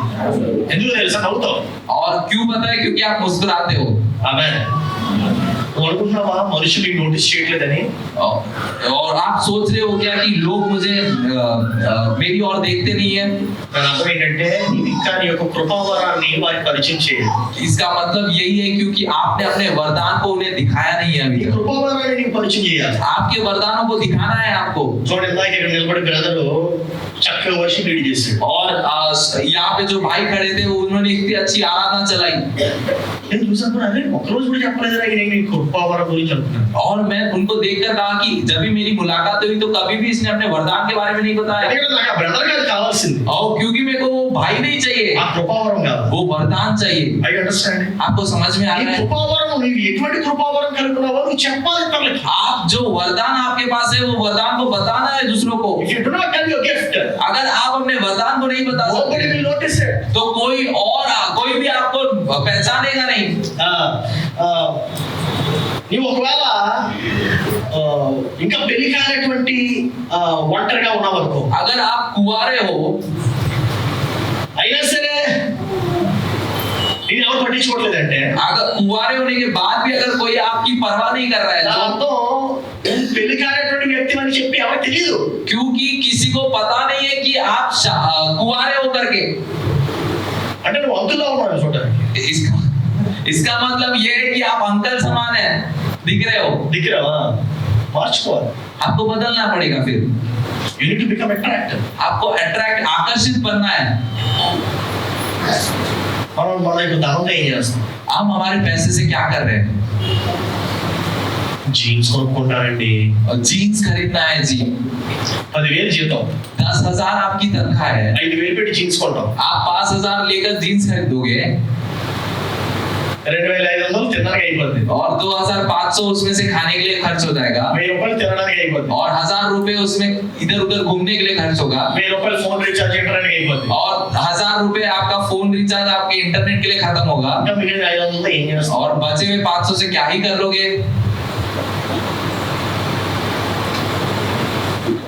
ఎందుకు తెలుసా నవ్వుతావు? और क्यों पता है? क्योंकि आप मुस्कुराते हो. ఆమేన్. నువ్వు అనుకుంటున్నావా మనుషులు నోటీస్ చేయట్లేదని? और आप सोच रहे हो क्या कि लोग मुझे मेरी ओर देखते नहीं है? దాని అర్థం ఏంటంటే నీవు ఇంకా నీ యొక్క కృపావరాన్ని వారికి పరిచయం చేయాలి. इसका मतलब यही है क्योंकि आपने अपने वरदान को उन्हें दिखाया नहीं है अभी నీ तक. కృపావరాన్ని నీకు పరిచయం చేయాలి. आपके वरदानों को दिखाना है आपको. చూడండి, ఇందాక ఇక్కడ నిలబడి బ్రదరు చక్కగా వర్షిప్ లీడ్ చేశాడు. और यहाँ पे जो भाई खड़े थे उन्होंने इतनी अच्छी आराधना चलाई. నేను చూసాను, అదే ఒక్కరోజు కూడా చెప్పలేదు నేను నీ కృపావరం గురించి అనుకున్నాను. और मैं उनको देखकर कहा कि जब भी मेरी मुलाकात हुई तो कभी भी इसने अपने वरदान के बारे में नहीं बताया. ఎందుకంటే నాకు ఆ బ్రదర్ గారు కావాల్సింది, और क्योंकि मेरे को वो भाई नहीं चाहिए, ఆ కృపావరం కావాలి. वो वरदान चाहिए. I understand. आपको समझ में आ ఈ रहा है? కృపావరం నీవు ఎటువంటి కృపావరం కలుగుతున్నావో నువ్వు చెప్పాలి ఇతరులకి. आप जो वरदान आपके पास है वो वरदान को बताना है दूसरों को. If you do not tell your gift, अगर आप अपने वरदान को नहीं बता nobody सकते will notice it. तो कोई भी आपको पहचानेगा नहीं. నీవు ఒకవేళ ఇంకా పెళ్లి కానటువంటి ఒంటరిగా ఉన్నావు అనుకో, अगर आप कुंवारे हो అయినా సరే నేను ఎవరు పట్టించుకోవట్లేదంటే अगर कुंवारे होने के बाद भी अगर कोई आपकी परवाह नहीं कर रहा है దాని तो అర్థం పెళ్లి కానటువంటి వ్యక్తి అని చెప్పి ఎవరికి తెలియదు. क्योंकि किसी को पता नहीं है कि आप कुंवारे होकर के. అంటే నువ్వు అంతుల్లో ఉన్నావు చూడడానికి. इसका मतलब ये है कि आप अंकल समान है, दिख रहे हो. దిగిరావా? మార్చుకోవాలి. आपको बदलना पड़ेगा. फिर you need to become attractive. आपको आकर्षित बनना है. మనం మన యొక్క ధనంతో ఏం చేస్తాం? हम हमारे पैसे से क्या कर रहे हैं? జీన్స్ కొనుక్కుంటానండి. जीन्स खरीदना है जी. 10,000 జీతం, 10,000 आपकी तनख्वाह है, 5,000 పెట్టి జీన్స్ కొంటాం. आप 5,000 लेकर जीन्स खरीदोगे 2,500 తినడానికి అయిపోద్ది. और 2,500 उसमें से खाने के लिए खर्च हो जाएगा 1,000 రూపాయలు తినడానికి అయిపోద్ది. और 1,000 रुपए उसमें इधर उधर घूमने के लिए खर्च होगा 1,000 రూపాయలు ఫోన్ రీఛార్జ్ చేయడానికి అయిపోద్ది. और 1,000 रुपए आपका फोन रिचार्ज आपके इंटरनेट के लिए खत्म होगा. ఇంకా మిగిలిన 500తో ఏం చేస్తాం? और बचे हुए 500 से क्या ही कर लोगे?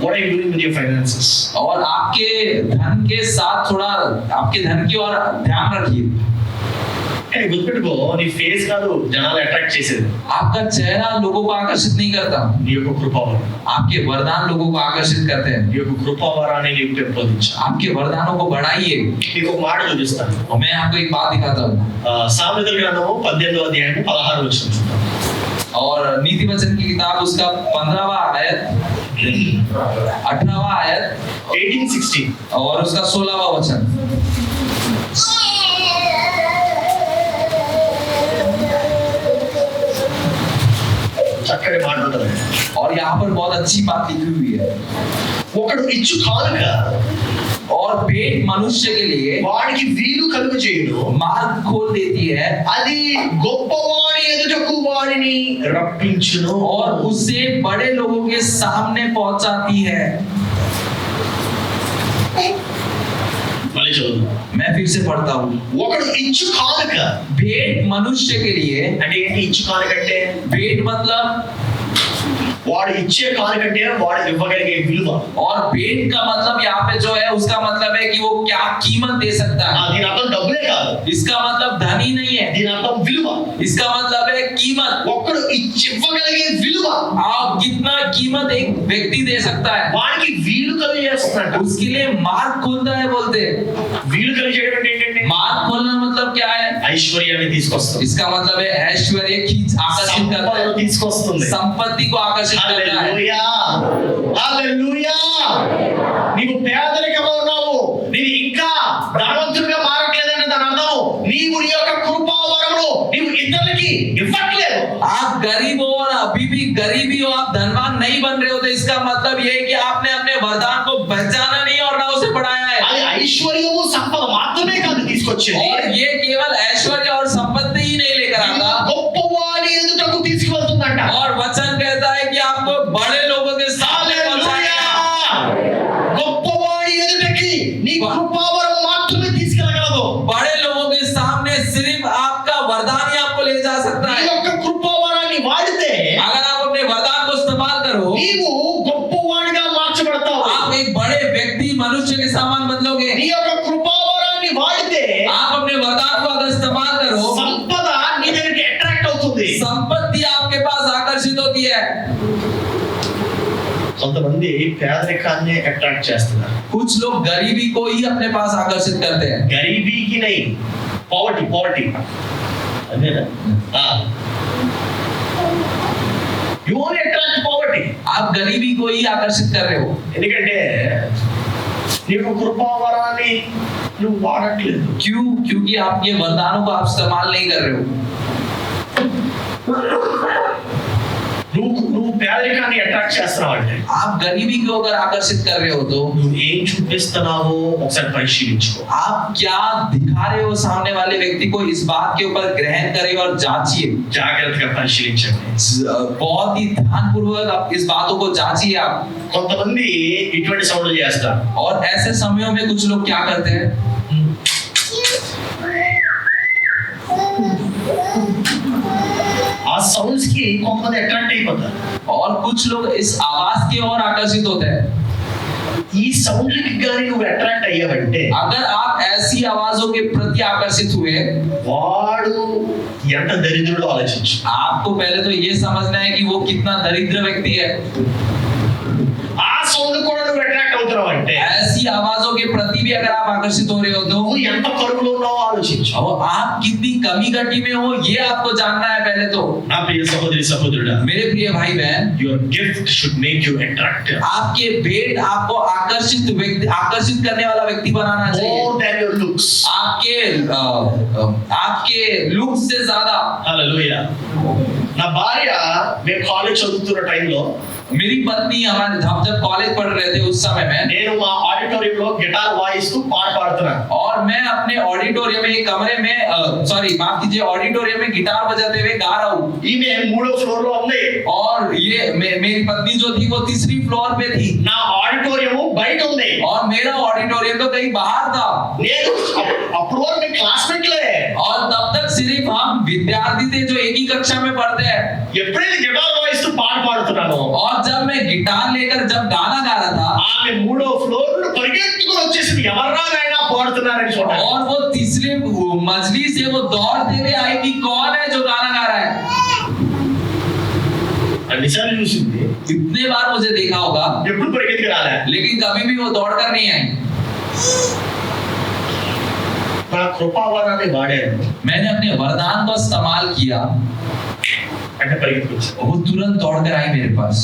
What are you doing with your finances? और आपके धन के साथ थोड़ा आपके धन की ओर ध्यान रखिए. ఏ గుర్తుపెట్టుకో, నీ ఫేస్ కాదు జనాలు అట్రాక్ట్ చేసేది, आपका चेहरा लोगों को आकर्षित नहीं करता, నీ యొక్క కృపావరం. आपके वरदान लोगों को आकर्षित करते हैं. నీ యొక్క కృపావరాన్ని నీవు పెంపొందించు. आपके वरदानों को बढ़ाइए. నీకు ఒక మాట చూపిస్తాను. और मैं आपको एक बात दिखाता हूँ. సామెతల గ్రంథము 18వ అధ్యాయము 16 వచనం. और नीति वचन की किताब उसका 15वां आयत 18वां आयत 18:16. और उसका 16वां वचन. చక్కటి మాట ఉంటుంది. और यहाँ पर बहुत अच्छी बात लिखी हुई है. ఒకడు ఇచ్చు కానుక और भेंट मनुष्य के लिए వాడికి వీలు కలుగ చేయును, मार्ग खोल देती है అది గొప్పవాడి ఎదుటకు వాడిని రప్పించును. और उससे बड़े लोगों के सामने पहुंचाती है. మళ్ళీ చదువు. मैं फिर से पढ़ता हूँ. ఒకడు ఇచ్చు కానుక भेंट मनुष्य के लिए. అంటే ఏంటి? ఇచ్చు కానుక అంటే भेंट मतलब వాడు ఇచ్చే కానుకంటే వాడు ఇవ్వగలిగే విలువ. और भेंट का मतलब यहाँ पे जो है उसका मतलब है कि वो क्या कीमत दे सकता है. దీని అర్థం డబ్బులే కాదు, इसका मतलब धन ही नहीं है, దీని అర్థం విలువ. इसका मतलब है कीमत. ఒక్కడు ఇవ్వగలిగే విలువ आप कितना कीमत एक व्यक्ति दे सकता है వాడికి వీలు కలుగ చేస్తున్నాడు. उसके लिए मार्ग खोलता है. बोलते వీలు కలిగ చేయడం అంటే ఏంటంటే मार्ग खोलना मतलब क्या है? ఐశ్వర్యాన్ని తీసుకొస్తుంది, इसका मतलब है ऐश्वर्य खींच आकर्षित करता సంపదను है, తీసుకొస్తుంది. संपत्ति को आकर्षित करता है. హల్లెలూయా, హల్లెలూయా. నీవు పేదరికంలో ఉన్నావు, నీవు ఇంకా ధనవంతుడిగా మారట్లేదంటే దాని అర్థం నీవు నీ యొక్క కృపావరమును నీవు ఇతరులకి ఇవ్వట్లేదు. आप गरीब हो और अभी भी गरीबी हो, आप धनवान नहीं बन रहे हो, तो इसका मतलब ये है कि आपने अपने वरदान को पहचाना नहीं और ना उसे बढ़ाया है. అది ఐశ్వర్యము సంపద మాత్రమే కాదు తీసుకొచ్చేది, और ये केवल ऐश्वर्य और संपत्ति ही नहीं लेकर आता, గొప్పవాడి ఎదుటకు తీసుకువెళ్తుందంట. और वचन कहता है कि आपको बड़े लोगों के सामने पहुंचाएगा. గొప్పవాడి ఎదుటకి నీ కృపావరం మాత్రమే తీసుకెళ్ళగలదు. मनुष्य के सामान बदलोगे, నీ యొక్క కృపావరాన్ని వాడితే आप अपने वरदान को अगर इस्तेमाल करो, సంపద నీ దగ్గరికి అట్రాక్ట్ అవుతుంది. संपत्ति आपके पास आकर्षित होती है। కొంతమంది పేదరికాన్ని అట్రాక్ట్ చేస్తున్నారు. कुछ लोग गरीबी को ही अपने पास आकर्षित करते हैं। గరీబీకి నై పావర్టీ అదేనా? You only attract poverty. आप गरीबी को ही आकर्षित कर रहे हो, ఎందుకంటే నీకు కృపావరాన్ని నువ్వు వాడట్లేదు. क्यों? क्योंकि आपके वरदानों को आप इस्तेमाल नहीं कर रहे हो। నువ్వు పేదరికాన్ని అట్రాక్ట్ చేస్తున్నావు అంటే आप गरीबी को अगर आकर्षित कर रहे हो तो నువ్వు ఏం చూపిస్తున్నావో ఒకసారి పరిశీలించుకో. आप क्या दिखा रहे हो सामने वाले व्यक्ति को, इस बात के ऊपर ग्रहण करें और जांचिए, జాగ్రత్తగా పరిశీలించండి. बहुत ही ध्यानपूर्वक आप इस बातों को जांचिए। आप కొంతమంది ఇటువంటి సౌండ్లు చేస్తారు. और ऐसे समयों में कुछ लोग क्या करते हैं, ఆ సౌండ్స్ కి కొంతమంది అట్రాక్ట్ అయిపోతారు. और कुछ लोग इस आवाज की ओर आकर्षित होते हैं। ఈ సౌండ్లకి కానీ నువ్వు అట్రాక్ట్ అయ్యావంటే अगर आप ऐसी आवाजों के प्रति आकर्षित हुए, వాడు ఎంత దరిద్రుడో ఆలోచించు. आपको पहले तो ये समझना है कि वो कितना दरिद्र व्यक्ति है। ఆ సౌండ్ కూడా నువ్వు అట్రాక్ట్ అవుతున్నావు అంటే ऐसी आवाजों के प्रति भी अगर आप आकर्षित हो रहे हो तो నువ్వు ఎంత కరువులో ఉన్నావో ఆలోచించు. और आप कितनी कमी घटी में हो ये आपको जानना है पहले तो। నా ప్రియ సహోదరి సహోదరుడా, मेरे प्रिय भाई बहन, your gift should make you attractive आपके भेंट आपको आकर्षित करने वाला व्यक्ति बनाना चाहिए, మోర్ దెన్ యువర్ లుక్స్. आपके लुक से ज्यादा। హల్లెలూయా. నా భార్య మేము కాలేజ్ చదువుతున్న టైంలో मेरी पत्नी हमारे जब कॉलेज पढ़ रहे थे उस समय में, నేను మా ఆడిటోరియంలో గిటార్ వాయిస్తూ పాట పాడుతున్నాను. और मैं अपने ऑडिटोरियम में, कमरे में, सॉरी माफ कीजिए, ऑडिटोरियम में गिटार बजाते हुए गा रहा हूँ। ఈమె మూడో ఫ్లోర్ లో ఉంది. और ये मेरी पत्नी जो थी वो तीसरी फ्लोर पे थी, నా ఆడిటోరియం బయట ఉంది. और मेरा ऑडिटोरियम तो कहीं बाहर था। నేను అప్పుడు వరకు నేను క్లాస్మేట్లే. और तब तक सिर्फ हम विद्यार्थी थे जो एक ही कक्षा में पढ़ते हैं। ఎప్పుడైతే గిటార్ వాయిస్తూ పాట పాడుతున్నాను और जब मैं गिटार लेकर जब गाना गा रहा था, ఆమె మూడో ఫ్లోర్ లో పరిగెత్తుకుని వచ్చేసింది. ఎవర్రా నాయనా పాడుతున్నారని చూడాలి. और वो तीसरी मंजिल से वो दौड़ते हुए आई कि कौन है जो गाना गा रहा है। అన్నిసార్లు చూసింది, इतने बार मुझे देखा होगा, ఎప్పుడు పరిగెత్తుకు రాలే. लेकिन कभी भी वो दौड़ कर नहीं आई। నా కృపావరాన్ని వాడాను मैंने अपने वरदान को इस्तेमाल किया, అంటే పరిగెత్తుకొచ్చాను. वो तुरंत दौड़ कर आई मेरे पास।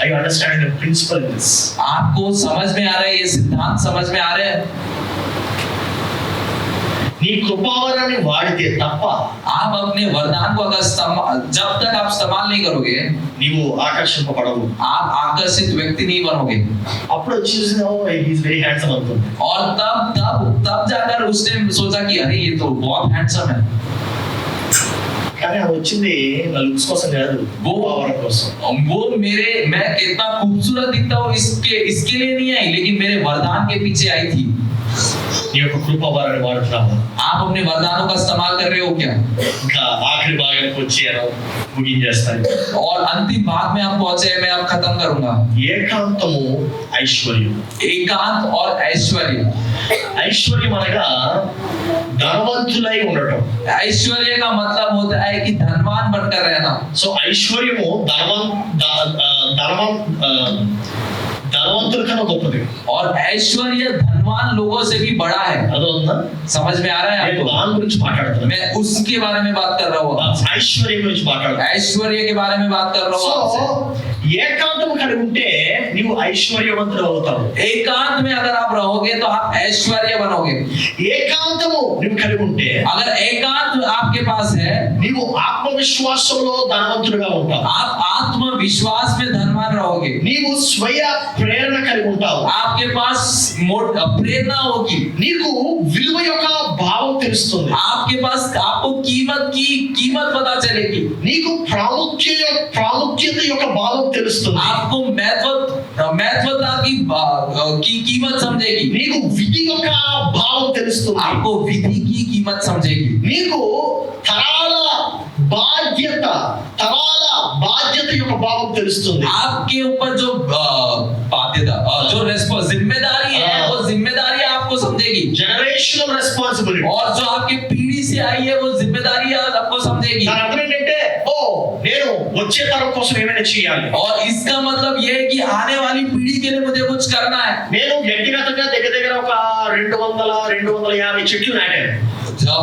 I understand the principle in this. आपको समझ में आ रहा है, ये सिद्धांत समझ में आ रहे हैं। నీ కృపావరాన్ని వాడితే తప్ప आप अपने वरदान को अगर जब तक आप इस्तेमाल नहीं करोगे, నీవు ఆకర్షింపబడవు. आप आकर्षित व्यक्ति नहीं बनोगे। అప్పుడు వచ్చి హి ఇస్ వెరీ హ్యాండ్సమ్ అనుకుంది. और तब जाकर उसने सोचा कि अरे ये तो बहुत हैंडसम है। కానీ అది వచ్చింది నా లుక్స్ కోసం కాదు, वो పవర్ కోసం. मैं कितना खूबसूरत दिखता हूँ इसके लिए नहीं आई, लेकिन मेरे वरदान के पीछे आई थी। నీ యొక్క కృపావరాన్ని వాడుతున్నావా? आप अपने वरदानों का इस्तेमाल कर रहे हो क्या? ఇంకా ఆఖరి భాగానికి వచ్చాను, ముగించేస్తాను. और अंतिम भाग में हम पहुंचे, मैं अब खत्म करूंगा। ఏకాంతము ఐశ్వర్యం. एकांत और ऐश्वर्य। ఐశ్వర్యం అనగా ధనవంతులై ఉండటం. ऐश्वर्य का मतलब होता है कि धनवान बनकर रहना। సో ఐశ్వర్యము ధనవంతుల కన్నా గొప్పది. और ऐश्वर्य धनवान लोगों से भी बड़ा है। అదొందా? समझ में आ रहा है నేను आपको? దాని గురించి మాట్లాడుతున్నాను. मैं उसके बारे में बात कर रहा हूँ, ఐశ్వర్యం గురించి మాట్లాడుతున్నాను. ऐश्वर्य के बारे में बात कर रहा हूँ సో आपसे। ఏకాంతం కలిగి ఉంటే నీవు ఐశ్వర్యవంతుడు అవుతావు. एकांत में अगर आप रहोगे तो आप ऐश्वर्य बनोगे। ఏకాంతము నువ్వు కలిగి ఉంటే अगर एकांत आपके पास है, నీవు ఆత్మవిశ్వాసంలో ధనవంతుడుగా ఉంటావు. आप आत्मविश्वास में धनवान रहोगे। నీవు స్వయ ప్రేరణ కలిగి ఉంటావు. आपके पास प्रेरणा होगी। నీకు విలువ యొక్క భావం తెలుస్తుంది. आपके पास आपको कीमत पता चलेगी। నీకు ప్రాముఖ్యత యొక్క భావం తెలుస్తుంది. आपको महत्वता की कीमत समझेगी। నీకు విధి యొక్క భావం తెలుస్తుంది. आपको विधि की कीमत समझेगी। నీకు తరాల బాధ్యత యొక్క భావం తెలుస్తుంది. आपके ऊपर जो बाध्यता और जो आपके पीढ़ी से आई है वो जिम्मेदारी आपको समझेगी। దాని అర్థం ఏంటంటే నేను వచ్చే తరం కోసం ఏమైనా చేయాలి। और इसका मतलब ये है कि आने वाली पीढ़ी के लिए मुझे कुछ करना है। నేను వ్యక్తిగతంగా దగ్గర ఒక 200-250 చెట్లు నాటాను।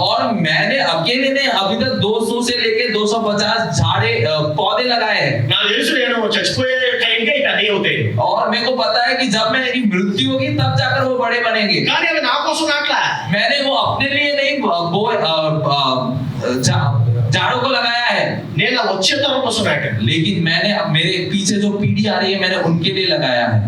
और मैंने अकेले ने अभी तक 200 से लेके 250 झाड़े पौधे लगाए हैं। నాకు తెలుసు నేను చచ్చిపోయే టైంకి ఇవి అన్నీ అవుతాయి। और मेरे को पता है कि जब मेरी मृत्यु होगी तब जाकर वो बड़े बनेंगे। కానీ అవి నా కోసం నాట్లా। मैंने वो अपने लिए नहीं झाड़ों को लगाया है, నేను వచ్చే తరం కోసం నాటాను। लेकिन मैंने अब मेरे पीछे जो पीढ़ी आ रही है मैंने उनके लिए लगाया है।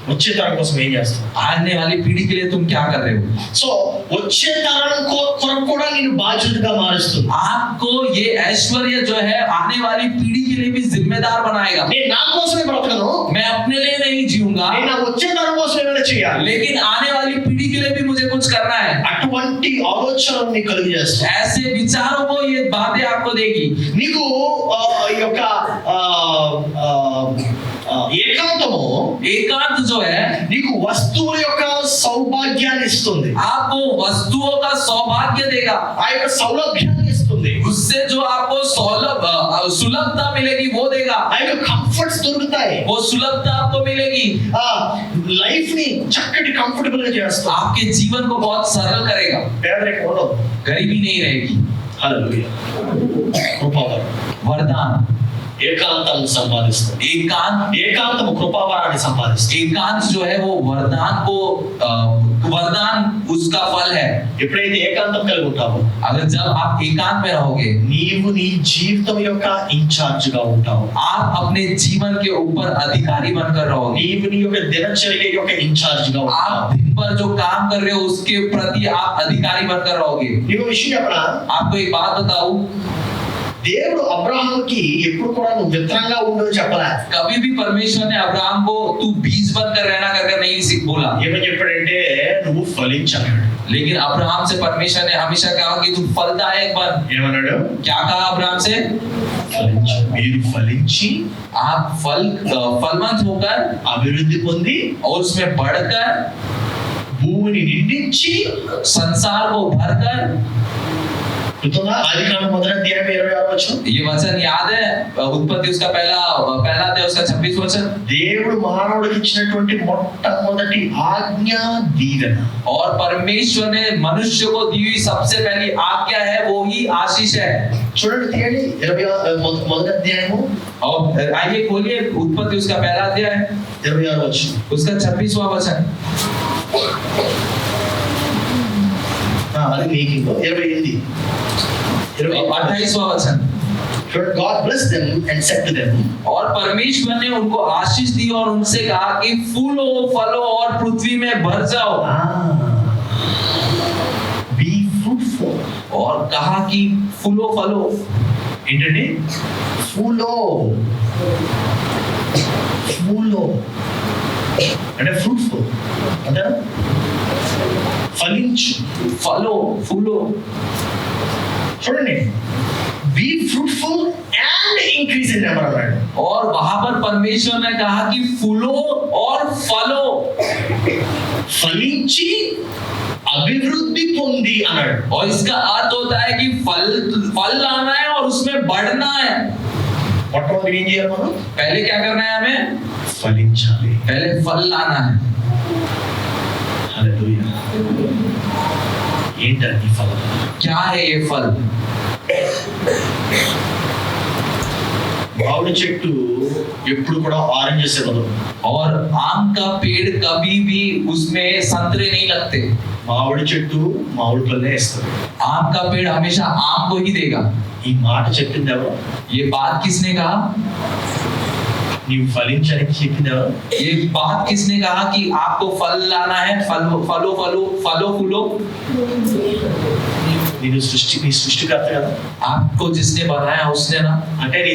వచ్చే తరం కోసం ఏం చేస్తావు? आने वाली पीढ़ी के लिए तुम क्या कर रहे हो? సో వచ్చే తరం కొరకు కూడా నేను బాధ్యతగా మారుస్తుంది। आपको ये ऐश्वर्य जो है आने वाली पीढ़ी के लिए भी जिम्मेदार बनाएगा। నేను నా కోసమే బ్రతకను, मैं अपने लिए नहीं जीऊंगा, నేను నా వచ్చే తరం కోసం ఏమైనా చేయాలి। लेकिन आने वाली पीढ़ी के लिए भी मुझे कुछ करना है। అటువంటి ఆలోచనల్ని కలిగజేస్తాను। ऐसे विचारों को ये बातें आपको देगी। నీకు ఈ యొక్క ఏకాంతము एकांत जो है నీకు వస్తువుల యొక్క సౌభాగ్యాన్ని ఇస్తుంది। आपको वस्तुओं का सौभाग्य देगा, ఆ యొక్క సౌలభ్యాన్ని ఇస్తుంది। उससे जो आपको सुलभता मिलेगी वो देगा, ఆ యొక్క కంఫర్ట్స్ దొరుకుతాయి। वो सुलभता आपको मिलेगी। లైఫ్ ని చక్కటి కంఫర్టబుల్ గా చేస్తుంది। आपके जीवन को बहुत सरल करेगा, పేదరికం ఉండదు। गरीबी नहीं रहेगी। హల్లెలూయా। కృపావరం वरदान ఏకాంతం సంపాదిస్తుంది। ఏకాంతము కృపావరాన్ని సంపాదిస్తుంది। एकांत जो है वो वरदान को वरदान उसका फल है। ఎప్పుడైతే ఏకాంతం కలిగి ఉంటావో, अगर जब आप एकांत में रहोगे, నీవు నీ జీవితం యొక్క ఇన్ఛార్జ్ గా ఉంటావు। आप अपने जीवन के ऊपर अधिकारी बनकर रहोगे। నీవు నీ యొక్క దినచర్య యొక్క ఇన్ఛార్జ్ గా ఉంటావు। आप दिन भर जो काम कर रहे हो उसके प्रति आप अधिकारी बनकर रहोगे। నీకు విషయం చెప్పనా? आपको एक बात बताऊं, దేవుడు అబ్రహాముకి ఎప్పుడు కూడా నువ్వు విత్తనంగా ఉండు అని చెప్పలే। कभी भी परमेश्वर ने अब्राहम को तू बीज बनकर रहना करके नहीं बोला। ఏమని చెప్పాడంటే నువ్వు ఫలించాడు। लेकिन अब्राहम से परमेश्वर ने हमेशा कहा कि तू फलदायक बन। ఏమన్నాడు? क्या कहा अब्राहम से? ఫలించు। మీరు ఫలించి आप फलवंत होकर అభివృద్ధి పొంది और उसमें बढ़कर భూమిని నిండించి संसार को भरकर। ఆదికాండం 1:26 ये वचन याद है? उत्पत्ति उसका पहला अध्याय उसका 26 वचन। దేవుడు మానవుడికి ఇచ్చినటువంటి మొట్టమొదటి ఆజ్ఞ దీవెన। और परमेश्वर ने मनुष्य को दी हुई सबसे पहली आज्ञा है वो ही आशीष है। చూడండి తీయండి 21 అధ్యాయము और आइए खोलिए उत्पत्ति उसका पहला अध्याय 26 उसका 26वां वचन। అది మేకింగ్ 28 28वां वचन। God blessed them and said to them, और परमेश्वर ने उनको आशीष दी और उनसे कहा कि फूलो फलो और पृथ्वी में भर जाओ। be fruitful। और कहा कि फूलो फलो। ఏంటండి? ఫూలో అంటే ఫ్రూట్ఫుల్ అంటే ఫలించు। फलो फूलो। చూడండి, be fruitful and increase in number అన్నాడు। और वहां पर परमेश्वर ने कहा कि फूलो और फलो, ఫలించి అభివృద్ధి పొంది అన్నాడు। और इसका अर्थ होता है कि फल लाना है और उसमें बढ़ना है। మొట్టమొదటి ఏం చేయాలి మనం? पहले क्या करना है हमें? ఫలించాలి। पहले फल लाना है। హల్లెలూయా। ఏంటది ఫలం? क्या है ये फल? మామిడి చెట్టు ఎప్పుడు కూడా ఆరెంజెస్ ఇవ్వదు। और आम का पेड़ कभी भी उसमें संतरे नहीं लगते। మామిడి చెట్టు మామిడి పళ్ళే ఇస్తుంది। आम का पेड़ हमेशा आम को ही देगा। ఈ మాట చెప్పింది ఎవరు? ये बात किसने कहा? నీవు ఫలించడానికి చెప్పింది ఎవరు? ये बात किसने कहा कि आपको फल लाना है? फलो फलो फूलो। నీ సృష్టికర్త కదా। आपको जिसने बनाया उसने ना। అంటే నీ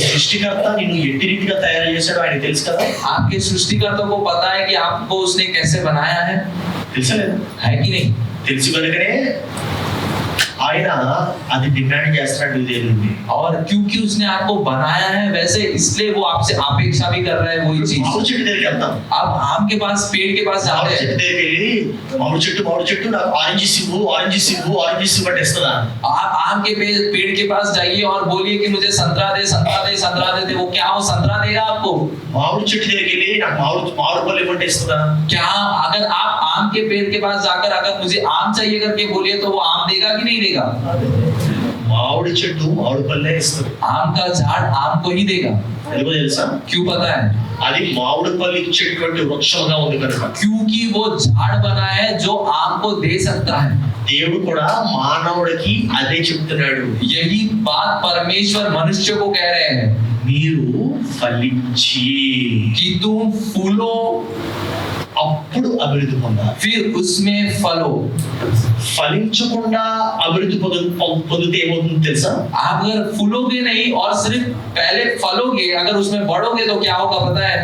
సృష్టికర్త నిన్ను ఎట్టి రీతిగా తయారు చేశాడో ఆయన తెలుసు కదా। आपके सृष्टिकर्ता को पता है कि आपको उसने कैसे बनाया है। తెలుసా లేదా? है कि नहीं? తెలుసు కనుకనే ఆయన అది డిమాండ్ చేస్తున్నాడు దేవుడి నుండి. और क्योंकि उसने आपको बनाया है वैसे, इसलिए वो आपसे अपेक्षा भी कर रहा है वही चीज। మామిడి చెట్టు దగ్గరికి వెళ్తాం, आप आम के पास, पेड़ के पास जाते మామిడి చెట్టు हैं, దగ్గరికి వెళ్ళి మామిడి చెట్టు నాకు ఆరెంజ్ ఇవ్వు అంటే ఇస్తుందా? आप आम के पेड़ के पास जाइए और बोलिए कि मुझे संतरा दे, संतरा दे, संतरा दे, वो क्या वो संतरा देगा आपको? మామిడి చెట్టు దగ్గరికి వెళ్ళి నాకు మామిడి పళ్ళు ఇవ్వంటే ఇస్తుందా? क्या अगर आप आम के पेड़ के पास जाकर अगर मुझे आम चाहिए करके बोलिए तो वो आम देगा कि नहीं देगा? మామిడి చెట్టు మామిడి పళ్ళే ఇస్తుంది. आम का झाड़ आम को ही देगा। ఎందుకో తెలుసా? क्यों पता है? అది మామిడి పళ్ళు ఇచ్చేటువంటి వృక్షంగా ఉంది కనుక. क्योंकि वो झाड़ बना है जो आम को दे सकता है। దేవుడు కూడా మానవుడికి అదే చెప్తున్నాడు. यही बात परमेश्वर मनुष्य को कह रहे हैं మీరు ఫలించి कि तुम फूलो అప్పుడు అభివృద్ధి పొందాలి. फिर उसमें फलो। ఫలించకుండా అభివృద్ధి పొందితే ఏమవుతుందో తెలుసా? आप अगर फूलोगे नहीं और सिर्फ पहले फलोगे, अगर उसमें बढ़ोगे तो क्या होगा पता है?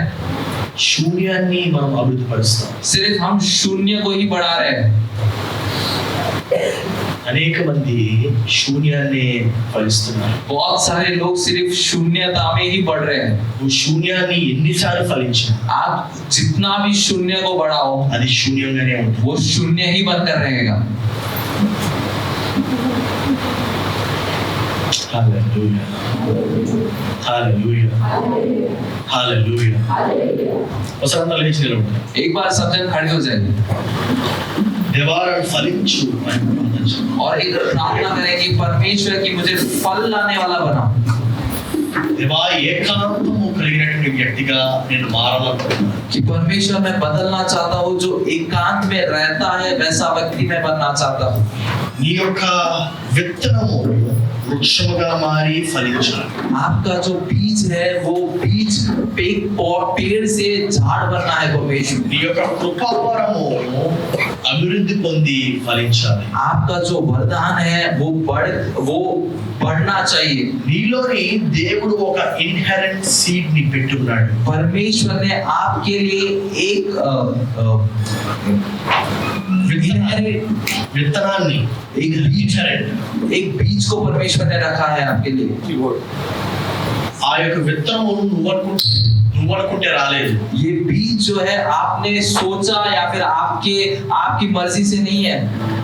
శూన్యాన్ని మనం అభివృద్ధి పరుస్తాం. सिर्फ हम शून्य को ही बढ़ा रहे हैं। అనేక మంది శూన్యాన్ని ఫలిస్తున్నారు. बहुत सारे लोग सिर्फ शून्यता में ही बढ़ रहे हैं। నువ్వు శూన్యాన్ని ఎన్నిసార్లు ఫలించినా आप जितना भी शून्य को बढ़ाओ అది శూన్యంగానే ఉంటుంది. वो शून्य ही बनकर रहेगा। హల్లెలూయా, హల్లెలూయా, హల్లెలూయా. ఒకసారి అందరూ లేచి నిలబడండి. एक बार सब जन खड़े हो जाएंगे దేవాలను ఫలించు అని ప్రార్థించు. और एक प्रार्थना करें कि परमेश्वर की मुझे फल लाने वाला बना। దేవా ఏకాంతము కలిగినటువంటి వ్యక్తిగా నేను మారాలనుకుంటున్నాను. कि परमेश्वर मैं बदलना चाहता हूँ, जो एकांत में रहता है वैसा व्यक्ति मैं बनना चाहता हूँ। నీ యొక్క విత్తనము వృక్షముగా మారి ఫలించాలి. आपका जो बीज है वो बीज पेड़ से झाड़ बनना है परमेश्वर। నీ యొక్క కృపావరము అభివృద్ధి పొంది ఫలించాలి. आपका जो वरदान है वो बढ़ना चाहिए। నీలోని దేవుడు ఒక ఇన్హెరెంట్ సీడ్ ని పెట్టున్నాడు. परमेश्वर ने आपके लिए एक విత్తనాన్ని एक बीज को परमेश्वर ने रखा है आपके लिए। ఆ యొక్క విత్తనము నువ్వు అనుకుంటే రాలేదు. ये बीज जो है आपने सोचा या फिर आपकी मर्जी से नहीं है।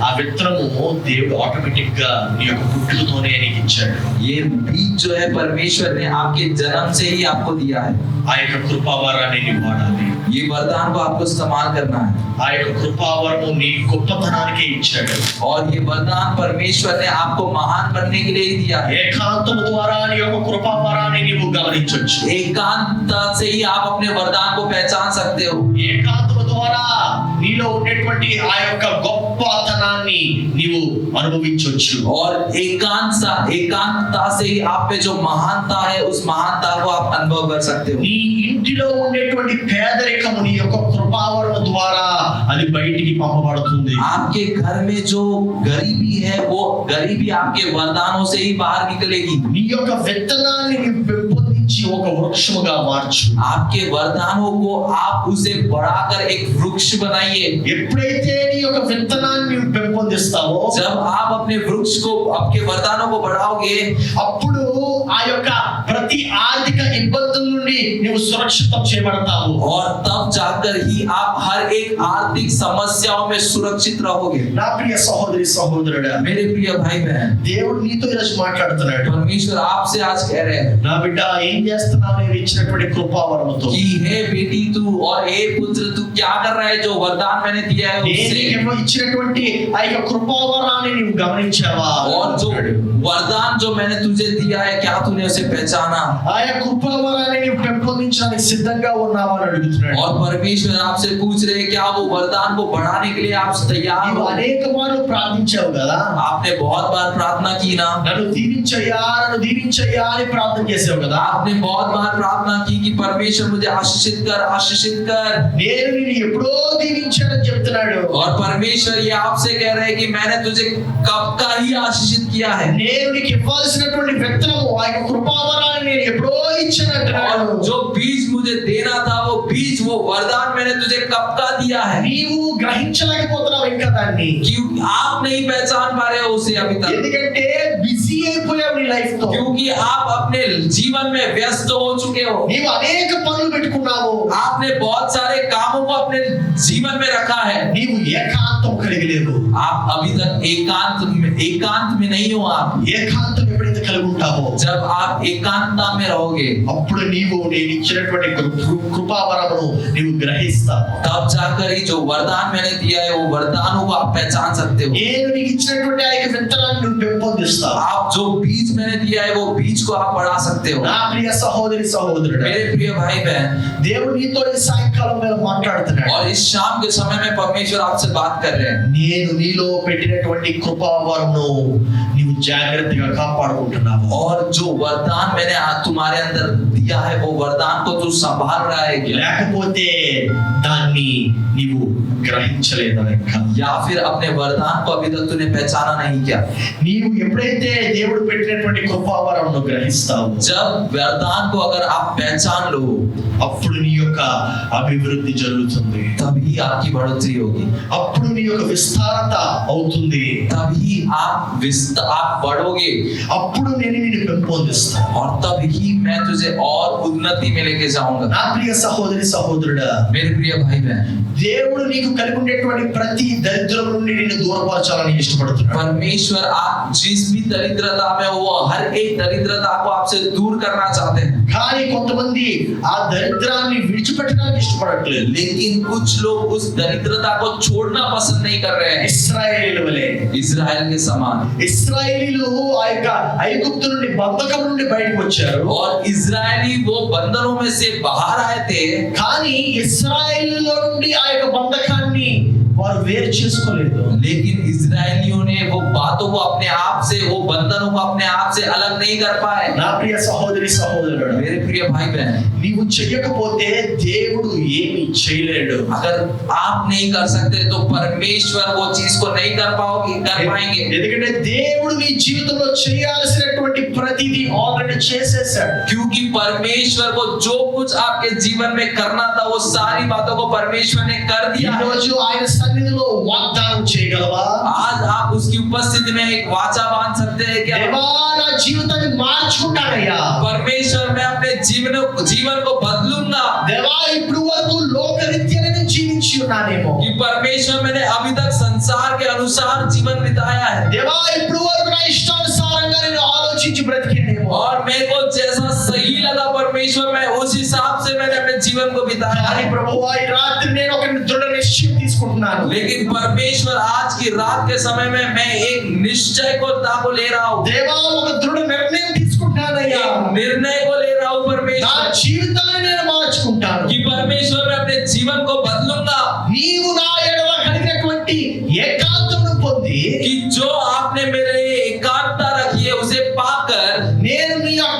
ఆ విత్తనము దేవుడు ఆటోమేటిక్ గా నీ యొక్క పుట్టుకతోనే నీకు ఇచ్చాడు. ये बीज जो है परमेश्वर ने आपके जन्म से ही आपको दिया है। ఆ యొక్క కృపావరాన్ని నీవు వాడాలి. ये वरदान को आपको इस्तेमाल करना है। ఆ యొక్క కృపావరము నీ గొప్పతనానికే ఇచ్చాడు. और ये वरदान परमेश्वर ने आपको महान बनने के लिए ही दिया है। ఏకాంతము ద్వారా నీ యొక్క కృపావరాన్ని నీవు గమనించొచ్చు. एकांत से ही आप अपने वरदान को पहचान सकते हो। ఏకాంతము ద్వారా నీలో ఉండేటువంటి ఆ యొక్క గొప్పతనాన్ని నీవు అనుభవించొచ్చు. और एकांतता से ही आप पे जो महानता है उस महानता को आप अनुभव कर सकते हो। నీ ఇంటిలో ఉండేటువంటి పేదరికము నీ యొక్క కృపావరము ద్వారా అది బయటికి పంపబడుతుంది. आपके घर में जो गरीबी है वो गरीबी आपके वरदानों से ही बाहर निकलेगी। నీ యొక్క విత్తనాన్ని నీవు పెంపొందించి ఒక వృక్షముగా మార్చు. आपके वरदानों को आप उसे बढ़ाकर एक वृक्ष बनाइए। ఎప్పుడైతే నీ యొక్క విత్తనాన్ని నీవు పెంపొందిస్తావో, जब आप अपने वृक्ष को, आपके वरदानों को बढ़ाओगे, అప్పుడు ఆ యొక్క ప్రతి ఆర్థిక ఇబ్బందుల నుండి నీవు సురక్షితం చేయబడతావు. और तब जाकर ही आप हर एक आर्थिक समस्याओं में सुरक्षित रहोगे। నా ప్రియ సహోదరి సహోదరుడా, मेरे प्रिय भाई बहन, దేవుడు నీతో ఈరోజు మాట్లాడుతున్నాడు. परमेश्वर आपसे आज कह रहे हैं నా బిడ్డ ఏం చేస్తున్నావు నేను ఇచ్చినటువంటి కృపావరముతో? कि हे बेटी तू और हे पुत्र तू क्या कर रहा है, जो वरदान मैंने दिया है నేను उससे। నీకు ఇచ్చినటువంటి ఆ యొక్క కృపావరాన్ని నీవు గమనించావా? और जो वरदान जो मैंने तुझे दिया है क्या तूने उसे पहचाना? ఆ యొక్క కృపావరాన్ని నీవు పెంపొందించడానికి సిద్ధంగా ఉన్నావా అని అడుగుతున్నాడు. और परमेश्वर आपसे पूछ रहे हैं क्या वो वरदान को बढ़ाने के लिए आप तैयार నీవు हो? అనేక మార్లు ప్రార్థించావు కదా, आपने बहुत बार प्रार्थना की ना, నన్ను దీవించయ్యా అని ప్రార్థన చేసావు కదా. आपने बहुत बार प्रार्थना की कि परमेश्वर मुझे आशीषित कर, आशीषित कर। నేను నిన్ను ఎప్పుడో దీవించానని చెప్తున్నాడు. और परमेश्वर ये आपसे कह रहे हैं कि मैंने तुझे कब का ही आशीषित किया है। నేను నీకు ఇవ్వాల్సినటువంటి విత్తనము ఆ యొక్క కృపావరాన్ని నేను ఎప్పుడో ఇచ్చానంటున్నాడు. और जो बीज मुझे देना था वो बीज वो वरदान मैंने तुझे कब का दिया है నీవు గ్రహించలేకపోతున్నావు ఇంకా దాన్ని, क्यों आप नहीं पहचान पा रहे हो उसे अभी तक ఎందుకంటే బిజీ అయిపోయావు నీ లైఫ్ తో, क्योंकि आप अपने जीवन में व्यस्त हो चुके हो నీవు అనేక పనులు పెట్టుకున్నావు, आपने बहुत सारे कामों को अपने जीवन में रखा है నీవు ఏకాంతం కలిగి లేవు. आप अभी तक एकांत में नहीं हो आप ఏకాంతం ఎప్పుడైతే కలిగి ఉంటావో जब आप एकांतता में रहोगे అప్పుడు నీవు నేను ఇచ్చినటువంటి కృపావరమును నీవు గ్రహిస్తావు. तब जाकर ही जो वरदान मैंने दिया है वो वरदानों को आप पहचान सकते हो నేను నీకు ఇచ్చినటువంటి ఆ యొక్క విత్తనాన్ని నువ్వు పెంపొందిస్తావు. आप जो बीज मैंने दिया है वो बीज को आप बढ़ा सकते हो నా ప్రియ సహోదరి సహోదరుడా, मेरे प्रिय भाई बहन దేవుడు నీతో ఈ సాయంకాలం వేళ మాట్లాడుతున్నాడు. और इस शाम के समय में परमेश्वर आपसे बात कर रहे हैं నేను నీలో పెట్టినటువంటి కృపావరమును నీవు జాగ్రత్తగా కాపాడుకుంటున్నావు. और जो वरदान मैंने आज तुम्हारे अंदर दिया है वो वरदान को तू संभाल रहा है क्या లేకపోతే దాన్ని నీవు గ్రహించలేదు ఇంకా. या फिर अपने वरदान को अभी तक तूने पहचाना नहीं क्या నీవు ఎప్పుడైతే దేవుడు పెట్టినటువంటి కృపావరమును గ్రహిస్తావు, जब वरदान को अगर आप पहचान लो అప్పుడు నీ యొక్క అభివృద్ధి జరుగుతుంది, तभी आपकी बढ़ोतरी होगी అప్పుడు నీ యొక్క విస్తారత అవుతుంది, तभी आप बढ़ोगे అప్పుడు నేను నిన్ను పెంపొందిస్తాను. और तभी मैं तुझे और उन्नति में लेके जाऊंगा నా ప్రియ సహోదరి సహోదరుడా, मेरे प्रिय भाई बहन దేవుడు నీకు కలిగి ఉండేటువంటి ప్రతి దరిద్రం నుండి నిన్ను దూరపరచాలని ఇష్టపడుతున్నాడు. परमेश्वर आप जिस भी दरिद्रता में हो हर एक दरिद्रता को आपसे दूर करना चाहते हैं కానీ కొంతమంది ఆ దరిద్రాన్ని విడిచిపెట్టడానికి ఇష్టపడట్లేదు. लेकिन कुछ लोग उस दरिद्रता को छोड़ना पसंद नहीं कर रहे हैं ఇశ్రాయేలు వలె इजराइल के समान ఇశ్రాయేలీలు ఆ యొక్క ఐగుప్తు నుండి బంధకం నుండి బయటకు వచ్చారు. और इजरायली वो बंधनों में से बाहर आए थे కానీ ఇశ్రాయేలీలో నుండి ఆ యొక్క బంధకాన్ని వారు వేరు చేసుకోలేదు. लेकिन इजरायलियों ने वो बातों को अपने आप से वो बंधनों को अपने आप से अलग नहीं कर पाए నా ప్రియ సహోదరి సహోదరుడు, मेरे प्रिय भाई बहन నీవు చెయ్యకపోతే దేవుడు ఏమీ చేయలేడు. अगर आप नहीं कर सकते तो परमेश्वर वो चीज को नहीं कर पाएंगे ఎందుకంటే దేవుడు నీ జీవితంలో చేయాల్సినటువంటి ప్రతిదీ ఆల్రెడీ చేసేసాడు. क्योंकि परमेश्वर को जो कुछ आपके जीवन में करना था वो सारी बातों को परमेश्वर ने कर ఈ दिया है। రోజు ఆయన సన్నిధిలో వాగ్దానం చేయగలవా? आज आप उसकी उपस्थिति में एक वाचा बांध सकते हैं क्या దేవా నా జీవితాన్ని మార్చుకుంటానయ్యా, परमेश्वर मैं अपने जीवन को बदलूंगा దేవా ఇప్పుడు వరకు లోకరీత్యా నేను జీవించి ఉన్నానేమో, कि परमेश्वर मैंने अभी तक संसार के अनुसार जीवन बिताया है దేవా ఇప్పుడు వరకు నా ఇష్టానుసారంగా నేను ఆలోచించి బ్రతికానేమో, और मेरे को जैसा सही लगा परमेश्वर मैं उस हिसाब से मैंने अपने जीवन को बिताया కానీ है ప్రభువా ఈ రాత్రి నేను ఒక దృఢ నిశ్చయం తీసుకుంటున్నాను. लेकिन परमेश्वर आज की रात के समय में मैं एक निश्चय को ले रहा हूँ దేవా ఒక దృఢ నిర్ణయం తీసుకుంటానయ్యా, एक निर्णय को ले रहा हूँ నా परमेश्वर జీవితాన్ని నేను మార్చుకుంటాను. कि परमेश्वर मैं अपने जीवन को बदलूंगा నీవు నా ఎడల కలిగినటువంటి ఏకాంతమును పొంది कि जो आपने मेरे लिए एकांतता रखी है उसे पाकर నేను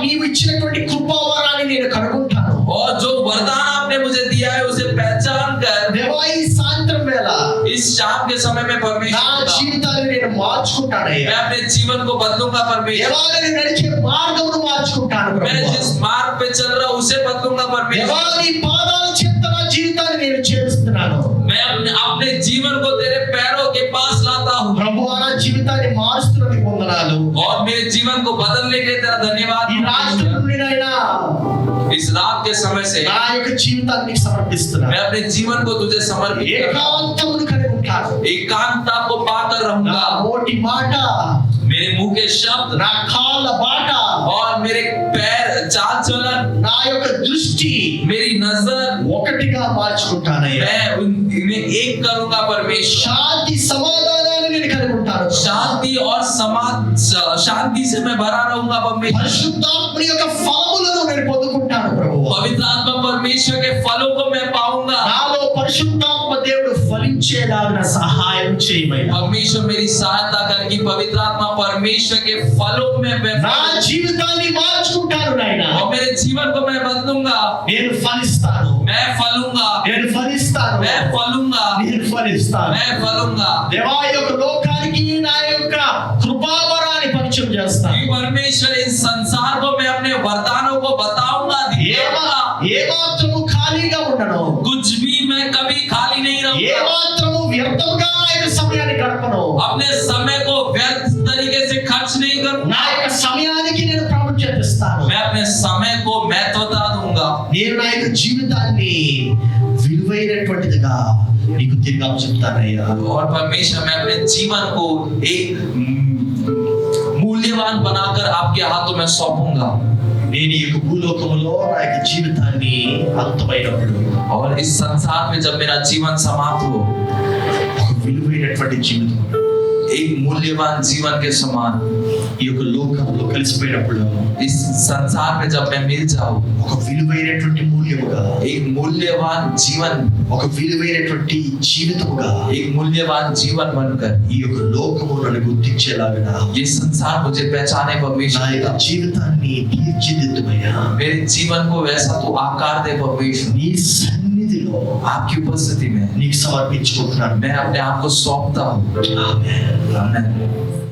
నీవు ఇచ్చినటువంటి కృపావరాన్ని నేను కనుగొంటాను. और जो वरदान आपने मुझे दिया है उसे पहचान कर దేవా ఈ సాయంత్రం వేళ इस शाम के समय में నా परमेश्वर జీవితాన్ని నేను మార్చుకుంటానయ్యా, मैं अपने जीवन को बदलूंगा परमेश्वर దేవా నేను నడిచే మార్గమును మార్చుకుంటాను मैं ప్రభువా. जिस मार्ग पे चल रहा हूँ उसे बदलूंगा దేవా परमेश्वर నీ పాదాల చెంత నా జీవితాన్ని నేను చేస్తున్నాను. मैं अपने जीवन को तेरे पैरों के पास लाता हूँ ప్రభువా నా జీవితాన్ని మారుస్తున్నది వందనాలు. और मेरे जीवन को बदलने के लिए तेरा धन्यवाद ఈ రాత్రి నుండి నాయనా इस रात के समय से నా యొక్క జీవితాన్ని నీకు సమర్పిస్తున్నాను. मैं अपने जीवन को तुझे समर्पित कर रहा हूँ। ఏకాంతమును కలిగి ఉంటాను. एकांतता को पाकर నా रहूंगा నోటి మాట, मेरे मुंह के शब्द నా కాళ్ళ బాట, और मेरे पैर चाल चलन నా యొక్క దృష్టి मेरी नजर ఒకటిగా మార్చుకుంటానయ్యా. मैं इन्हें एक करूंगा परमेश्वर శాంతి సమాధానాన్ని నేను కలిగి ఉంటాను. शांति से मैं भरा रहूंगा परमेश्वर పరిశుద్ధాత్మ యొక్క ఫలములను నేను పొందుకుంటాను ప్రభువా. पवित्र आत्मा परमेश्वर के फलों को मैं पाऊंगा నాలో పరిశుద్ధాత్మ దేవుడు ఫలించేలాగా సహాయం చేయమయ్యా. परमेश्वर मेरी सहायता करके पवित्र आत्मा परमेश्वर के फलों में मैं నా జీవితాన్ని మార్చుకుంటాను నాయనా. और मेरे जीवन को मैं बदलूंगा నేను ఫలిస్తాను, मैं फलूंगा నేను ఫలిస్తాను, मैं फलूंगा నేను ఫలిస్తాను. मैं फलूंगा దేవా ఈ యొక్క లోకానికి నా యొక్క కృపావరాన్ని పరిచయం చేస్తాను. कि परमेश्वर इस संसार को मैं अपने वरदानों को बताऊंगा दिखाऊंगा ఏ మాత్రము ఖాళీగా ఉండను, कुछ भी मैं कभी खाली नहीं ఏ रहूंगा, మాత్రము వ్యర్థముగా నా యొక్క సమయాన్ని గడపను. अपने समय को व्यर्थ तरीके से खर्च नहीं करूंगा, నా యొక్క సమయానికి నేను ప్రాముఖ్యత ఇస్తాను. मैं अपने समय को महत्वता दूंगा, నేను నా యొక్క జీవితాన్ని విలువైనటువంటిదిగా నీకు తిరిగి అప్పచెప్తానయ్యా. और परमेश्वर मैं अपने जीवन को एक मूल्यवान बनाकर आपके हाथों में सौंपूंगा। నేను ఈ యొక్క భూలోకములో నా యొక్క జీవితాన్ని అంతమైనప్పుడు और इस संसार में जब मेरा जीवन समाप्त हो, ఒక విలువైనటువంటి జీవితం एक मूल्यवान जीवन के समान ఈ యొక్క లోకంలో కలిసిపోయినప్పుడు इस संसार में जब मैं मिल जाऊं, ఒక విలువైనటువంటి మూల్యముగా, एक मूल्यवान जीवन, ఒక విలువైనటువంటి జీవితముగా एक मूल्यवान जीवन बनकर ఈ యొక్క లోకము నన్ను గుర్తించేలాగా ये संसार मुझे पहचाने నా परमेश्वर, యొక్క జీవితాన్ని తీర్చిదిద్దుమయ్యా. मेरे जीवन को वैसा तो आकार दे परमेश्वर, నీ సన్నిధిలో आपकी उपस्थिति में నీకు సమర్పించుకుంటున్నాను. मैं अपने आप को सौंपता हूँ। ఆమేన్. आमीन।